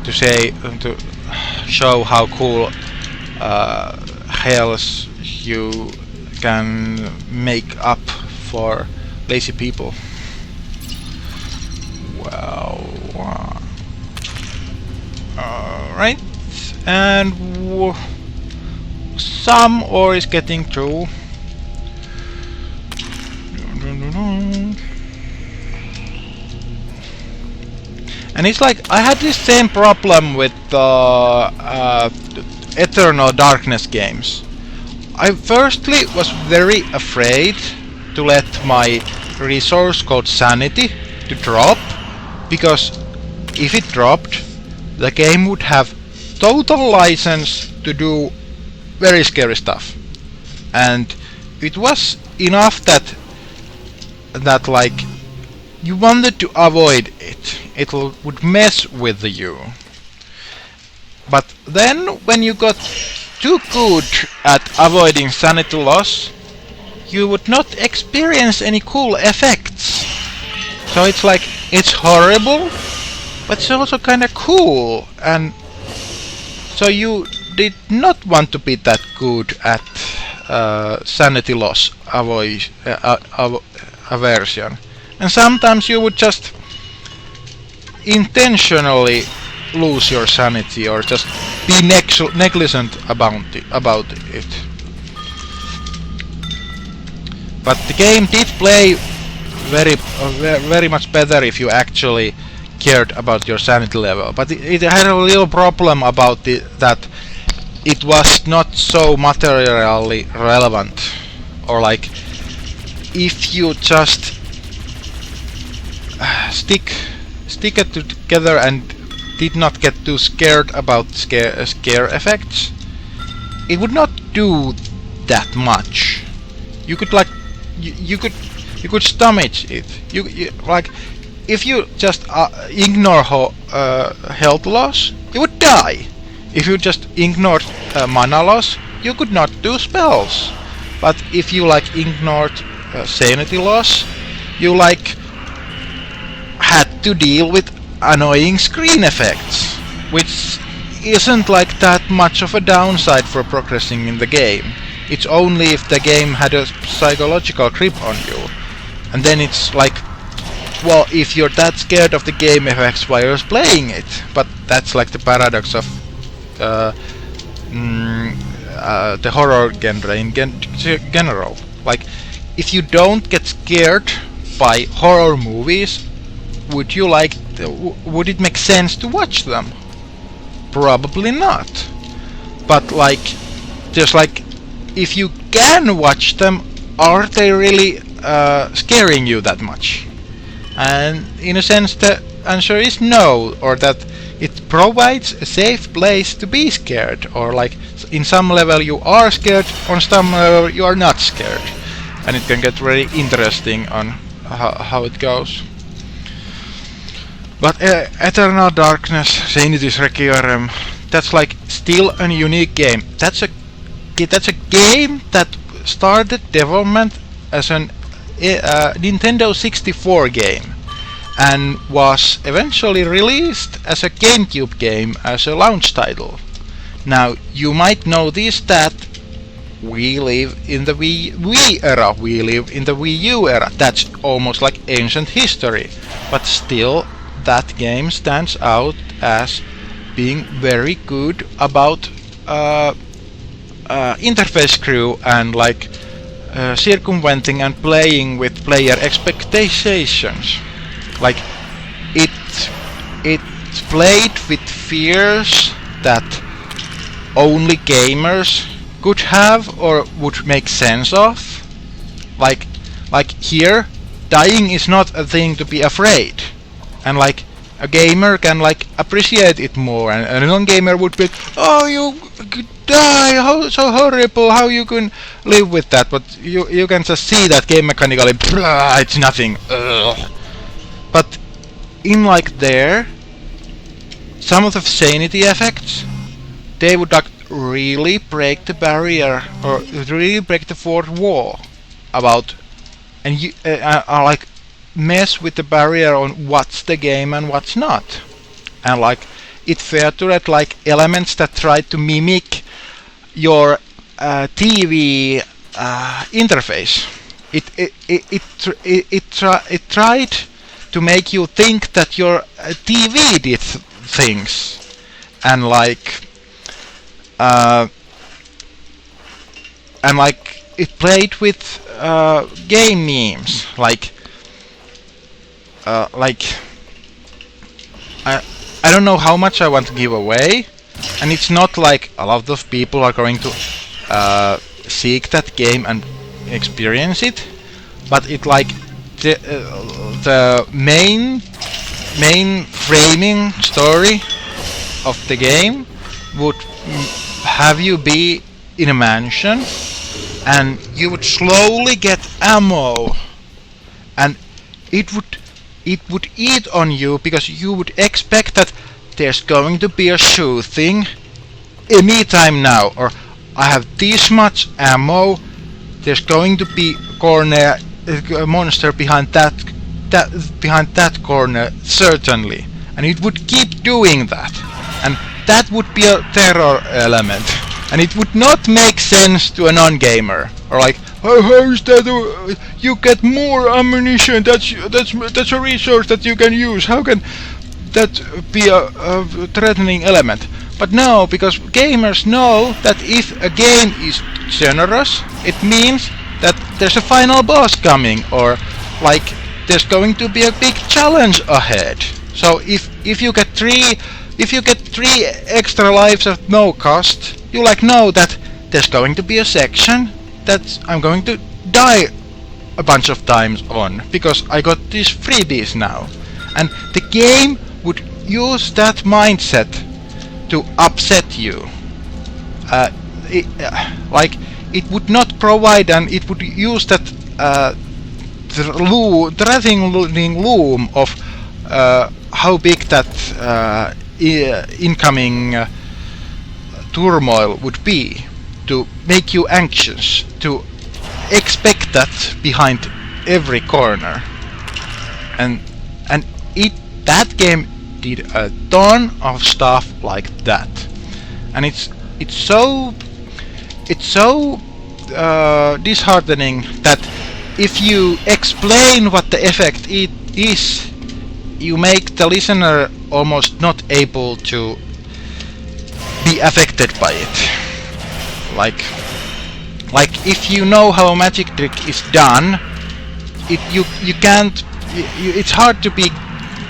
to show how cool hells you can make up for lazy people. Well, alright, and some ore is getting through. And it's like I had this same problem with the Eternal Darkness games. I firstly was very afraid to let my resource called Sanity to drop, because if it dropped, the game would have total license to do very scary stuff. And it was enough that like you wanted to avoid it. It would mess with you. But then when you got too good at avoiding sanity loss, you would not experience any cool effects. So it's like, it's horrible, but it's also kinda cool. And so you did not want to be that good at sanity loss aversion. And sometimes you would just intentionally lose your sanity or just be negligent about it. But the game did play very much better if you actually cared about your sanity level. But it had a little problem about that it was not so materially relevant. Or like, if you just stick it together and did not get too scared about scare effects, it would not do that much. You could like you could stomach it. You like, if you just ignore health loss, you would die. If you just ignored mana loss, you could not do spells. But if you like ignored sanity loss, you like had to deal with annoying screen effects, which isn't like that much of a downside for progressing in the game. It's only if the game had a psychological grip on you. And then it's like, well, if you're that scared of the game effects, why you're playing it? But that's like the paradox of the horror genre in general. Like, if you don't get scared by horror movies, would it make sense to watch them? Probably not. But like, just like, if you can watch them, are they really scaring you that much? And in a sense the answer is no, or that it provides a safe place to be scared, or like in some level you are scared, on some level you are not scared, and it can get very interesting on how it goes. But Eternal Darkness, Sanity's Requiem, that's like still a unique game. That's a game that started development as an Nintendo 64 game and was eventually released as a GameCube game as a launch title. Now you might notice that we live in the Wii era, we live in the Wii U era. That's almost like ancient history, but still that game stands out as being very good about interface crew and like circumventing and playing with player expectations. Like, it played with fears that only gamers could have or would make sense of. Like here, dying is not a thing to be afraid, and like a gamer can like appreciate it more, and a non-gamer would be, oh, you could die, how so horrible, how you can live with that. But you can just see that game mechanically, it's nothing. Ugh. But in like there, some of the sanity effects, they would like really break the barrier or really break the fourth wall about, and you like mess with the barrier on what's the game and what's not. And like it featured like elements that tried to mimic your TV interface. It tried to make you think that your TV did things, and like it played with game memes, like I don't know how much I want to give away, and it's not like a lot of people are going to seek that game and experience it, but it like the main framing story of the game would have you be in a mansion, and you would slowly get ammo, and it would eat on you, because you would expect that there's going to be a shooting anytime now, or I have this much ammo, there's going to be a monster behind that corner certainly, and it would keep doing that, and that would be a terror element, and it would not make sense to a non-gamer. Or like, how is that? You get more ammunition. That's a resource that you can use. How can that be a threatening element. But no, because gamers know that if a game is generous, it means that there's a final boss coming, or like there's going to be a big challenge ahead. So if you get three extra lives at no cost, you like know that there's going to be a section that I'm going to die a bunch of times on, because I got these freebies now. And the game would use that mindset to upset you. Like it would not provide, and it would use that threatening loom of how big that incoming turmoil would be, to make you anxious, to expect that behind every corner. And that game did a ton of stuff like that, and it's so disheartening that if you explain what the effect is, you make the listener almost not able to be affected by it. Like if you know how a magic trick is done, you can't. It's hard to be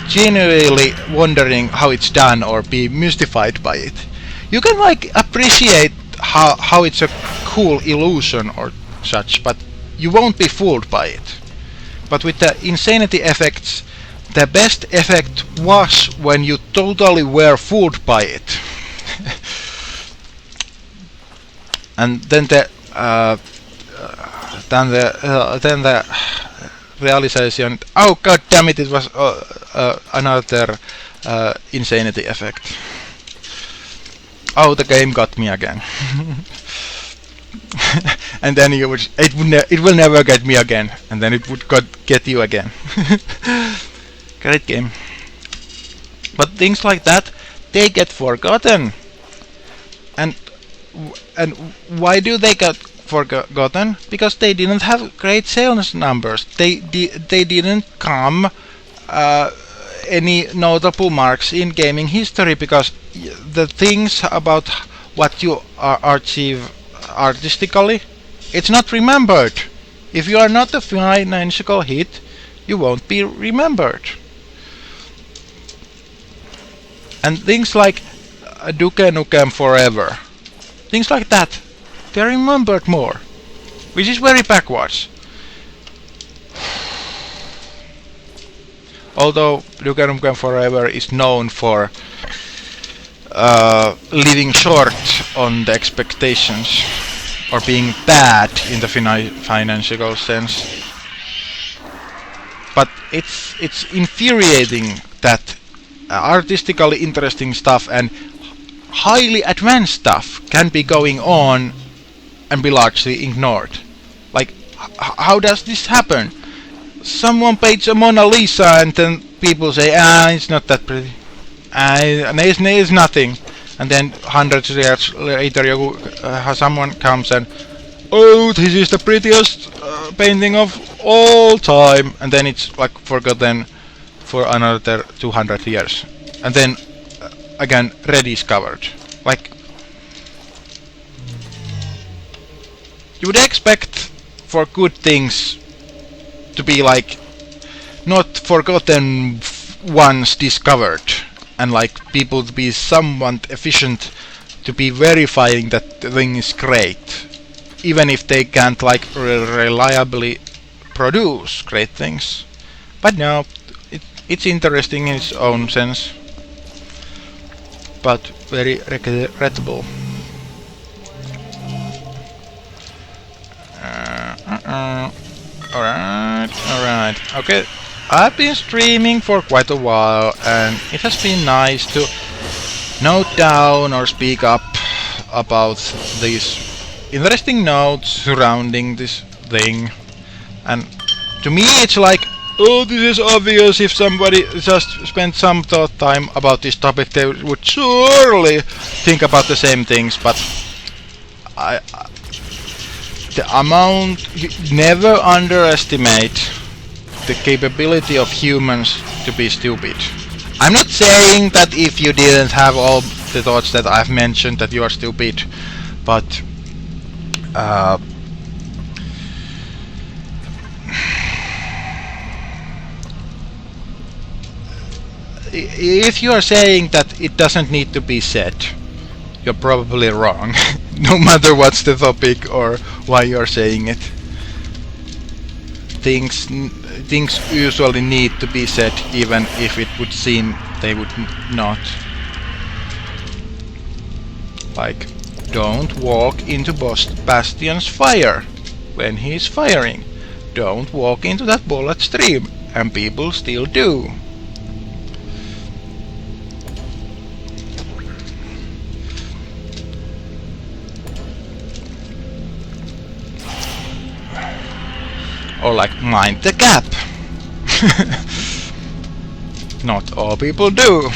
genuinely wondering how it's done or be mystified by it. You can like appreciate how it's a cool illusion or such, but you won't be fooled by it. But with the insanity effects, the best effect was when you totally were fooled by it. And then the realization, oh god damn it, it was another insanity effect. Oh, the game got me again. And then it will never get me again, and then it would get you again. Great game. But things like that, they get forgotten. And why do they get forgotten? Because they didn't have great sales numbers. They didn't come any notable marks in gaming history, because the things about what you achieve artistically, it's not remembered. If you are not a financial hit, you won't be remembered. And things like Duke Nukem Forever, things like that, they're remembered more, which is very backwards. Although Duke Nukem Forever is known for living short on the expectations, or being bad in the financial sense. But it's infuriating that artistically interesting stuff and highly advanced stuff can be going on and be largely ignored. Like, how does this happen? Someone paints a Mona Lisa and then people say, it's not that pretty. It's nothing. And then hundreds of years later someone comes and, oh, this is the prettiest painting of all time. And then it's like forgotten for another 200 years. And then again rediscovered. Like, you would expect for good things to be like not forgotten once discovered, and like people to be somewhat efficient to be verifying that the thing is great, even if they can't like reliably produce great things. But no, it's interesting in its own sense, but very regrettable. Alright, okay. I've been streaming for quite a while, and it has been nice to note down or speak up about these interesting notes surrounding this thing. And to me it's like, oh, this is obvious. If somebody just spent some thought time about this topic, they would surely think about the same things, but the amount, never underestimate the capability of humans to be stupid. I'm not saying that if you didn't have all the thoughts that I've mentioned that you are stupid, but if you are saying that it doesn't need to be said, you're probably wrong. No matter what's the topic or why you're saying it. Things usually need to be said, even if it would seem they would not. Like, don't walk into Bastion's fire when he's firing. Don't walk into that bullet stream, and people still do. Or like, mind the gap. Not all people do.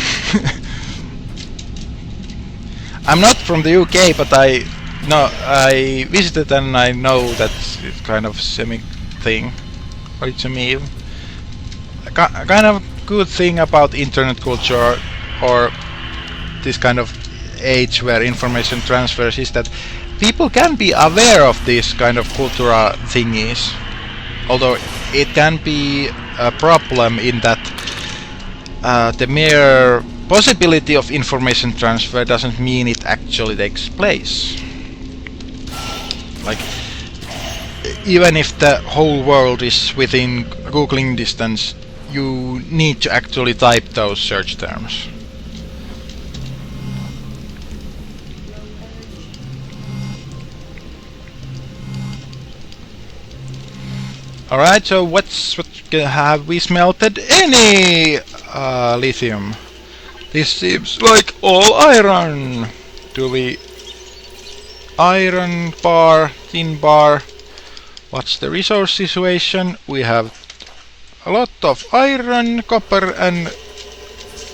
I'm not from the UK, but I visited and I know that's kind of semi thing, or it's a meme. A kind of good thing about internet culture or this kind of age where information transfers is that people can be aware of these kind of cultural thingies. Although it can be a problem in that the mere possibility of information transfer doesn't mean it actually takes place. Like, even if the whole world is within googling distance, you need to actually type those search terms. Alright, so what have we smelted? Any lithium? This seems like all iron. Do we... iron bar, tin bar. What's the resource situation? We have a lot of iron, copper and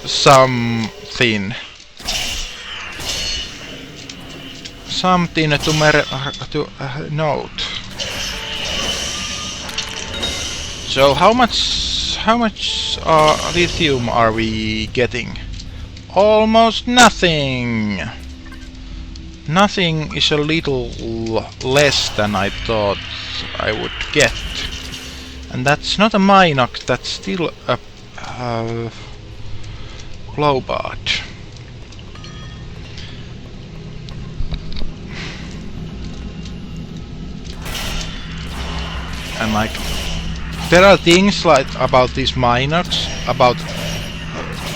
some tin. Something to note. So how much lithium are we getting? Almost nothing. Nothing is a little less than I thought I would get. And that's not a Minox, that's still a Globot. And like, there are things like about these Minox, about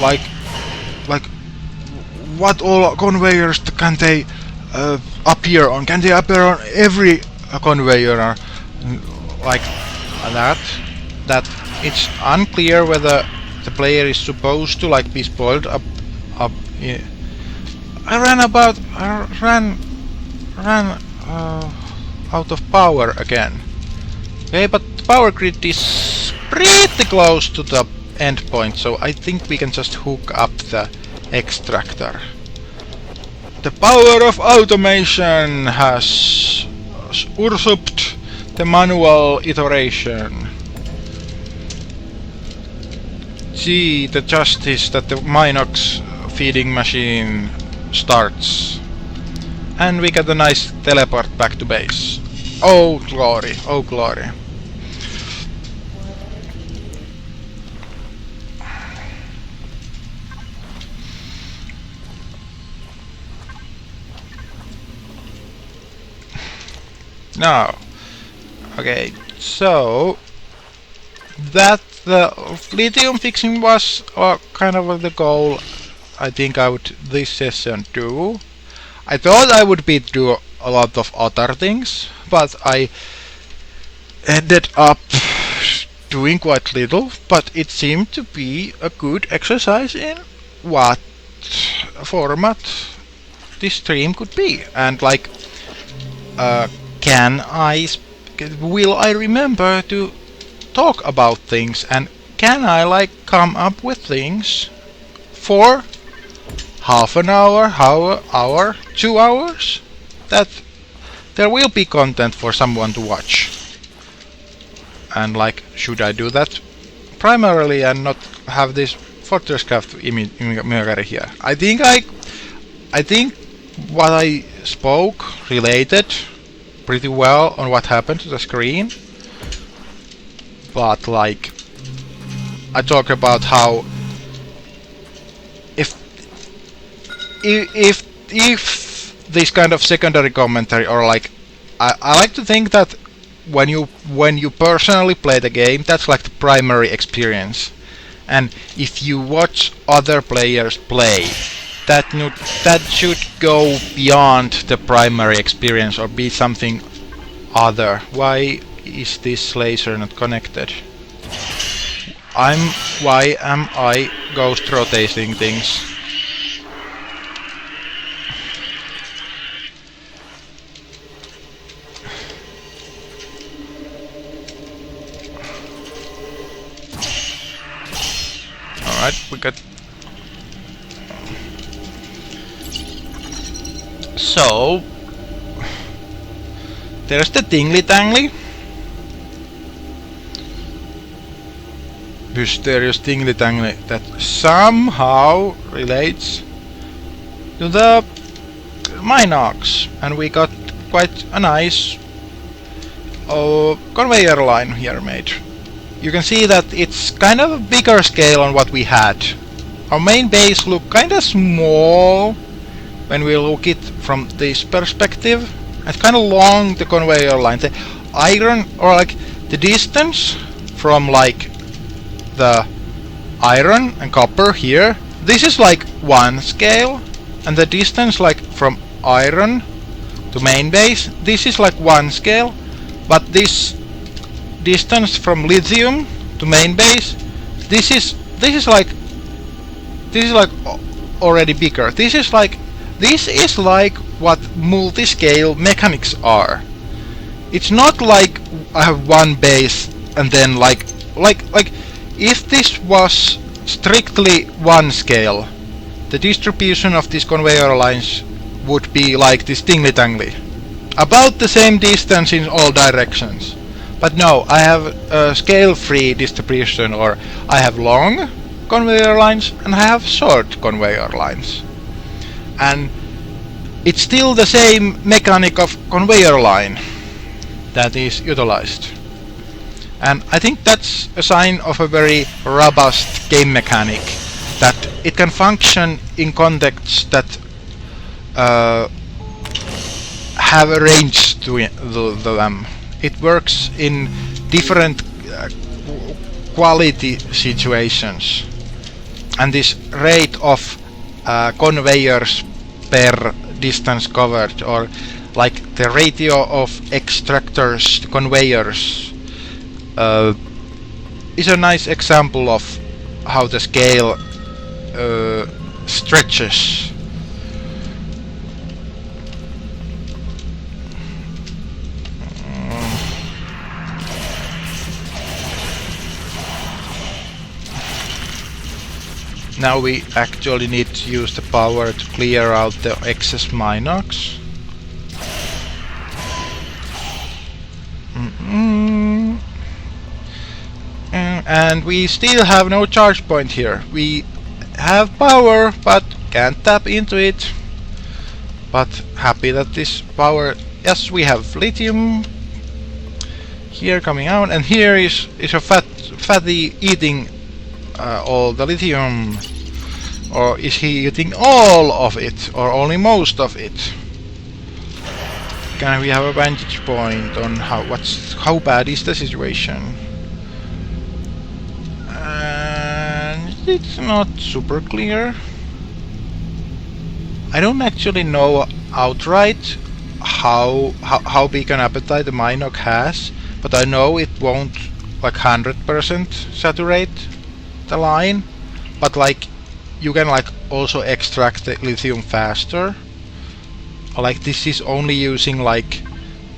like what all conveyors can they appear on? Can they appear on every conveyor? Like that it's unclear whether the player is supposed to like be spoiled up. Yeah. I ran out of power again. Okay, but the power grid is pretty close to the endpoint, so I think we can just hook up the extractor. The power of automation has usurped the manual iteration. See the justice that the Minox feeding machine starts. And we get a nice teleport back to base. Oh glory, oh glory. Now, okay, so that the lithium fixing was kind of the goal I think I would this session do. I thought I would do a lot of other things, but I ended up doing quite little, but it seemed to be a good exercise in what format this stream could be, and like will I remember to talk about things, and can I like come up with things for half an hour, 2 hours, that there will be content for someone to watch. And like, should I do that primarily and not have this Fortresscraft imagery here. I think what I spoke related pretty well on what happened to the screen, but like I talk about how if this kind of secondary commentary, or like I like to think that when you personally play the game, that's like the primary experience, and if you watch other players play, that should go beyond the primary experience or be something other. Why is this laser not connected? Why am I ghost rotating things? Alright, we got... So... there's the tingly-tangly. Mysterious tingly-tangly that somehow relates to the Minox, and we got quite a nice conveyor line here made. You can see that it's kind of a bigger scale on what we had. Our main base looked kind of small when we look it from this perspective. It's kind of long, the conveyor line. The iron, or like the distance from like the iron and copper here, this is like one scale, and the distance like from iron to main base, this is like one scale, but this distance from lithium to main base, this is like already bigger. This is like what multi-scale mechanics are. It's not like I have one base and then like if this was strictly one scale, the distribution of these conveyor lines would be like this tingly-tangly, about the same distance in all directions. But no, I have a scale-free distribution, or I have long conveyor lines and I have short conveyor lines. And it's still the same mechanic of conveyor line that is utilized. And I think that's a sign of a very robust game mechanic, that it can function in contexts that have a range to them. It works in different quality situations, and this rate of conveyors per distance covered, or like the ratio of extractors to conveyors, is a nice example of how the scale stretches. Now we actually need to use the power to clear out the excess Minox. And we still have no charge point here. We have power, but can't tap into it. But happy that this power... Yes, we have lithium here coming out, and here is a fatty eating all the lithium. Or is he eating all of it, or only most of it? Can we have a vantage point on how bad is the situation? And it's not super clear. I don't actually know outright how big an appetite the Minox has, but I know it won't like 100% saturate the line, but like you can like also extract the lithium faster. Like this is only using like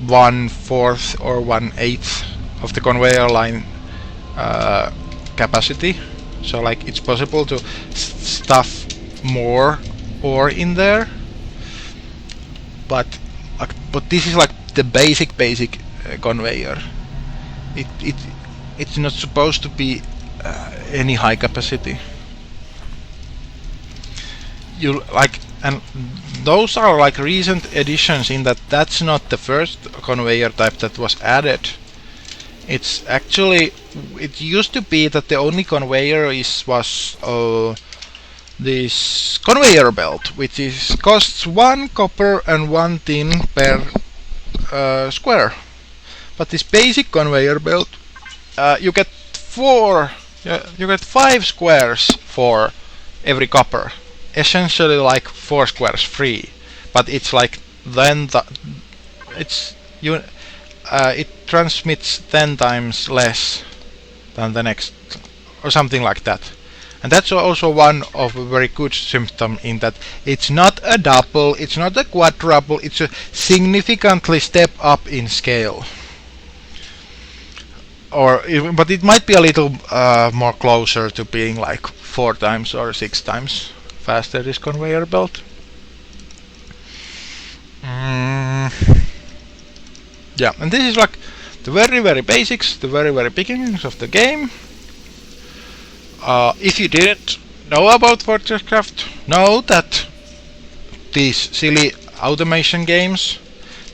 1/4 or 1/8 of the conveyor line capacity, so like it's possible to stuff more ore in there, but this is like the basic conveyor. It's not supposed to be any high capacity. you like, and those are like recent additions in that that's not the first conveyor type that was added. It's actually, it used to be that the only conveyor was this conveyor belt, which costs 1 copper and 1 tin per square. But this basic conveyor belt, you get 5 squares for every copper. Essentially like 4 squares free. But it's like then it transmits 10 times less than the next, or something like that. And that's also one of a very good symptom in that it's not a double, it's not a quadruple, it's a significantly step up in scale. But it might be a little more closer to being like 4 times or 6 times faster, this conveyor belt. Yeah, and this is like the very basics, the very beginnings of the game. If you didn't know about Fortresscraft, know that these silly automation games,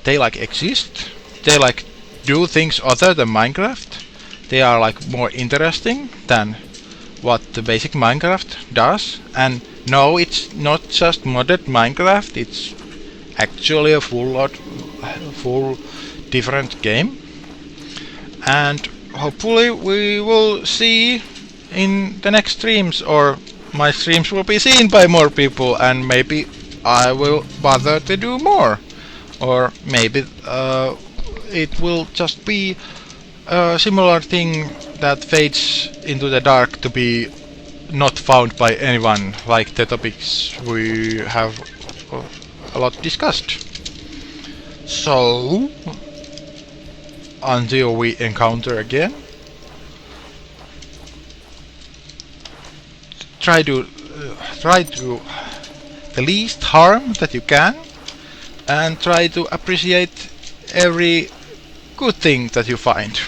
they like exist. They like do things other than Minecraft. They are like more interesting than what the basic Minecraft does. And no, it's not just modded Minecraft. It's actually a full different game. And hopefully we will see in the next streams, or my streams will be seen by more people, and maybe I will bother to do more, or maybe it will just be a similar thing that fades into the dark to be not found by anyone, like the topics we have a lot discussed. So until we encounter again, try to the least harm that you can, and try to appreciate every good thing that you find.